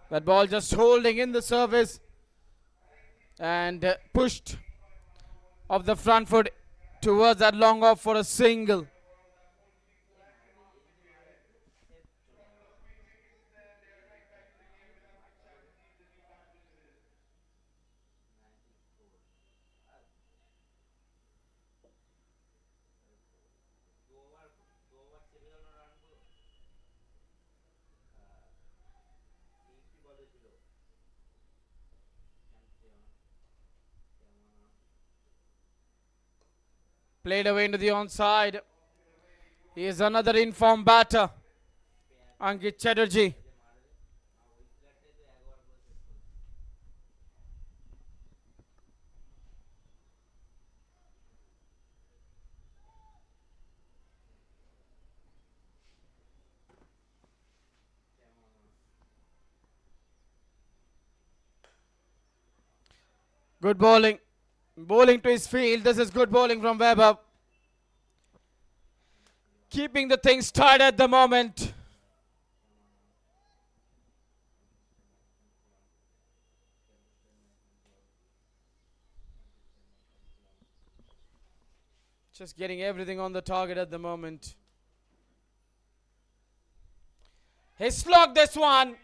That ball just holding in the surface and pushed off the front foot towards that long off for a single. Played away into the onside. He is another informed batter, Ankit Chatterjee. Good bowling. Bowling to his field. This is good bowling from Weber. Keeping the things tight at the moment. Just getting everything on the target at the moment. He slogged this one.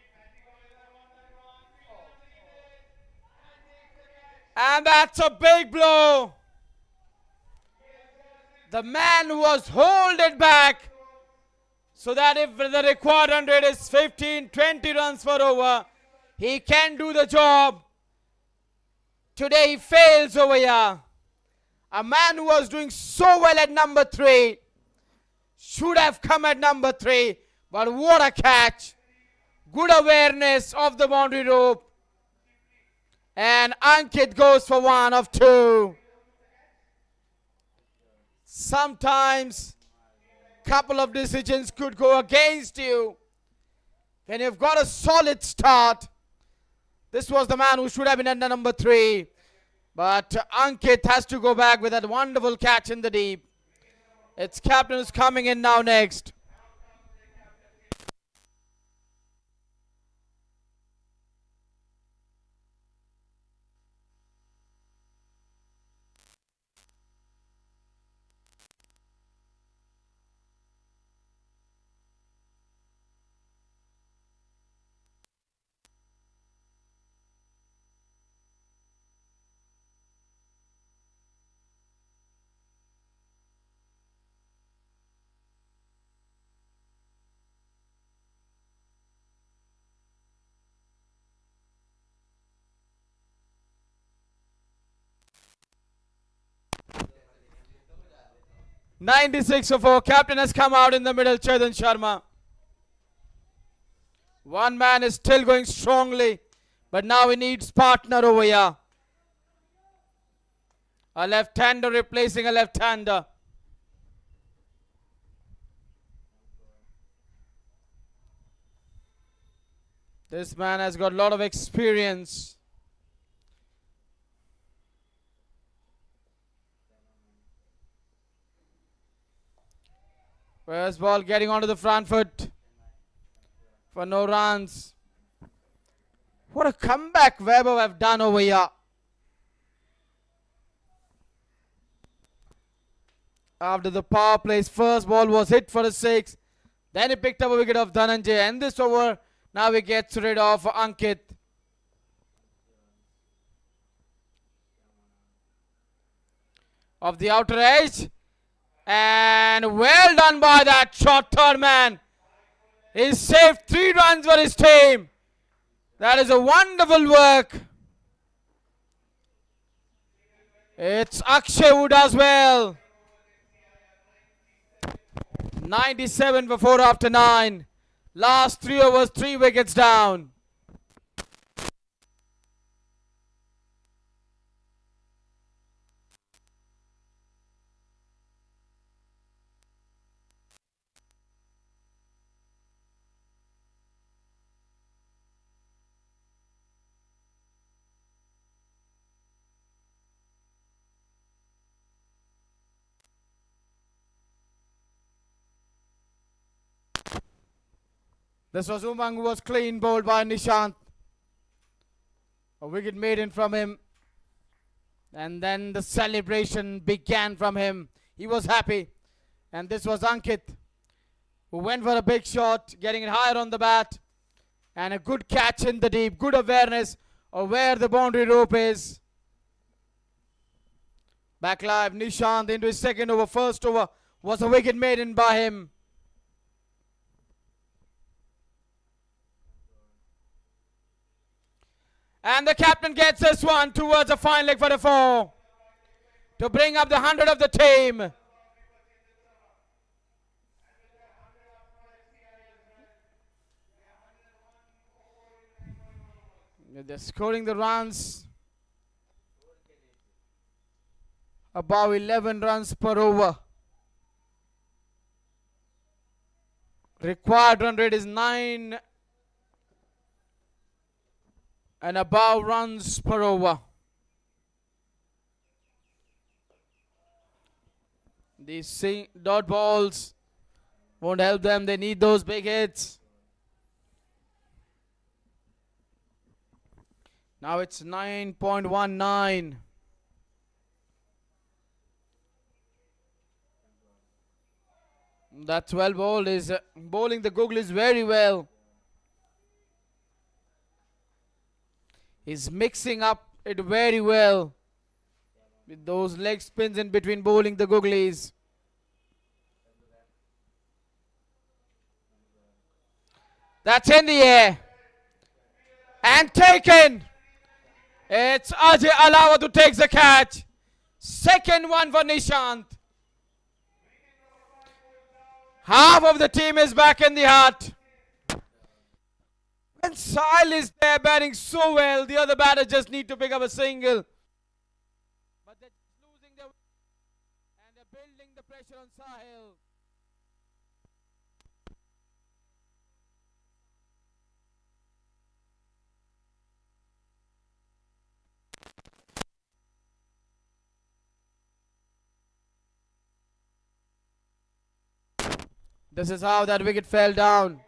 And that's a big blow. The man who was holding back so that if the required run rate is 15, 20 runs per over, he can do the job. Today he fails over here. A man who was doing so well at number 3 should have come at number 3. But what a catch. Good awareness of the boundary rope. And Ankit goes for 1 of 2. Sometimes couple of decisions could go against you when you've got a solid start. This was the man who should have been at number 3. But Ankit has to go back with that wonderful catch in the deep. Its captain is coming in now next. .96 for 4. Captain has come out in the middle, Chetan Sharma. One man is still going strongly, but now he needs partner over here. A left-hander replacing a left-hander. This man has got a lot of experience. First ball getting onto the front foot for no runs. What a comeback Weber have done over here. After the power plays, first ball was hit for a 6. Then he picked up a wicket of Dhananjay. And this over, now he gets rid of Ankit. Of the outer edge. And well done by that short third man. He saved 3 runs for his team. That is a wonderful work. It's Akshay who does well. 97 for 4 after 9. Last 3 overs, 3 wickets down. This was Umang who was clean bowled by Nishant. A wicket maiden from him. And then the celebration began from him. He was happy. And this was Ankit, who went for a big shot, getting it higher on the bat. And a good catch in the deep. Good awareness of where the boundary rope is. Back live, Nishant into his second over. First over was a wicket maiden by him. And the captain gets this one towards a fine leg for the 4 to bring up the 100 of the team. They're scoring the runs. About 11 runs per over. Required run rate is 9 and above runs per over. These dot balls won't help them. They need those big hits. Now it's 9.19. That's well bowled. Is bowling the Googlies very well. He's mixing up it very well with those leg spins in between bowling the Googlies. That's in the air and taken. It's Ajay Alawat who takes the catch. Second one for Nishant. Half of the team is back in the hut. And Sahil is there batting so well. The other batters just need to pick up a single. But they're losing their and they're building the pressure on Sahil. This is how that wicket fell down.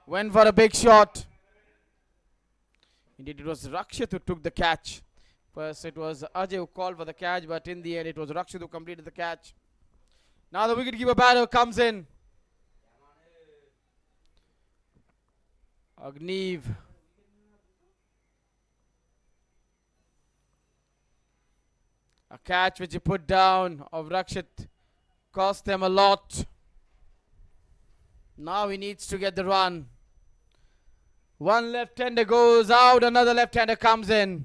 Went for a big shot. Indeed, it was Rakshit who took the catch. First, it was Ajay who called for the catch, but in the end, it was Rakshit who completed the catch. Now the wicketkeeper batter comes in. Agneev. A catch which he put down of Rakshit cost them a lot. Now he needs to get the run. One left-hander goes out, another left-hander comes in.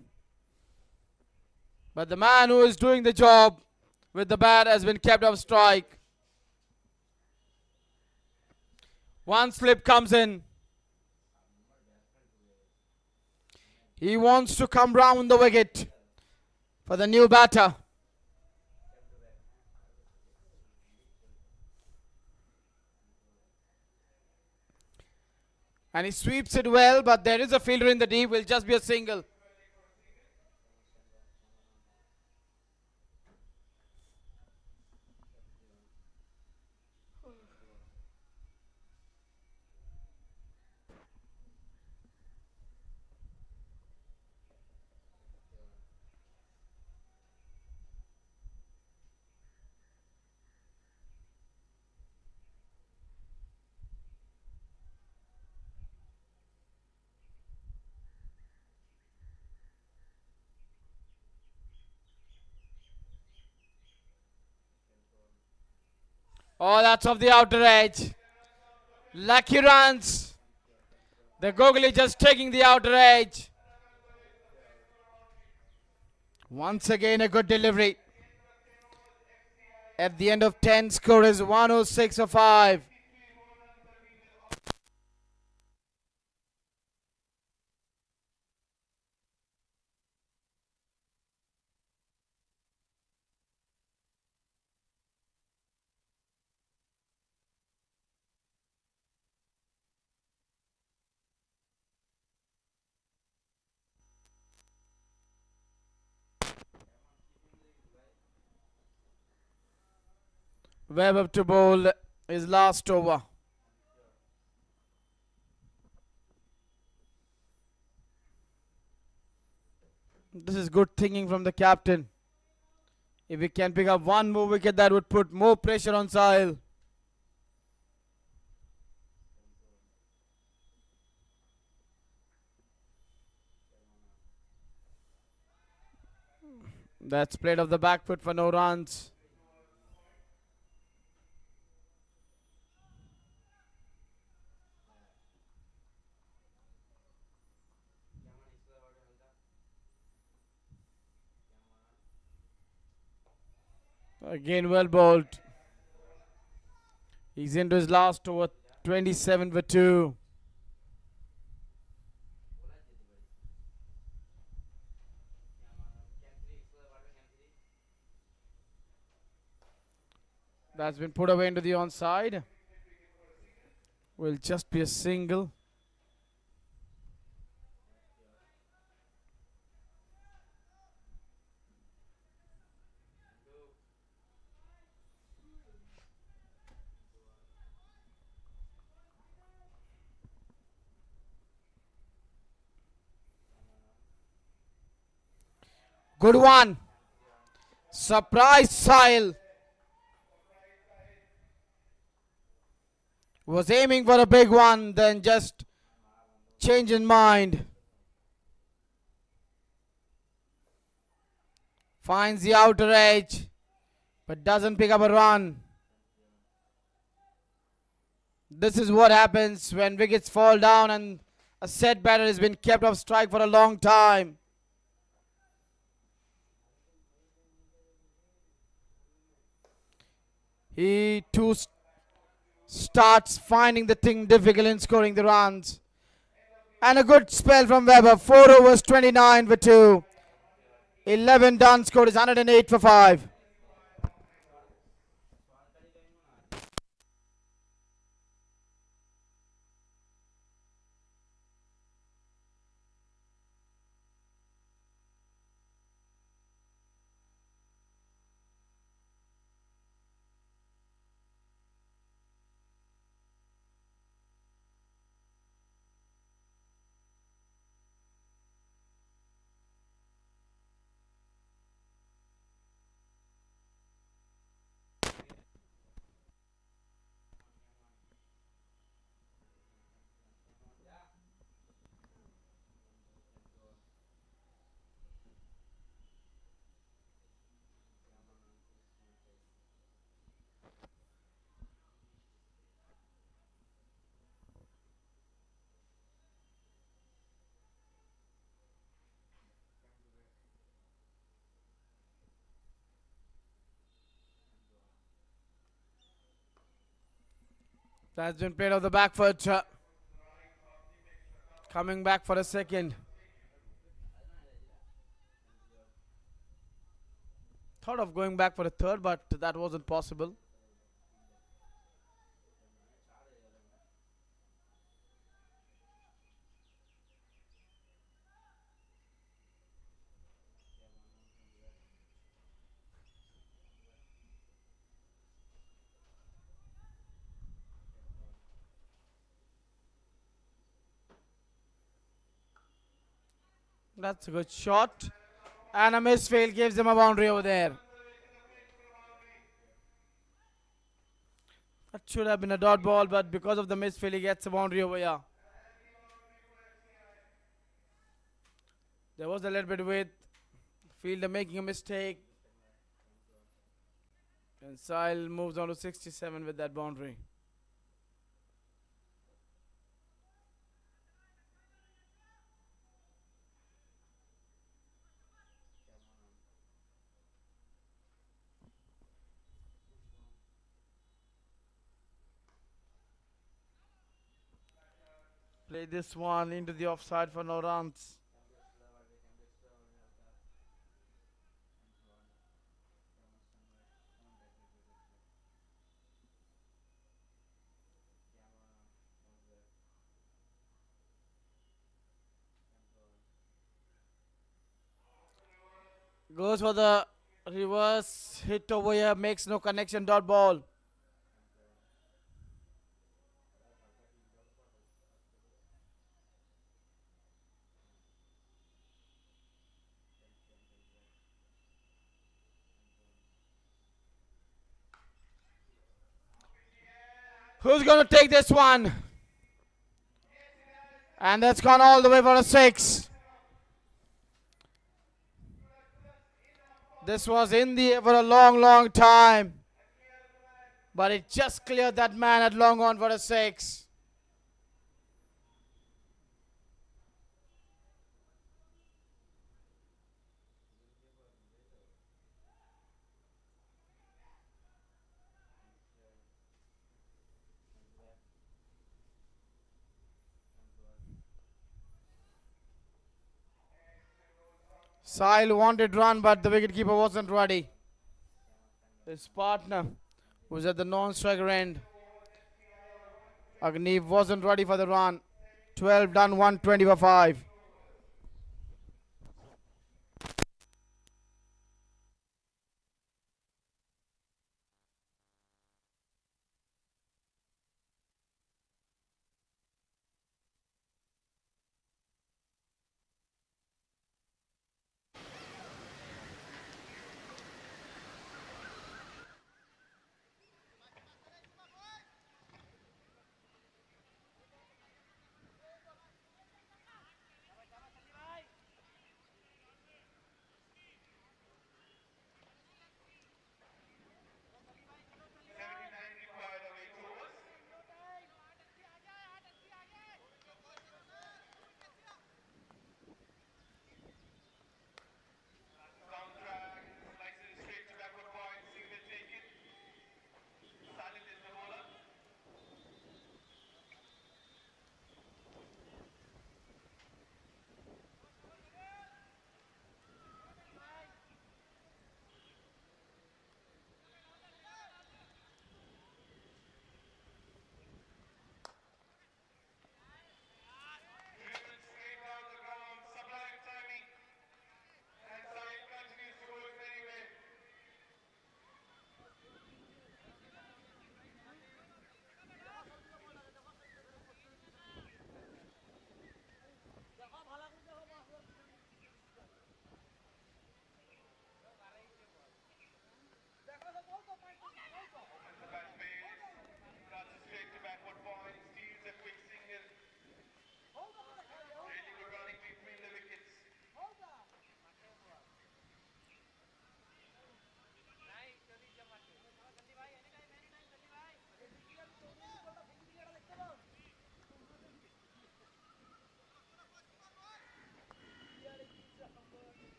But the man who is doing the job with the bat has been kept off strike. One slip comes in. He wants to come round the wicket for the new batter. And he sweeps it well, but there is a fielder in the deep. Will just be a single. Oh, that's off the outer edge. Lucky runs The googly just taking the outer edge. Once again a good delivery. At the end of 10, score is 106 for 5. Webb up to bowl his last over. This is good thinking from the captain. If we can pick up one more wicket, that would put more pressure on Sahil. That's played off the back foot for no runs. Again well bowled. He's into his last over, 27 for 2. That's been put away into the onside. Will just be a single. Good one. Surprise Sahil. Was aiming for a big one, then just change in mind. Finds the outer edge, but doesn't pick up a run. This is what happens when wickets fall down and a set batter has been kept off strike for a long time. He too starts finding the thing difficult in scoring the runs. And a good spell from Webber. 4 overs, 29 for 2. 11 done, score is 108 for 5. That's been played off the back foot. Coming back for a second. Thought of going back for a third, but that wasn't possible. That's a good shot. And a misfield gives him a boundary over there. That should have been a dot ball, but because of the misfield, he gets a boundary over here. There was a little bit with fielder making a mistake. And Sahil moves on to 67 with that boundary. Play this one into the offside for no runs. Goes for the reverse hit over here, makes no connection, dot ball. Who's going to take this one? And that's gone all the way for a 6. This was in the air for a long, long time. But it just cleared that man at long on for a 6. Sahil wanted run, but the wicketkeeper wasn't ready. His partner, who's at the non-striker end, Agneev, wasn't ready for the run. 12 done, 120 for 5.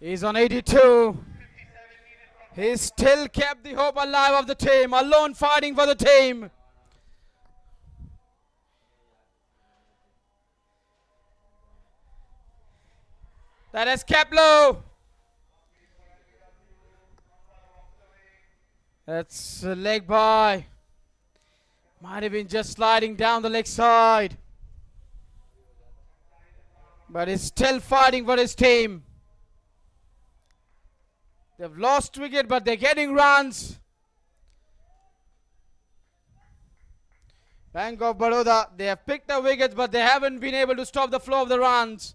He's on 82. He still kept the hope alive of the team, alone fighting for the team. That is kept low. That's a leg by. Might have been just sliding down the leg side. But he's still fighting for his team. They've lost wicket, but they're getting runs. Bank of Baroda, they have picked up wickets, but they haven't been able to stop the flow of the runs.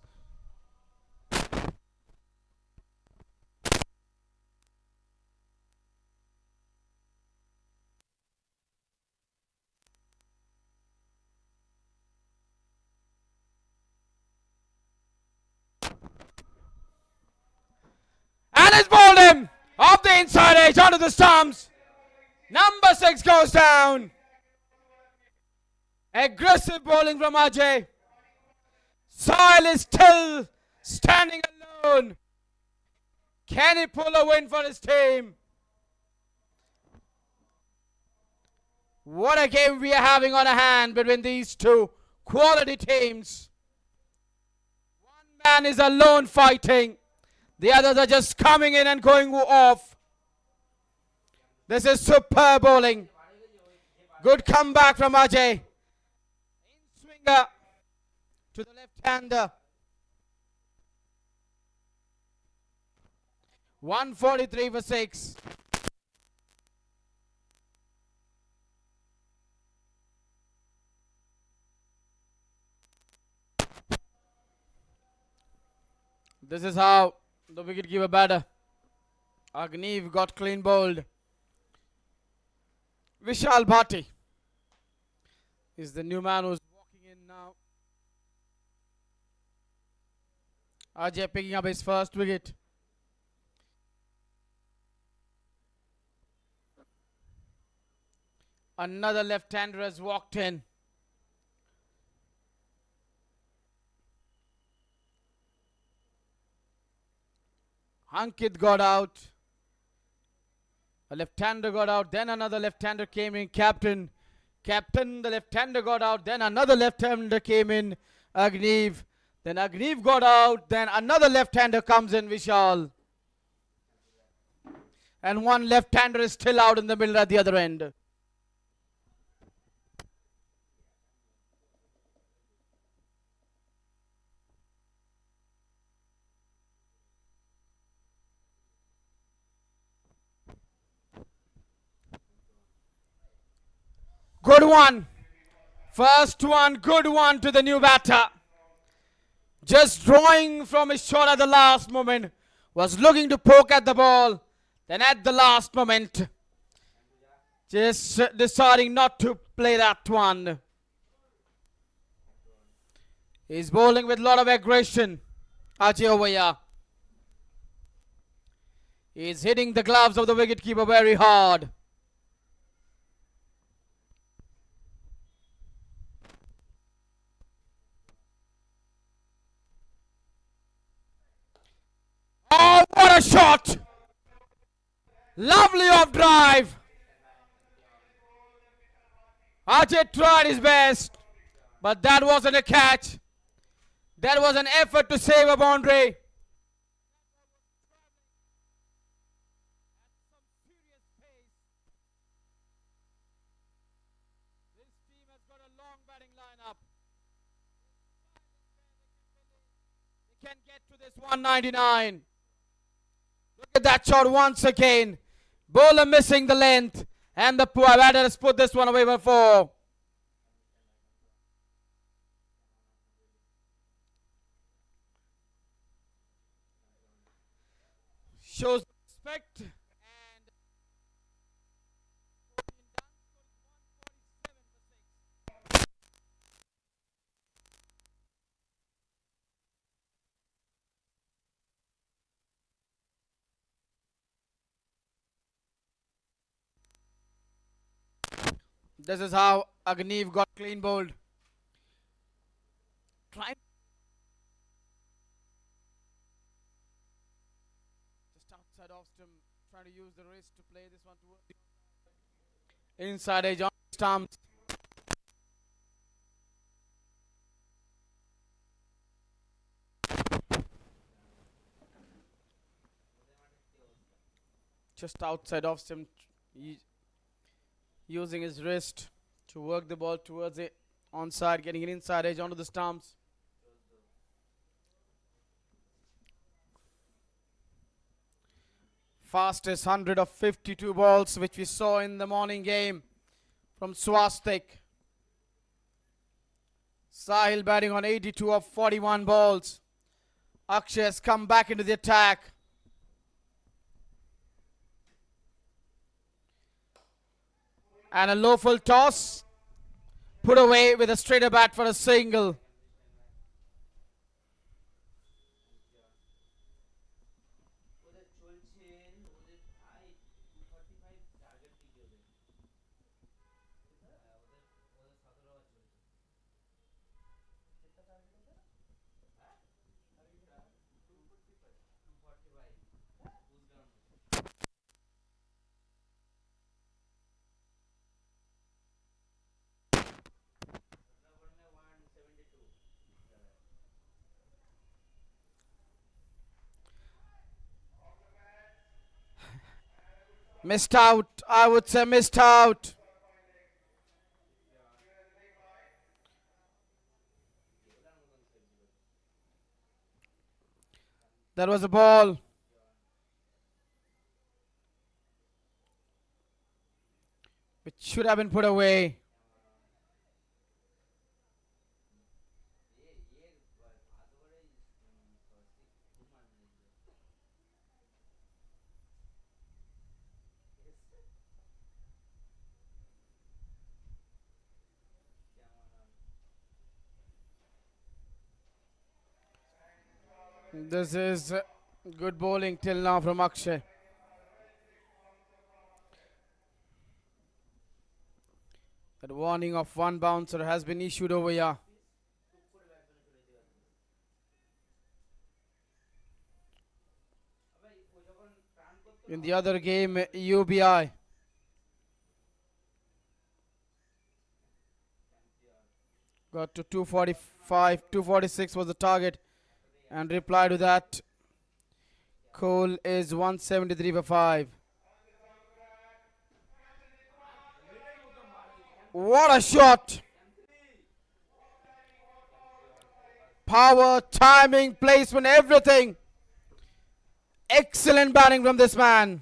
And it's bowled him off the inside edge onto the stumps. Number 6 goes down. Aggressive bowling from Ajay. Soil is still standing alone. Can he pull a win for his team? What a game we are having on a hand between these two quality teams. One man is alone fighting. The others are just coming in and going off. This is superb bowling. Good comeback from Ajay. In swinger to the left-hander. 143 for 6. This is how the wicketkeeper batter Agneev got clean bowled. Vishal Bhatti is the new man who's walking in now. Ajay picking up his first wicket. Another left-hander has walked in. Ankit got out. A left-hander got out. Then another left-hander came in. Captain, the left-hander got out. Then another left-hander came in. Agneev. Then Agneev got out. Then another left-hander comes in. Vishal. And one left-hander is still out in the middle at the other end. Good one. First one, good one to the new batter. Just drawing from his shot at the last moment. Was looking to poke at the ball. Then at the last moment, just deciding not to play that one. He's bowling with a lot of aggression. Ajay over here. He's hitting the gloves of the wicketkeeper very hard. Oh, what a shot! Lovely off drive. Ajay tried his best, but that wasn't a catch. That was an effort to save a boundary. This team has got a long batting lineup. They can get to this 199. Look at that shot once again. Bowler missing the length. And the batter has put this one away for 4. Shows respect. And this is how Agneev got clean bowled. Trying outside off stump, trying to use the wrist to play this one towards inside edge on stumps. Just outside off stump, using his wrist to work the ball towards it onside, getting an inside edge onto the stumps. Fastest 100 of 52 balls which we saw in the morning game from Swastik. Sahil batting on 82 of 41 balls. Akshay has come back into the attack. And a low full toss. Put away with a straighter bat for a single. Missed out. I would say missed out. That was a ball. Which should have been put away. This is good bowling till now from Akshay. That warning of one bouncer has been issued over here. In the other game, UBI. Got to 245, 246 was the target. And reply to that, Cole is 173 for 5. What a shot! Power, timing, placement, everything. Excellent batting from this man.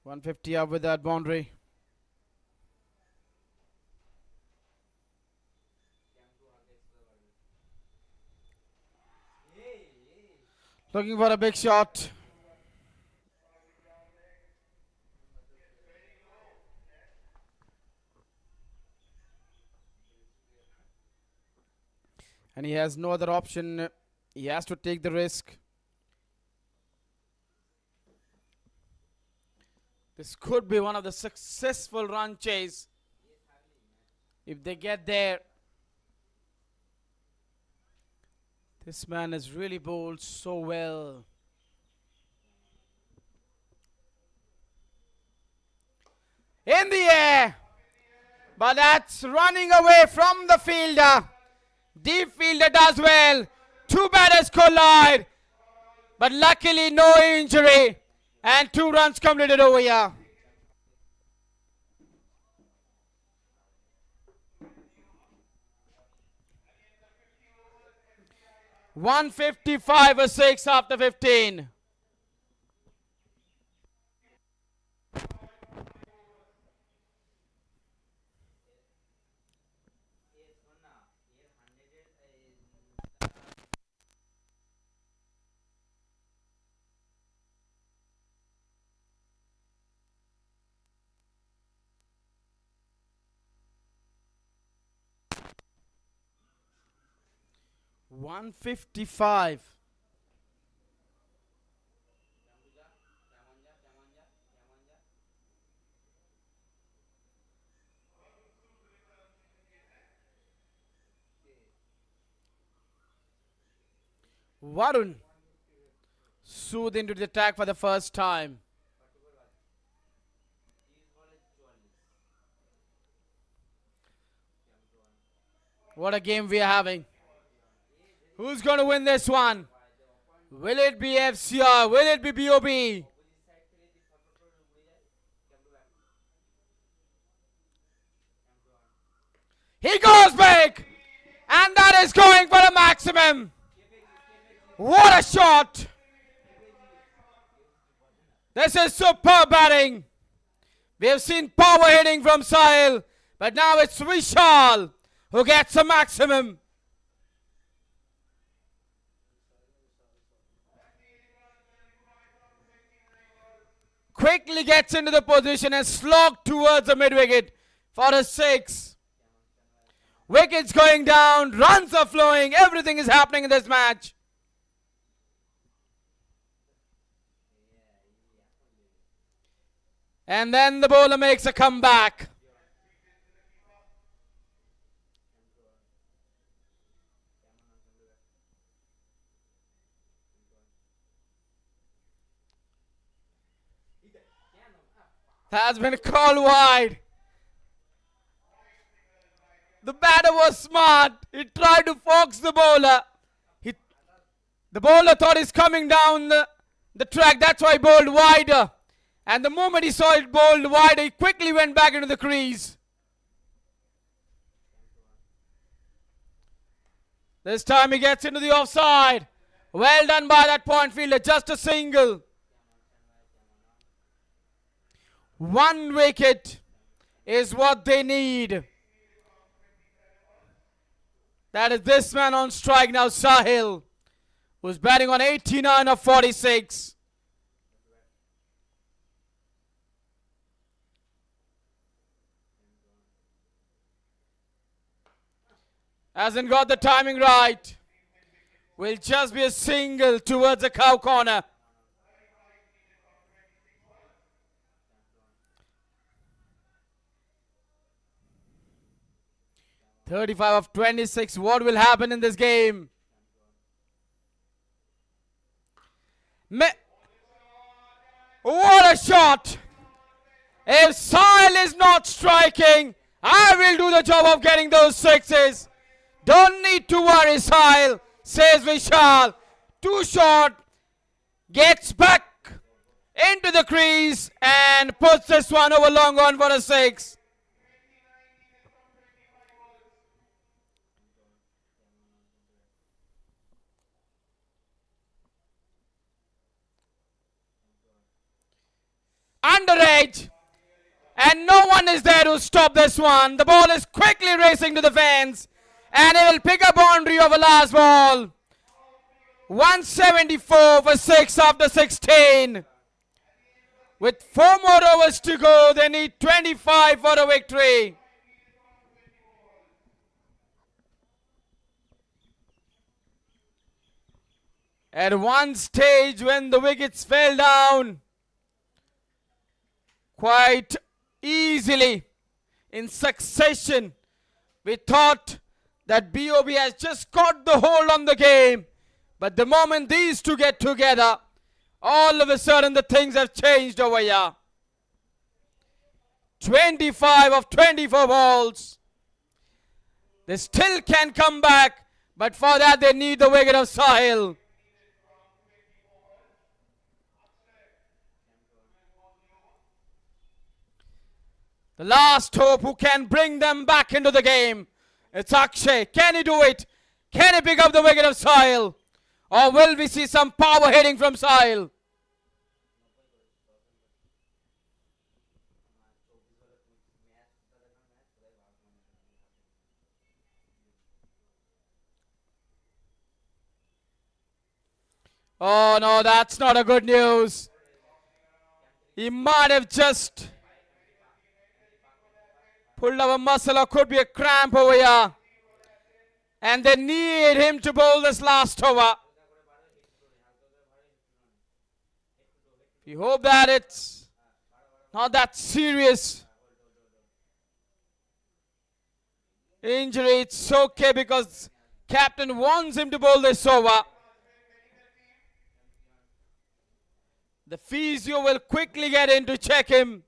.150 up with that boundary. Looking for a big shot. And he has no other option. He has to take the risk. This could be one of the successful run chase. If they get there. This man has really bowled so well. In the air. But that's running away from the fielder. Deep fielder does well. Two batters collide. But luckily no injury. And 2 runs completed over here. .155 for 6 after 15. .155. Varun soothed into the attack for the first time. What a game we are having. Who's going to win this one? Will it be FCI? Will it be BOB? He goes big! And that is going for a maximum. What a shot! This is superb batting. We have seen power hitting from Sahil, but now it's Vishal who gets a maximum. Quickly gets into the position and slogged towards the mid-wicket for a 6. Wickets going down, runs are flowing, everything is happening in this match. And then the bowler makes a comeback. Has been called wide. The batter was smart. He tried to fox the bowler. The bowler thought he's coming down the track. That's why he bowled wider. And the moment he saw it bowled wider, he quickly went back into the crease. This time he gets into the offside. Well done by that point fielder. Just a single. 1 wicket is what they need. That is this man on strike now, Sahil, who's batting on 89 of 46. Hasn't got the timing right. Will just be a single towards the cow corner. .35 of 26. What will happen in this game? What a shot! If Sahil is not striking, I will do the job of getting those 6s. Don't need to worry, Sahil, says Vishal. Too short. Gets back into the crease and puts this one over long on for a 6. Underage, and no one is there to stop this one. The ball is quickly racing to the fence, and he will pick a boundary of a last ball. 174 for 6 after 16. With 4 more overs to go, they need 25 for a victory. At one stage when the wickets fell down quite easily in succession, we thought that BOB has just got the hold on the game. But the moment these two get together, all of a sudden the things have changed over here. 25 of 24 balls. They still can come back, but for that they need the wicket of Sahil. The last hope who can bring them back into the game. It's Akshay. Can he do it? Can he pick up the wicket of Sahil? Or will we see some power hitting from Sahil? Oh no, that's not a good news. He might have just pulled up a muscle, or could be a cramp over here. And they need him to bowl this last over. We hope that it's not that serious injury. It's okay because captain wants him to bowl this over. The physio will quickly get in to check him.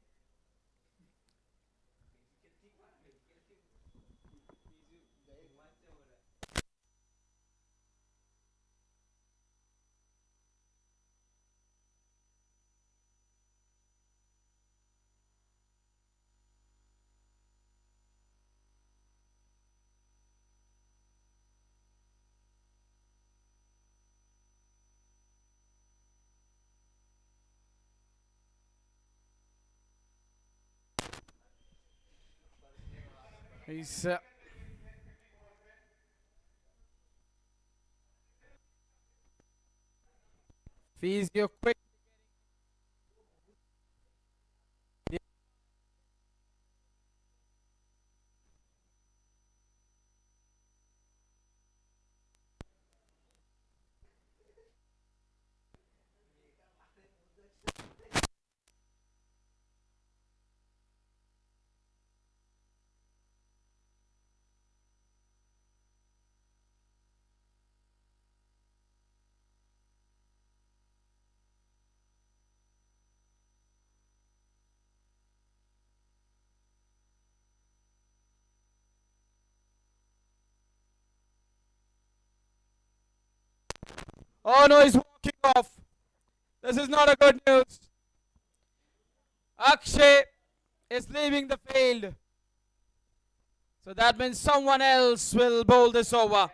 He's physio quick. Oh no, he's walking off. This is not a good news. Akshay is leaving the field. So that means someone else will bowl this over.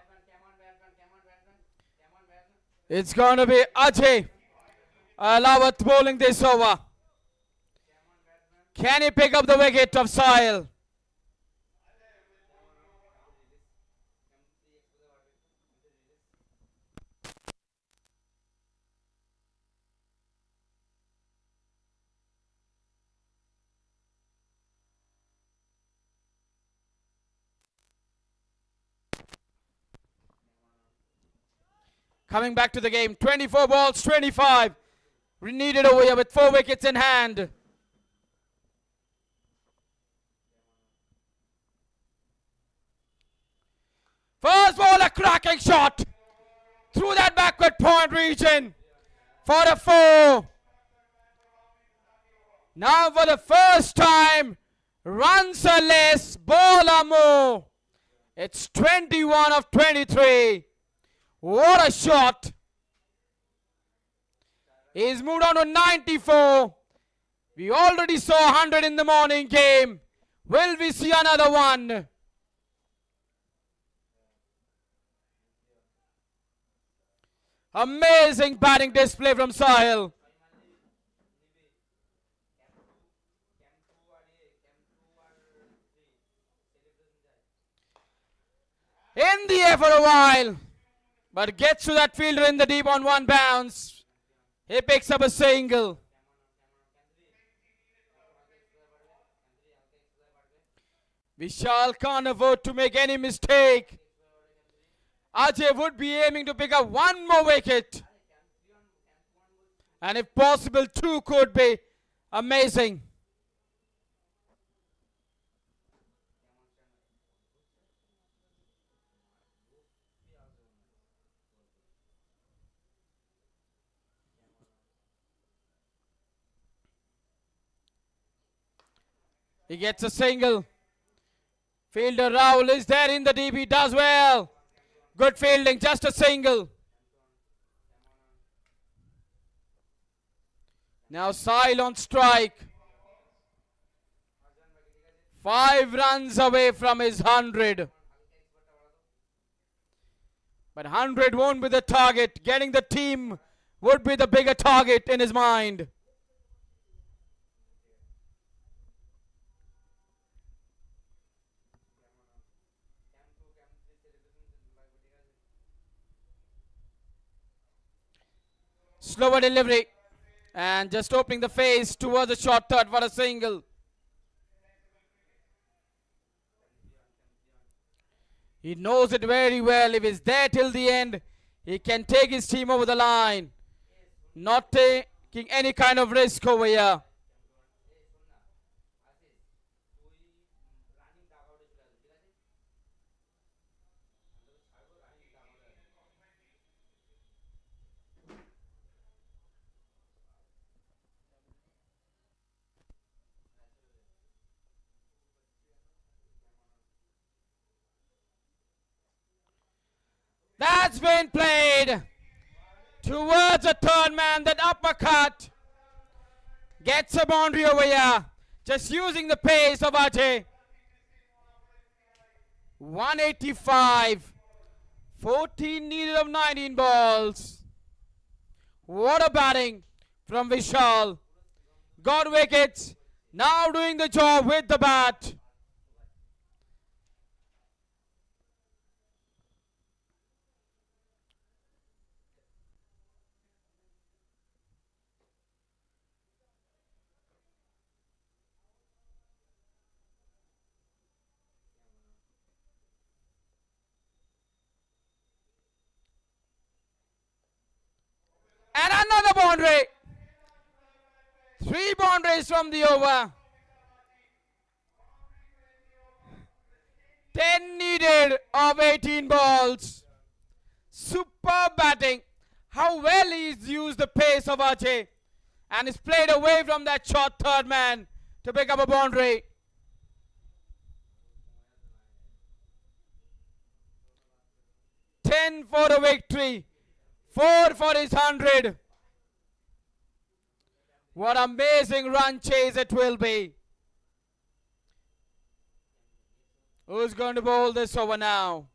It's going to be Ajay Lawat bowling this over. Can he pick up the wicket of Sahil? Coming back to the game, 24 balls, 25. We needed over here with 4 wickets in hand. First ball, a cracking shot through that backward point region for the 4. Now for the first time, runs are less, ball are more. It's 21 of 23. What a shot. He's moved on to 94. We already saw 100 in the morning game. Will we see another one? Amazing batting display from Sahil. In the air for a while, but gets to that fielder in the deep on one bounce. He picks up a single. Vishal can't afford to make any mistake. Ajay would be aiming to pick up one more wicket. And if possible, 2 could be amazing. He gets a single. Fielder Rahul is there in the deep. He does well. Good fielding, just a single. Now Sahil on strike. 5 runs away from his 100. But 100 won't be the target. Getting the team would be the bigger target in his mind. Slower delivery. And just opening the face towards the short third for a single. He knows it very well. If he's there till the end, he can take his team over the line. Not taking any kind of risk over here. That's been played towards the third man. That uppercut gets a boundary over here. Just using the pace of Ajay. 185. 14 needed of 19 balls. What a batting from Vishal. Got wickets. Now doing the job with the bat. And another boundary. 3 boundaries from the over. 10 needed of 18 balls. Superb batting. How well he's used the pace of Ajay. And he's played away from that short third man to pick up a boundary. Ten for the victory. 4 for his 100. What amazing run chase it will be. Who's going to bowl this over now?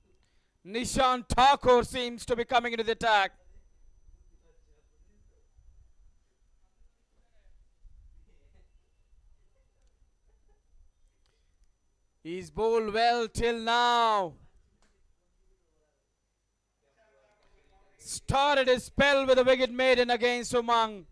Nishant Thakur seems to be coming into the attack. He's bowled well till now. Started his spell with a wicket maiden against Umang.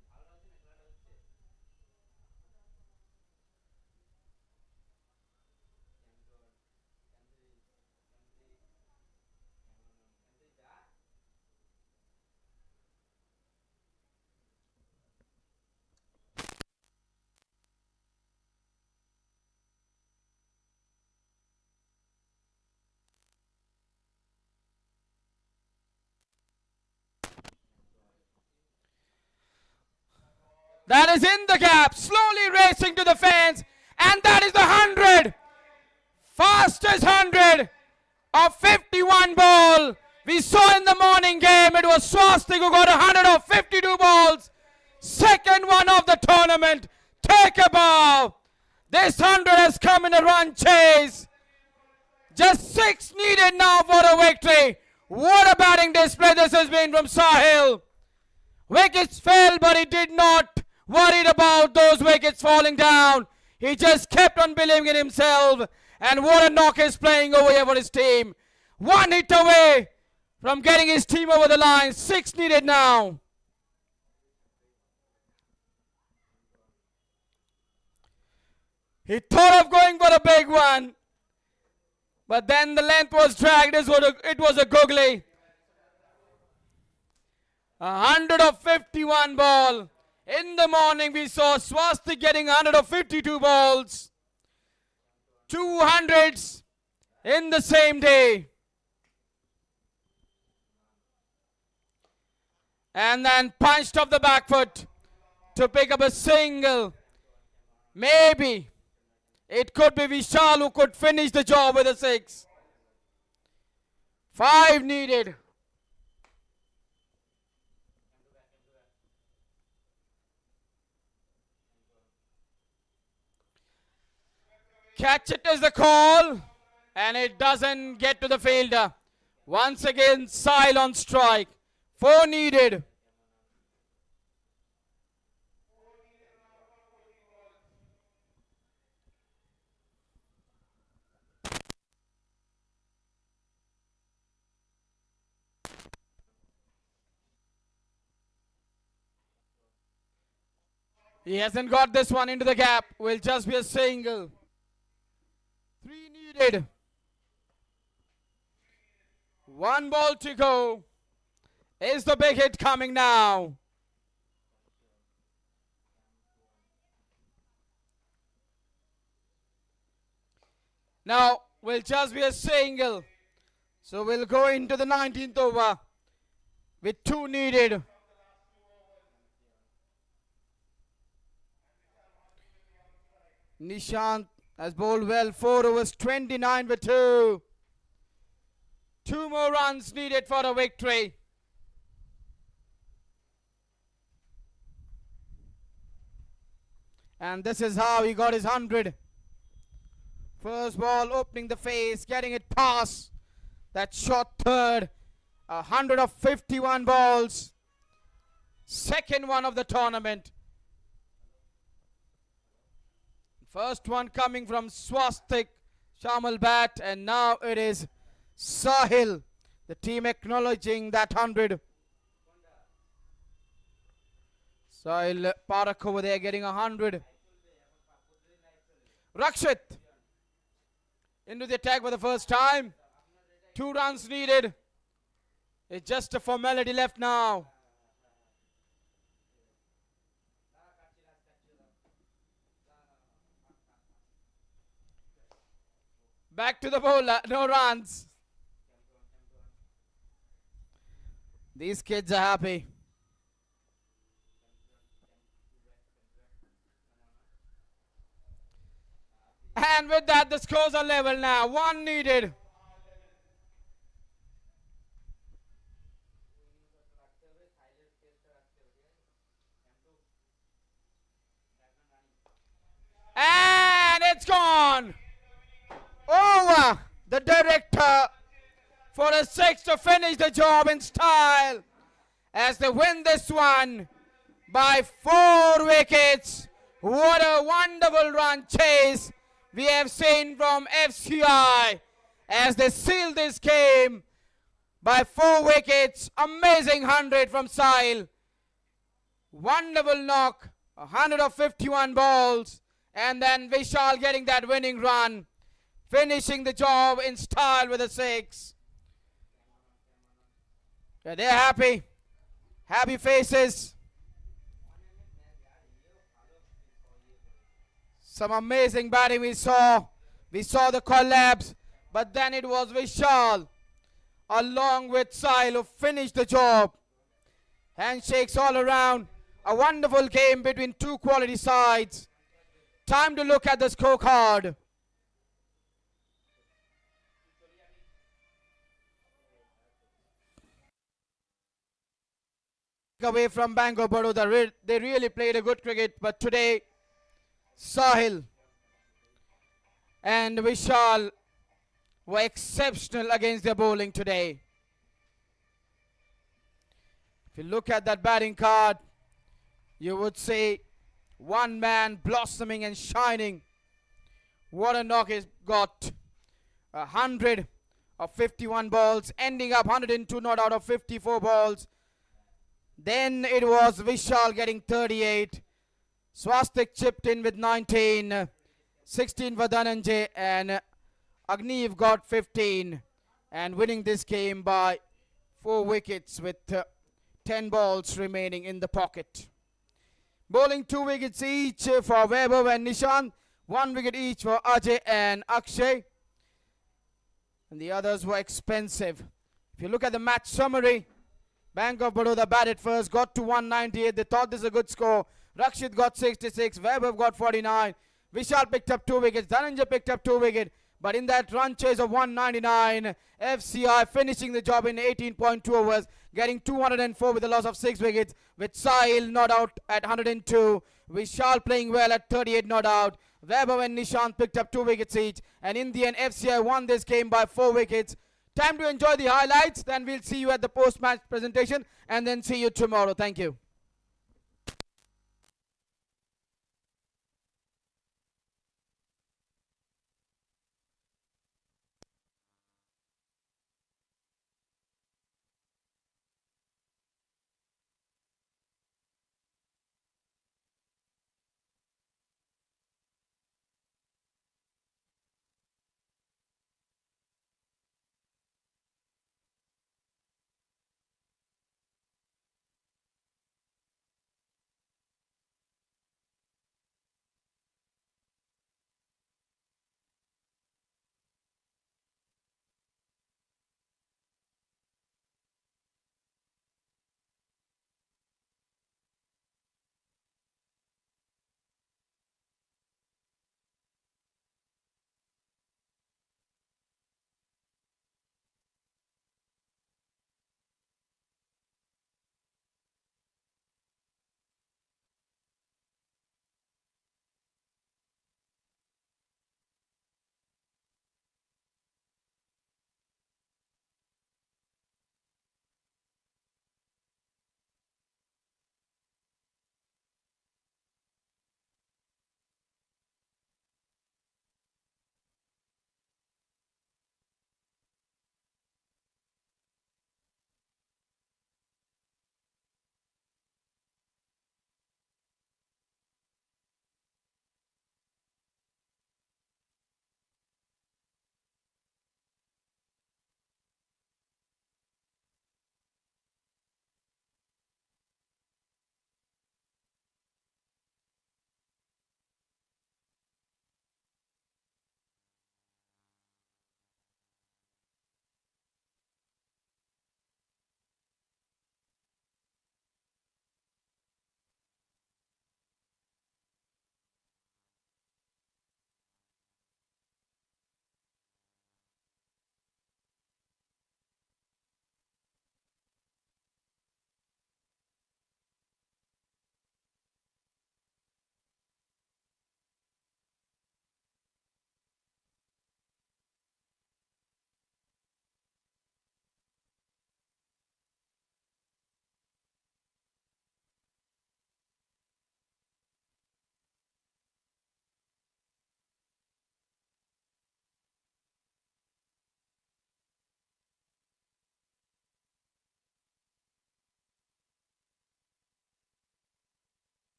That is in the gap, slowly racing to the fence, and that is the 100. Fastest 100 of 51 ball. We saw in the morning game it was Swastik who got 100 of 52 balls. Second one of the tournament. Take a bow. This 100 has come in a run chase. Just 6 needed now for a victory. What a batting display this has been from Sahil. Wickets fell, but he did not worried about those wickets falling down. He just kept on believing in himself. And what a knock he's playing over here for his team. 1 hit away from getting his team over the line. 6 needed now. He thought of going for a big one. But then the length was dragged. It was a googly. 100 of 51 ball. In the morning we saw Swastik getting 100 of 52 balls. 200s in the same day. And then punched off the back foot to pick up a single. Maybe it could be Vishal who could finish the job with a 6. 5 needed. Catch it is the call, and it doesn't get to the fielder. Once again, Sahil on strike. 4 needed. He hasn't got this one into the gap. Will just be a single. 3 needed. 1 ball to go. Is the big hit coming now? Now will just be a single. So we'll go into the 19th over with 2 needed. Nishant has bowled well, 4 overs, 29 for 2. 2 more runs needed for a victory. And this is how he got his 100. First ball opening the face, getting it past that short third. 100 of 51 balls. Second one of the tournament. First one coming from Swastik Shamal bat, and now it is Sahil. The team acknowledging that 100. Sahil Parak over there getting 100. Rakshit into the attack for the first time. 2 runs needed. It's just a formality left now. Back to the bowler, no runs. These kids are happy. And with that, the scores are level now. 1 needed. And it's gone. Over. The director for a 6 to finish the job in style as they win this one by 4 wickets. What a wonderful run chase we have seen from FCI as they seal this game by 4 wickets. Amazing 100 from Sahil. Wonderful knock. 100 of 51 balls. And then Vishal getting that winning run. Finishing the job in style with a 6. Yeah, they're happy. Happy faces. Some amazing batting we saw. We saw the collapse. But then it was Vishal along with Sahil who finished the job. Handshakes all around. A wonderful game between 2 quality sides. Time to look at the scorecard. Away from Bank of Baroda. They really played a good cricket, but today Sahil and Vishal were exceptional against their bowling today. If you look at that batting card, you would say one man blossoming and shining. What a knock he's got. 100 of 51 balls, ending up 102 not out of 54 balls. Then it was Vishal getting 38. Swastik chipped in with 19. 16 for Dhananjay, and Agniv got 15. And winning this game by 4 wickets with 10 balls remaining in the pocket. Bowling 2 wickets each for Vaibhav and Nishant. 1 wicket each for Ajay and Akshay. And the others were expensive. If you look at the match summary, Bank of Baroda batted first, got to 198. They thought this is a good score. Rakshit got 66. Vaibhav got 49. Vishal picked up 2 wickets. Dhananjay picked up 2 wickets. But in that run chase of 199, FCI finishing the job in 18.2 overs, getting 204 with a loss of 6 wickets, with Sahil not out at 102. Vishal playing well at 38 not out. Vaibhav and Nishant picked up 2 wickets each. And in the end, FCI won this game by 4 wickets. Time to enjoy the highlights. Then we'll see you at the post-match presentation and then see you tomorrow. Thank you.